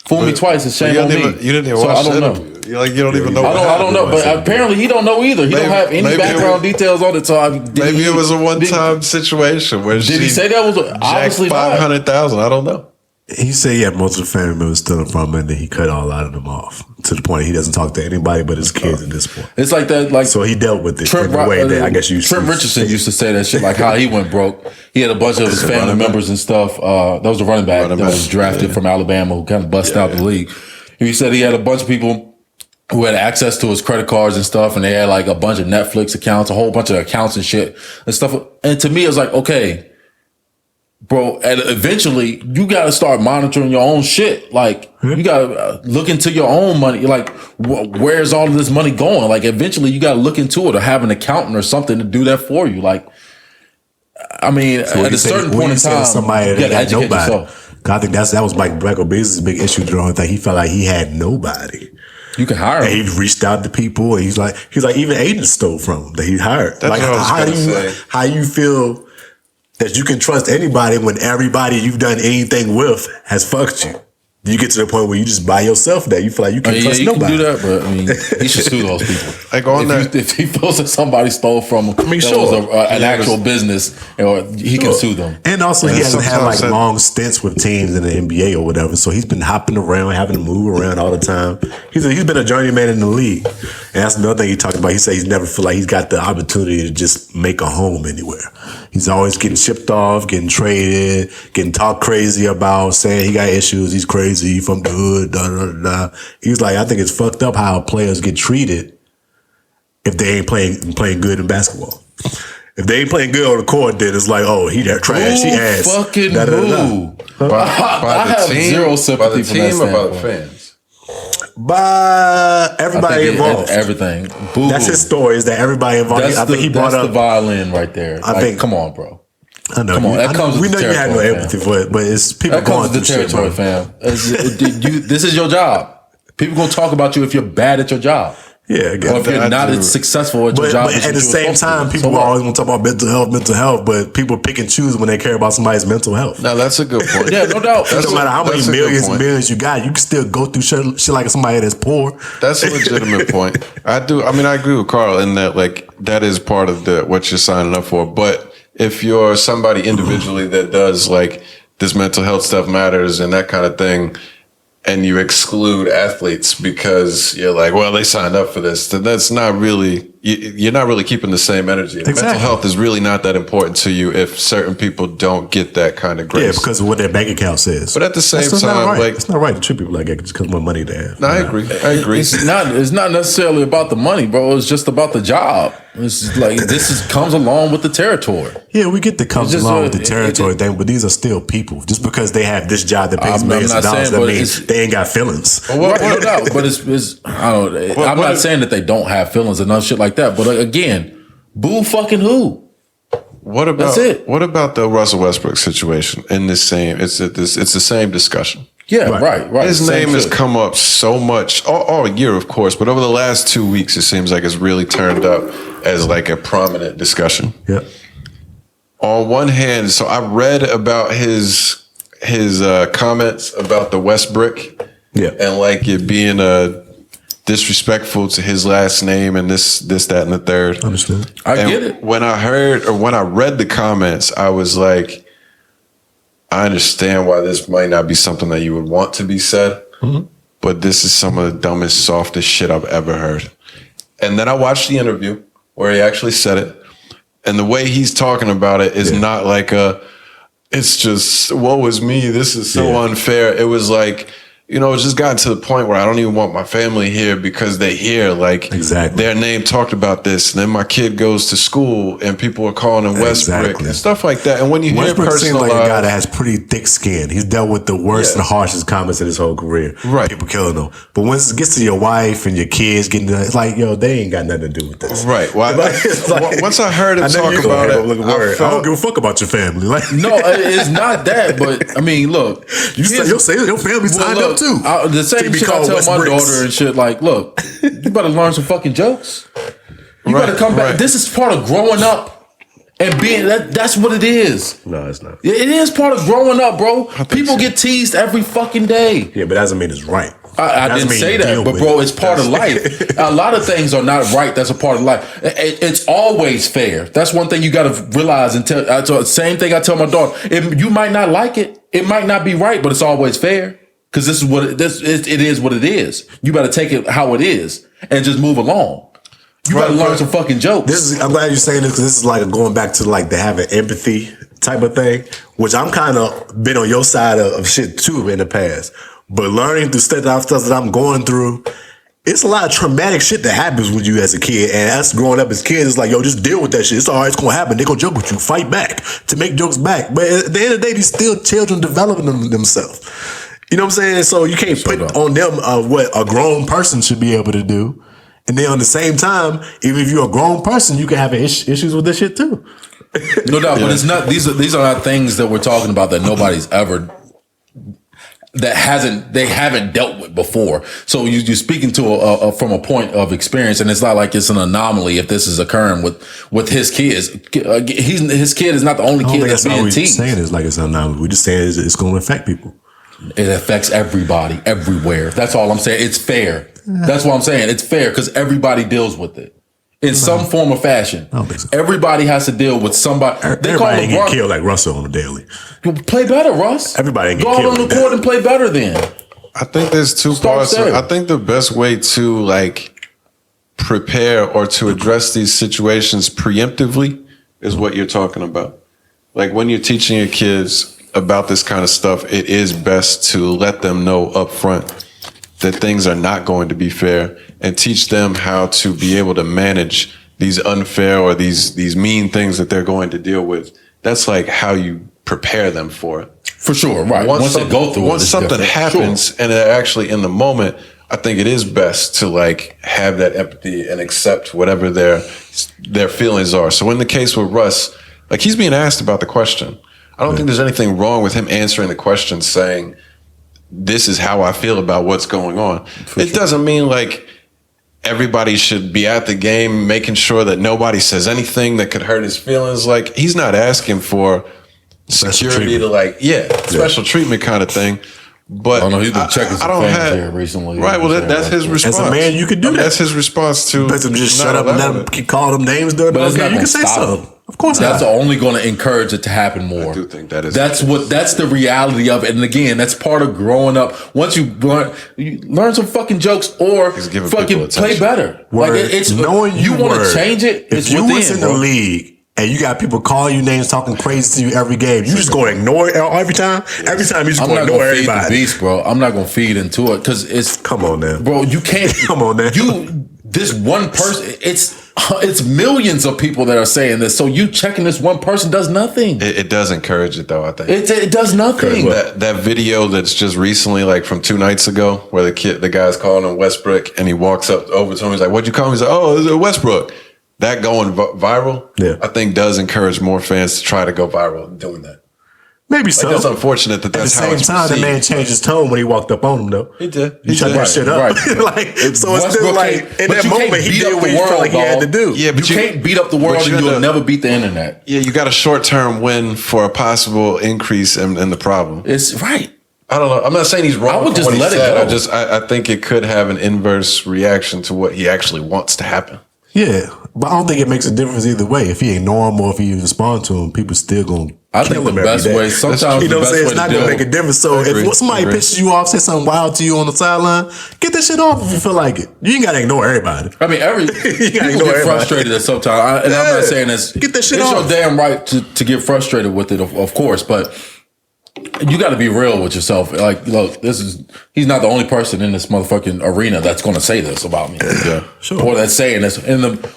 fool me twice. It's shame on me. You didn't even watch I don't know. You don't even know. I don't know, but apparently he don't know either. He don't have any background details on it. So maybe it was a one-time situation where did he say that was obviously $500,000? I don't know. He said he had multiple family members stealing from him, and then he cut all out of them off to the point he doesn't talk to anybody but his kids at this point. It's like that. Like so, he dealt with it in a way that I guess you. Trent Richardson used to say that shit, like how he went broke. He had a bunch of his family members and stuff. That was a running back that was drafted from Alabama who kind of busted out the league. He said he had a bunch of people who had access to his credit cards and stuff, and they had like a bunch of Netflix accounts, a whole bunch of accounts and shit and stuff. And to me, it was like, okay, bro, and eventually you got to start monitoring your own shit. Like you got to look into your own money. Like where's all of this money going? Like eventually you got to look into it or have an accountant or something to do that for you. Like, I mean, so at a certain point in time, somebody that had nobody. I think that was Mike Gregory's biggest big issue during that he felt like he had nobody. You can hire him. And he reached out to people, and he's like even agents stole from him that he hired. That's like how you feel that you can trust anybody when everybody you've done anything with has fucked you. You get to the point where you just by yourself that you feel like you can trust nobody. Can do that, but I mean, he should sue those people. Like if he feels that somebody stole from him, was an actual business, or he can sue them. And also, he hasn't had like long stints with teams in the NBA or whatever, so he's been hopping around, having to move around all the time. He's been a journeyman in the league, and that's another thing he talked about. He said he's never feel like he's got the opportunity to just make a home anywhere. He's always getting shipped off, getting traded, getting talked crazy about, saying he got issues, he's crazy from the hood, da da da. He's like, I think it's fucked up how players get treated if they ain't playing good in basketball. If they ain't playing good on the court, then it's like, oh, he that trash, he ass. Fucking da, da, da, da. I have zero sympathy for that standpoint. By the fans. By everybody involved. Everything. Boo. That's his story, is that everybody involved. I think he brought up the violin right there. I think, come on, bro. I know. Come on, that comes with we know you have no empathy for it, but it's people going through shit, bro. Fam. This is your job. People gonna talk about you if you're bad at your job. Yeah, or if you're not as successful at your job. But at the same time, people always want to talk about mental health, but people pick and choose when they care about somebody's mental health. No, that's a good point. Yeah, no doubt. No matter how many millions and millions you got, you can still go through shit like somebody that's poor. That's a legitimate point. I agree with Carl in that, like, that is part of what you're signing up for. But if you're somebody individually that does, like, this mental health stuff matters and that kind of thing, and you exclude athletes because you're like, well, they signed up for this, then that's not really, you're not really keeping the same energy. Exactly. Mental health is really not that important to you if certain people don't get that kind of grace. Yeah, because of what their bank account says. But at the same time, like, it's not right to treat people like that just because more money they have. No, I agree. It's not necessarily about the money, bro. It's just about the job. It's like comes along with the territory. Yeah, we get the comes along with the territory thing, but these are still people. Just because they have this job that pays millions of dollars, that means they ain't got feelings. No doubt. But I don't know. I'm not saying that they don't have feelings and no shit like that. But again, boo fucking who? What about That's it. What about the Russell Westbrook situation? In this same, it's the same discussion. Yeah, right. His name has come up so much all year, of course, but over the last 2 weeks, it seems like it's really turned up as like a prominent discussion. Yeah. On one hand, so I read about his comments about the Westbrook, and like it being disrespectful to his last name and this, that, and the third. Understood. I get it. When I read the comments, I was like, I understand why this might not be something that you would want to be said, but this is some of the dumbest, softest shit I've ever heard. And then I watched the interview where he actually said it, and the way he's talking about it is not like it's just, woe is me, this is so unfair. It was like, it's just gotten to the point where I don't even want my family here because they hear like their name talked about this. And then my kid goes to school and people are calling him Westbrook and stuff like that. And when you hear personal seems like a guy that has pretty thick skin. He's dealt with the worst and harshest comments in his whole career. Right. People killing him. But once it gets to your wife and your kids getting to, it's like, yo, they ain't got nothing to do with this. Right. Well, once I heard him talk about it, I don't give a fuck about your family. Like, no, it's not that. But I mean, look, you'll say your family's tied up too. The same shit I tell my daughter and shit. Like, look, you better learn some fucking jokes. You better come back. This is part of growing up and being that's what it is. No, it's not. It is part of growing up, bro. People get teased every fucking day. Yeah, but that doesn't mean it's right. I didn't say that, but bro, it's part of life. A lot of things are not right. That's a part of life. It's always fair. That's one thing you got to realize and tell. Same thing I tell my daughter. You might not like it. It might not be right, but it's always fair. Because this is what it is what it is. You better take it how it is and just move along. You better learn some fucking jokes. I'm glad you're saying this because this is like going back to like the having empathy type of thing, which I'm kind of been on your side of shit too in the past. But learning through stuff that I'm going through, it's a lot of traumatic shit that happens with you as a kid. And us growing up as kids, it's like, yo, just deal with that shit. It's all right, it's going to happen. They're going to joke with you. Fight back to make jokes back. But at the end of the day, these still children developing themselves. You know what I'm saying? So you can't put on them what a grown person should be able to do. And then on the same time, even if you're a grown person, you can have issues with this shit too. No doubt, but it's not. These are not things that we're talking about that nobody's ever they haven't dealt with before. So you're speaking to from a point of experience, and it's not like it's an anomaly if this is occurring with his kids. His kid is not the only kid that's being teased. Saying it's like it's an anomaly. We're just saying it's going to affect people. It affects everybody, everywhere. That's all I'm saying. It's fair. That's what I'm saying. It's fair because everybody deals with it in some form or fashion. I don't think so. Everybody has to deal with somebody. Everybody ain't get killed like Russell on the daily. Play better, Russ. Everybody ain't get killed. Go out on the court and play better then. I think there's two parts. I think the best way to like prepare or to address these situations preemptively is what you're talking about. Like when you're teaching your kids about this kind of stuff, it is best to let them know up front that things are not going to be fair and teach them how to be able to manage these unfair or these mean things that they're going to deal with. That's like how you prepare them for it. For sure, right. Once they go through it, once something happens and they're actually in the moment, I think it is best to like have that empathy and accept whatever their feelings are. So in the case with Russ, like he's being asked about the question. I don't think there's anything wrong with him answering the question saying, this is how I feel about what's going on. It doesn't mean like everybody should be at the game making sure that nobody says anything that could hurt his feelings. Like he's not asking for security to like, special treatment kind of thing. But he's been checking some things here recently. Right, well, that's his response. As a man, you could do that. That's his response to. Let them just shut up and let them keep calling them names. But it's not you can say something. Of course, that's only going to encourage it to happen more. I do think that is. That's the reality of it. And again, that's part of growing up. Once you learn some fucking jokes or fucking play better. Word. Like it's knowing you want to change it. If you was in the league and you got people calling you names, talking crazy to you every game, you just going to ignore it every time. Every time you just going to ignore everybody. I'm not going to feed the beast, bro. I'm not going to feed into it because it's. Come on, now, bro. You can't. Come on, now. This one person. It's millions of people that are saying this. So you checking this one person does nothing. It does encourage it though, I think. It does nothing. That video that's just recently, like from 2 nights ago, where the guy's calling him Westbrook and he walks up over to him, he's like, what'd you call him? He's like, oh, it's Westbrook. That going viral, I think does encourage more fans to try to go viral doing that. Maybe so. It's unfortunate that that's how it's at the same time, the man changed his tone when he walked up on him, though. He did. He shut that shit up. Right. So it's still like, in that moment, he did what he felt like he had to do. Yeah, but you can't beat up the world and you'll never beat the internet. Yeah, you got a short-term win for a possible increase in the problem. It's right. I don't know. I'm not saying he's wrong. I would just let it go. I think it could have an inverse reaction to what he actually wants to happen. Yeah, but I don't think it makes a difference either way. If he ignore him or if he respond to him, people still gonna. I think the best way. Sometimes you know what I'm saying. It's not gonna make a difference. So if somebody pisses you off, say something wild to you on the sideline, get that shit off if you feel like it. You ain't gotta ignore everybody. I mean, people get frustrated at sometimes, and I'm not saying this. Get that shit off. off. It's your damn right to get frustrated with it, of course, but. You got to be real with yourself. Like, look, he's not the only person in this motherfucking arena that's going to say this about me. Yeah, sure. Or that's saying this.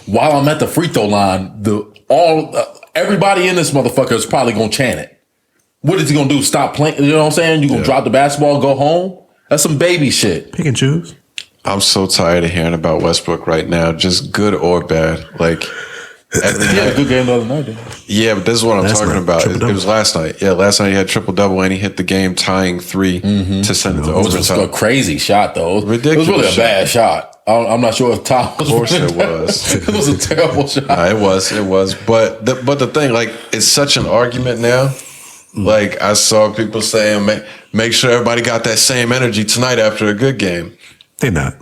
While I'm at the free throw line, everybody in this motherfucker is probably going to chant it. What is he going to do? Stop playing? You know what I'm saying? You going to drop the basketball, go home? That's some baby shit. Pick and choose. I'm so tired of hearing about Westbrook right now, just good or bad. Like, he had a good game the other night, didn't he? Yeah, but this is what I'm talking about. It was last night. Yeah, last night he had triple-double and he hit the game tying 3 to send it to overtime. It was a crazy shot, though. Ridiculous. It was really a bad shot. I'm not sure if Tom was. Of course it was. It was a terrible shot. It was. But the thing, like, it's such an argument now. Like, I saw people saying, make sure everybody got that same energy tonight after a good game. They're not.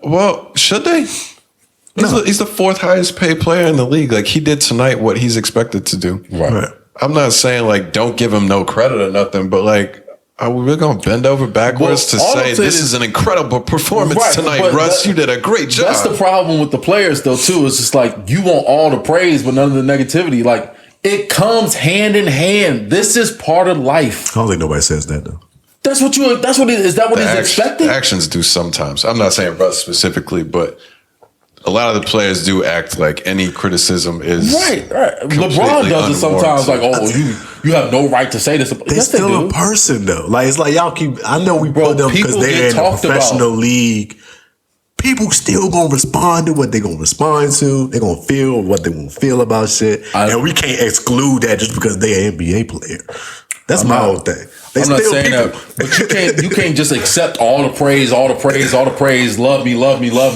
Well, should they? He's the 4th highest paid player in the league. Like, he did tonight what he's expected to do. Right. I'm not saying, like, don't give him no credit or nothing, but, like, are we really going to bend over backwards to say this is an incredible performance tonight, Russ? You did a great job. That's the problem with the players, though, too. It's just like you want all the praise, but none of the negativity. Like, it comes hand in hand. This is part of life. I don't think nobody says that, though. Is that what he's expecting? Actions do sometimes. I'm not saying Russ specifically, but a lot of the players do act like any criticism is right. LeBron does it sometimes. Like, you have no right to say this. They're still a person, though. Like, it's like y'all keep. I know we put them because they're in a professional league. People still gonna respond to what they're gonna respond to. They're gonna feel what they gonna feel about shit, and we can't exclude that just because they're an NBA player. That's my whole thing. I'm not saying that, but you can't just accept all the praise, love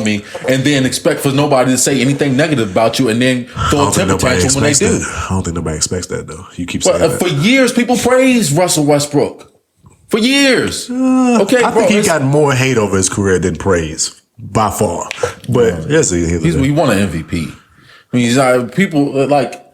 me, and then expect for nobody to say anything negative about you, and then throw a temper tantrum when they do. I don't think nobody expects that, though. You keep saying that. For years, people praised Russell Westbrook. For years, okay, I think he got more hate over his career than praise by far. But he won an MVP. I mean, people like.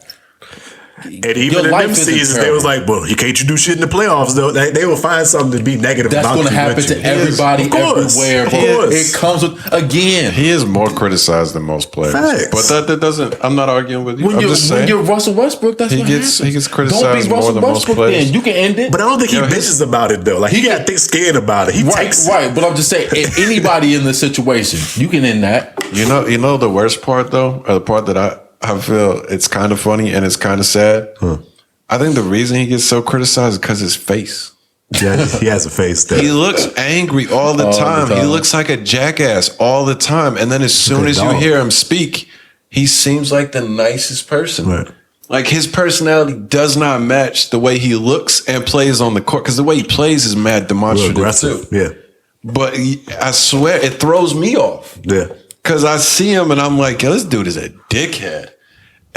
And even in them seasons, they was like, well, can't you do shit in the playoffs, though? They will find something to be negative about. That's going to happen to everybody everywhere. It comes with, again. He is more criticized than most players. Facts. But that doesn't, I'm not arguing with you. I'm just saying. When you're Russell Westbrook, that's what happens. He gets criticized more than most players. Then. You can end it. But I don't think he bitches about it, though. Like, he got thick skin about it. He takes it. Right, but I'm just saying, anybody in this situation, you can end that. You know the worst part, though, or the part that I feel it's kind of funny and it's kind of sad. I think the reason he gets so criticized is because his face. Yeah, he has a face that he looks angry all the time. He looks like a jackass all the time. And then as soon as you hear him speak, he seems like the nicest person. Right. Like, his personality does not match the way he looks and plays on the court. Because the way he plays is mad demonstrative too. Yeah. But I swear it throws me off. Yeah. Because I see him and I'm like, yo, this dude is a dickhead.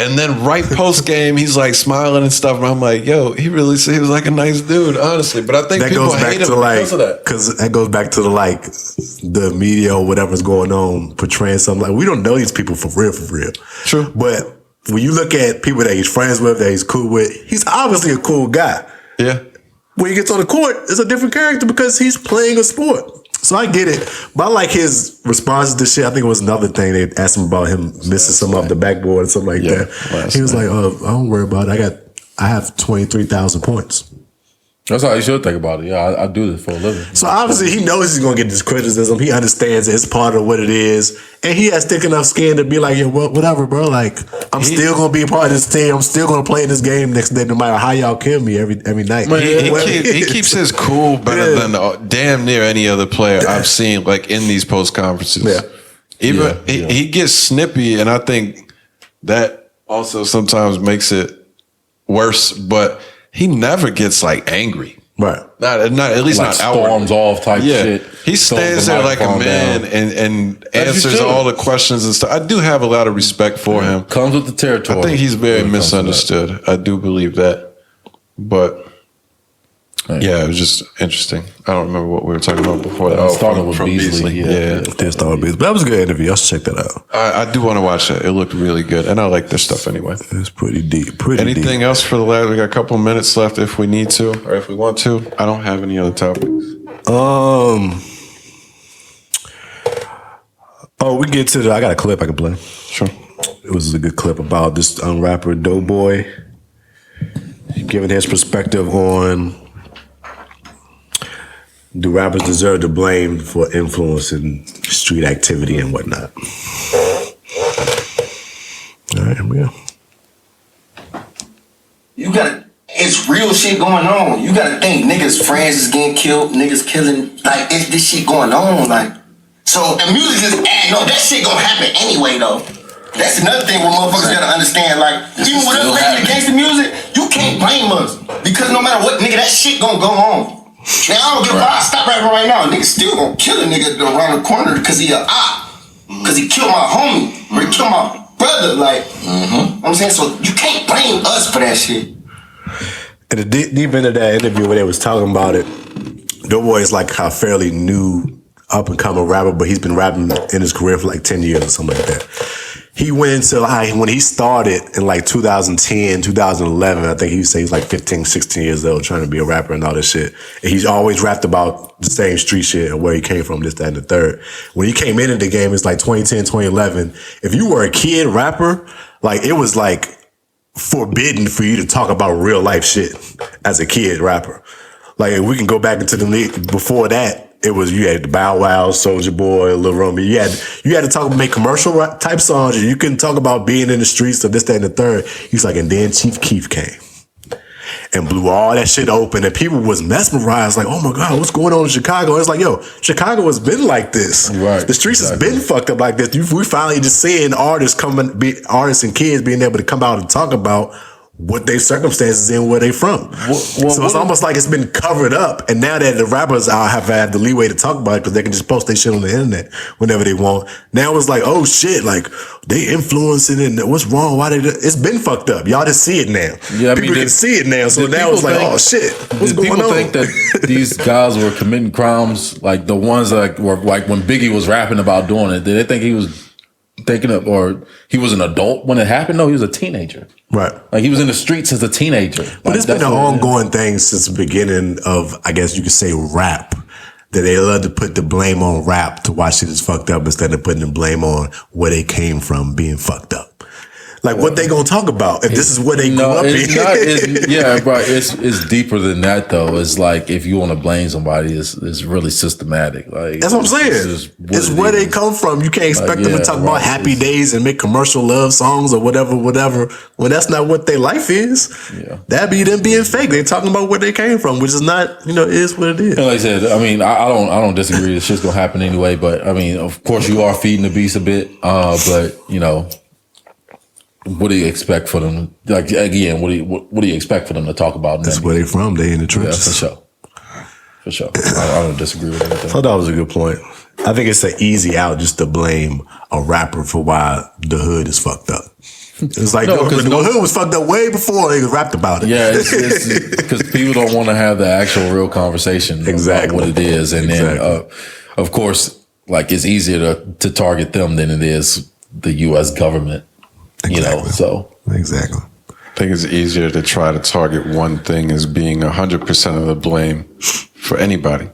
And then right post game, he's like smiling and stuff. And I'm like, yo, he was like a nice dude, honestly. But I think that people hate him because of that. Because that goes back to the media or whatever's going on portraying something like, we don't know these people for real. True. But when you look at people that he's friends with, that he's cool with, he's obviously a cool guy. Yeah. When he gets on the court, it's a different character because he's playing a sport. So I get it, but I like his responses to shit. I think it was another thing they asked him about him missing some off the backboard and something like that. He was like, "Oh, I don't worry about it. I have 23,000 points." That's how you should think about it. Yeah, I do this for a living. So obviously he knows he's gonna get this criticism. He understands it's part of what it is, and he has thick enough skin to be like, "Yeah, well, whatever, bro. Like, I'm still gonna be a part of this team. I'm still gonna play in this game next day, no matter how y'all kill me every night." He keeps his cool better than damn near any other player I've seen, like in these post conferences. Yeah. He gets snippy, and I think that also sometimes makes it worse. But he never gets like angry. Right. Not at least like not outwardly. Storms off type shit. He stands there like a man and answers all the questions and stuff. I do have a lot of respect for him. Comes with the territory. I think he's very misunderstood. I do believe that. But yeah, it was just interesting. I don't remember what we were talking about before that. Started with Beasley. Yeah, started with Beasley. But that was a good interview. I should check that out. I do want to watch it. It looked really good. And I like their stuff anyway. It's pretty deep. Anything else for the last? We got a couple minutes left if we need to or if we want to. I don't have any other topics. We get to I got a clip I can play. Sure. It was a good clip about this rapper Doughboy giving his perspective on Do rappers deserve the blame for influencing street activity and whatnot? All right, here we go. You gotta, it's real shit going on. You gotta think niggas' friends is getting killed, niggas killing, like, it's this shit going on, like. So, and music just adding on, that shit gonna happen anyway, though. That's another thing where motherfuckers gotta understand, like, even with us making gangsta music, you can't blame us. Because no matter what, nigga, that shit gonna go on. Now, I don't give a fuck, stop rapping right now. Nigga still gonna kill a nigga around the corner because he a op. Because he killed my homie, or he killed my brother, like, you know what I'm saying? So, you can't blame us for that shit. And the deep into that interview where they was talking about it, Doughboy is like a fairly new up and coming rapper, but he's been rapping in his career for like 10 years or something like that. He went into when he started in like 2010, 2011, I think he said he's like 15, 16 years old trying to be a rapper and all this shit. And he's always rapped about the same street shit and where he came from, this, that, and the third. When he came into the game, it's like 2010, 2011. If you were a kid rapper, like it was like forbidden for you to talk about real life shit as a kid rapper. Like if we can go back into the league before that, it was you had the Bow Wow, Soulja Boy, Lil Romeo. You had to talk make commercial type songs. You couldn't talk about being in the streets or this, that, and the third. He's like, and then Chief Keef came and blew all that shit open, and people was mesmerized, like, oh my God, what's going on in Chicago? And it's like, yo, Chicago has been like this. Right, the streets has been fucked up like this. We finally just seeing artists and kids being able to come out and talk about what their circumstances and where they from. So it's almost like it's been covered up. And now that the rappers have had the leeway to talk about it because they can just post their shit on the internet whenever they want. Now it's like, oh shit, like they influencing it. What's wrong? Why they? It's been fucked up. Y'all just see it now. Yeah, people can see it now. So now it's like, oh shit, what's going on? People think that these guys were committing crimes, like the ones that were like when Biggie was rapping about doing it. Did they think he was thinking of, or he was an adult when it happened? No, he was a teenager. Right. Like he was in the streets as a teenager. But it's been an ongoing thing since the beginning of, I guess you could say, rap. That they love to put the blame on rap to why shit is fucked up instead of putting the blame on where they came from being fucked up. Like what they gonna talk about if this is where they grew up in? Yeah, bro. It's deeper than that though. It's like if you want to blame somebody, it's really systematic. Like that's what I'm saying. It's where they come from. You can't expect them to talk about happy days and make commercial love songs or whatever. When that's not what their life is. Yeah, that'd be them being fake. They're talking about where they came from, which is not, is what it is. And like I said, I mean, I don't disagree. It's just gonna happen anyway. But I mean, of course, you are feeding the beast a bit. But what do you expect for them? Like again, what do you expect for them to talk about? That's where they from. They in the trenches. Yeah, for sure. I don't disagree with anything. I thought that was a good point. I think it's an easy out just to blame a rapper for why the hood is fucked up. It's like the hood was fucked up way before they rapped about it. Yeah, it's because people don't want to have the actual real conversation about what it is, and then of course, like it's easier to target them than it is the U.S. government. Exactly. I think it's easier to try to target one thing as being 100% of the blame for anybody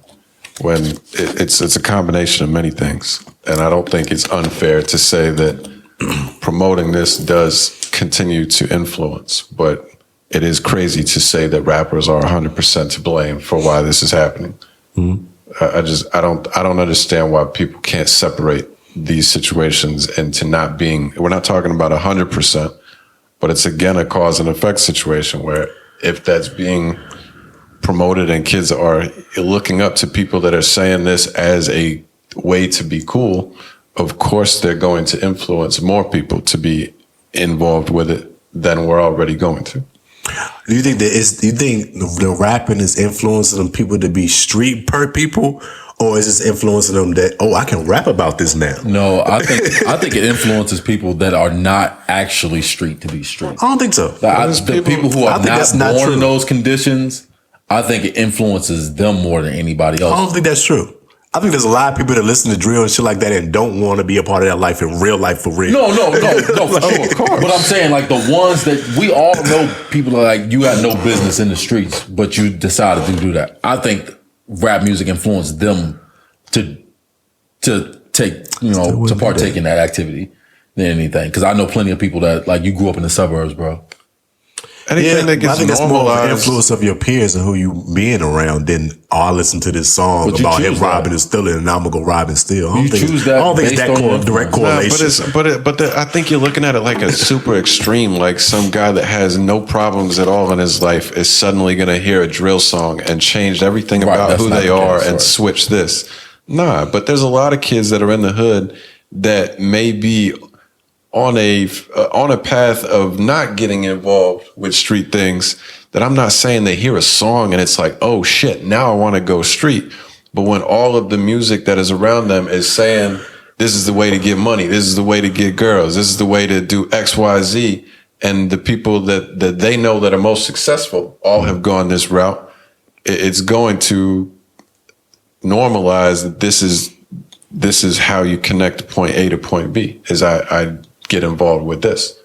when it's a combination of many things. And I don't think it's unfair to say that promoting this does continue to influence, but it is crazy to say that rappers are 100% to blame for why this is happening. Mm-hmm. I don't understand why people can't separate these situations into not being, we're not talking about 100%, but it's again a cause and effect situation where if that's being promoted and kids are looking up to people that are saying this as a way to be cool, of course they're going to influence more people to be involved with it than we're already going to. Do you think the rapping is influencing people to be street people? Or is this influencing them that, I can rap about this now? No, I think it influences people that are not actually street to be street. I don't think so. The people who are not born in those conditions, I think it influences them more than anybody else. I don't think that's true. I think there's a lot of people that listen to drill and shit like that and don't want to be a part of that life in real life for real. No, for sure. Of course. But I'm saying like the ones that we all know, people are like, you got no business in the streets, but you decided to do that. I think rap music influenced them to take, to partake in that activity than anything. Because I know plenty of people that, like, you grew up in the suburbs, bro. Anything that but I gets think that's more of an normalized. influence of your peers and who you being around than I listen to this song But you about him choose that. robbing and stealing, and I'm gonna go rob and steal. I don't You think choose I that don't think it's based that on your direct influence. Nah, correlation. I think you're looking at it like a super extreme, like some guy that has no problems at all in his life is suddenly going to hear a drill song and change everything Right, about that's who not they the are case, and right. switch this. Nah, but there's a lot of kids that are in the hood that may be on a path of not getting involved with street things. That I'm not saying they hear a song and it's like, oh shit, now I want to go street. But when all of the music that is around them is saying, this is the way to get money, this is the way to get girls, this is the way to do X, Y, Z, and the people that they know that are most successful all have gone this route, it's going to normalize that this is how you connect point A to point B, is I get involved with this.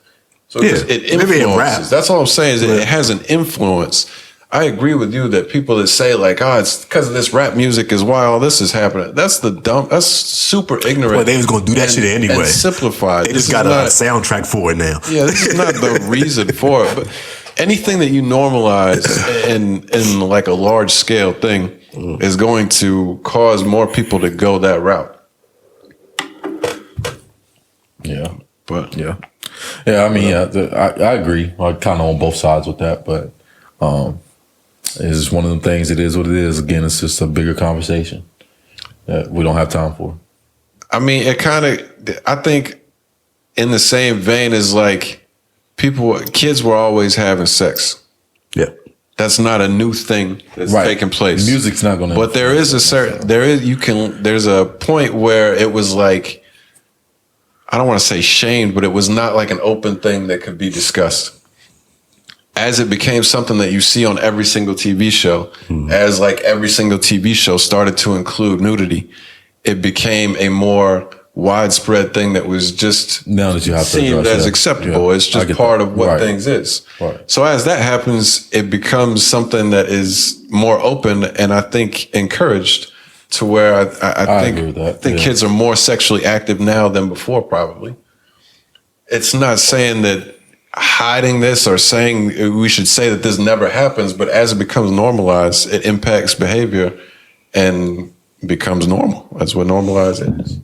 So Yeah, it maybe in rap. influences. That's all I'm saying is it has an influence. I agree with you that people that say like, oh, it's because of this rap music is why all this is happening. That's that's super ignorant. Well, they was gonna do that shit anyway. And simplified. They just got a soundtrack for it now. Yeah, this is not the reason for it. But anything that you normalize in like a large scale thing is going to cause more people to go that route. Yeah. But Yeah. Yeah, I mean, I agree. I'm kind of on both sides with that, but it's just one of them things. It is what it is. Again, it's just a bigger conversation that we don't have time for. I mean, I think in the same vein as like kids were always having sex. Yeah. That's not a new thing that's taking place. Music's not going to. But there's a point where it was like, I don't want to say shamed, but it was not like an open thing that could be discussed. As it became something that you see on every single TV show, as like every single TV show started to include nudity, it became a more widespread thing that was just now that you have to seemed address as that. acceptable. Yeah, It's I just get part that. of what Right. things is. Right. So as that happens, it becomes something that is more open and I think encouraged to where I think, agree with that. I think Yeah. kids are more sexually active now than before, probably. It's not saying that hiding this or saying we should say that this never happens, but as it becomes normalized, it impacts behavior and becomes normal. That's what normalized is.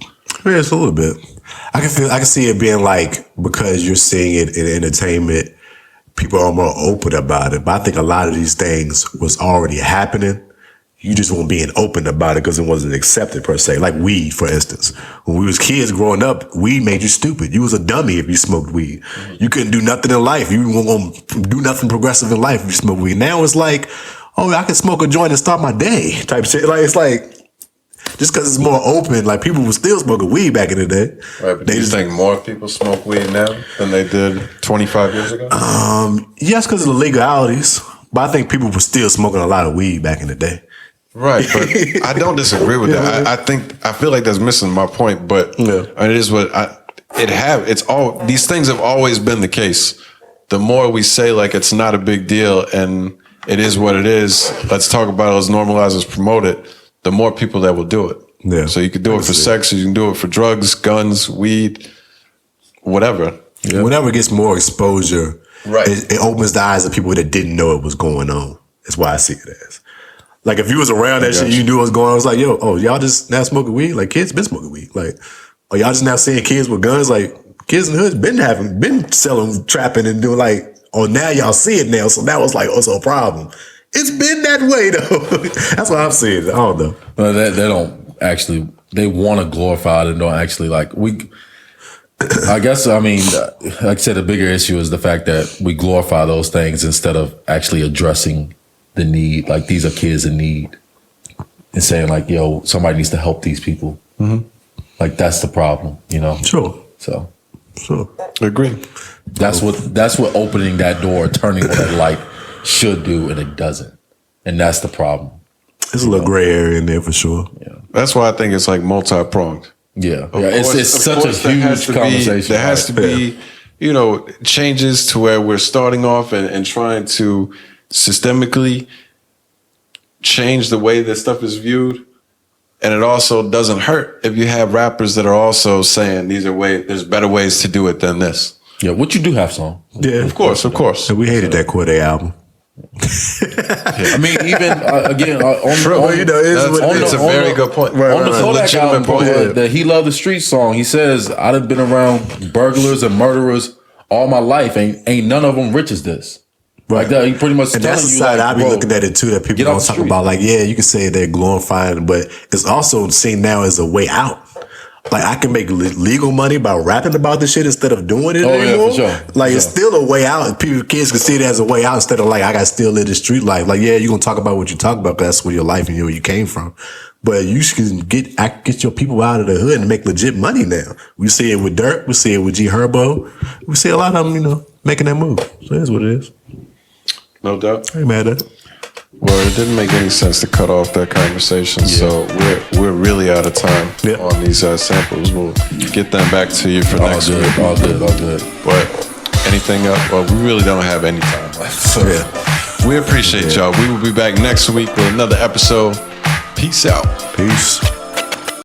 Yeah, it's a little bit. I can see it being like, because you're seeing it in entertainment, people are more open about it. But I think a lot of these things was already happening. You just weren't being open about it because it wasn't accepted per se. Like weed, for instance. When we was kids growing up, weed made you stupid. You was a dummy if you smoked weed. You couldn't do nothing in life. You weren't going to do nothing progressive in life if you smoked weed. Now it's like, oh, I can smoke a joint and start my day type shit. Like, it's like, just because it's more open, like people were still smoking weed back in the day. Right, but do you think more people smoke weed now than they did 25 years ago? Yes, because of the legalities. But I think people were still smoking a lot of weed back in the day. Right, but I don't disagree with that. I feel like that's missing my point, but Yeah. it is what these things have always been the case. The more we say like it's not a big deal and it is what it is, let's talk about it, let's normalize, let's promote it, the more people that will do it. Yeah. So you can do it for sex, you can do it for drugs, guns, weed, whatever. Yeah. Whenever it gets more exposure, Right. it opens the eyes of people that didn't know it was going on. That's why I see it as. Like if you was around that shit, you knew what was going on. It was like, yo, oh, y'all just now smoking weed? Like kids been smoking weed. Like, oh, y'all just now seeing kids with guns? Like kids in the hood been selling, trapping and doing like, oh, now y'all see it now. So that was like, oh, it's a problem. It's been that way though. That's what I'm seeing. I don't know. Well, they don't actually, they want to glorify it and don't actually I guess, I mean, like I said, the bigger issue is the fact that we glorify those things instead of actually addressing the need. Like these are kids in need and saying like, yo, somebody needs to help these people. Mm-hmm. Like that's the problem, you know? Sure. So Sure. Agree. that's what opening that door, turning on that light should do, and it doesn't. And that's the problem. There's a little gray area in there for sure. Yeah. That's why I think it's like multi-pronged. Yeah. Of It's course- such of a course there has huge to be- conversation. There has to be, changes to where we're starting off and trying to systemically change the way that stuff is viewed. And it also doesn't hurt if you have rappers that are also saying there's better ways to do it than this. Yeah, what you do have some. Yeah, Of course. And we hated that Corday album. I mean, even again on It's a very good point. On the Kodak Legitimate album, bro, point. the He Loved the Street song, he says, "I've been around burglars and murderers all my life, ain't none of them rich as this." Like that, he pretty much And telling that's the you, side like, I be bro, looking at it too. That people get off don't the talk street. about. Like, yeah, you can say they're glorifying, but it's also seen now as a way out. Like, I can make legal money by rapping about this shit instead of doing it anymore. For sure. Like, it's still a way out. Kids can see it as a way out instead of like, I got to still live the street life. Like, yeah, you're gonna talk about what you talk about, 'cause that's where your life and where you came from. But you can get your people out of the hood and make legit money now. We see it with Dirk. We see it with G Herbo. We see a lot of them, making that move. So that's what it is. No doubt. I ain't mad at it. Well, it didn't make any sense to cut off that conversation, so we're really out of time on these samples. We'll get them back to you for next week. All good. But anything else? Well, we really don't have any time left. So we appreciate y'all. We will be back next week with another episode. Peace out. Peace.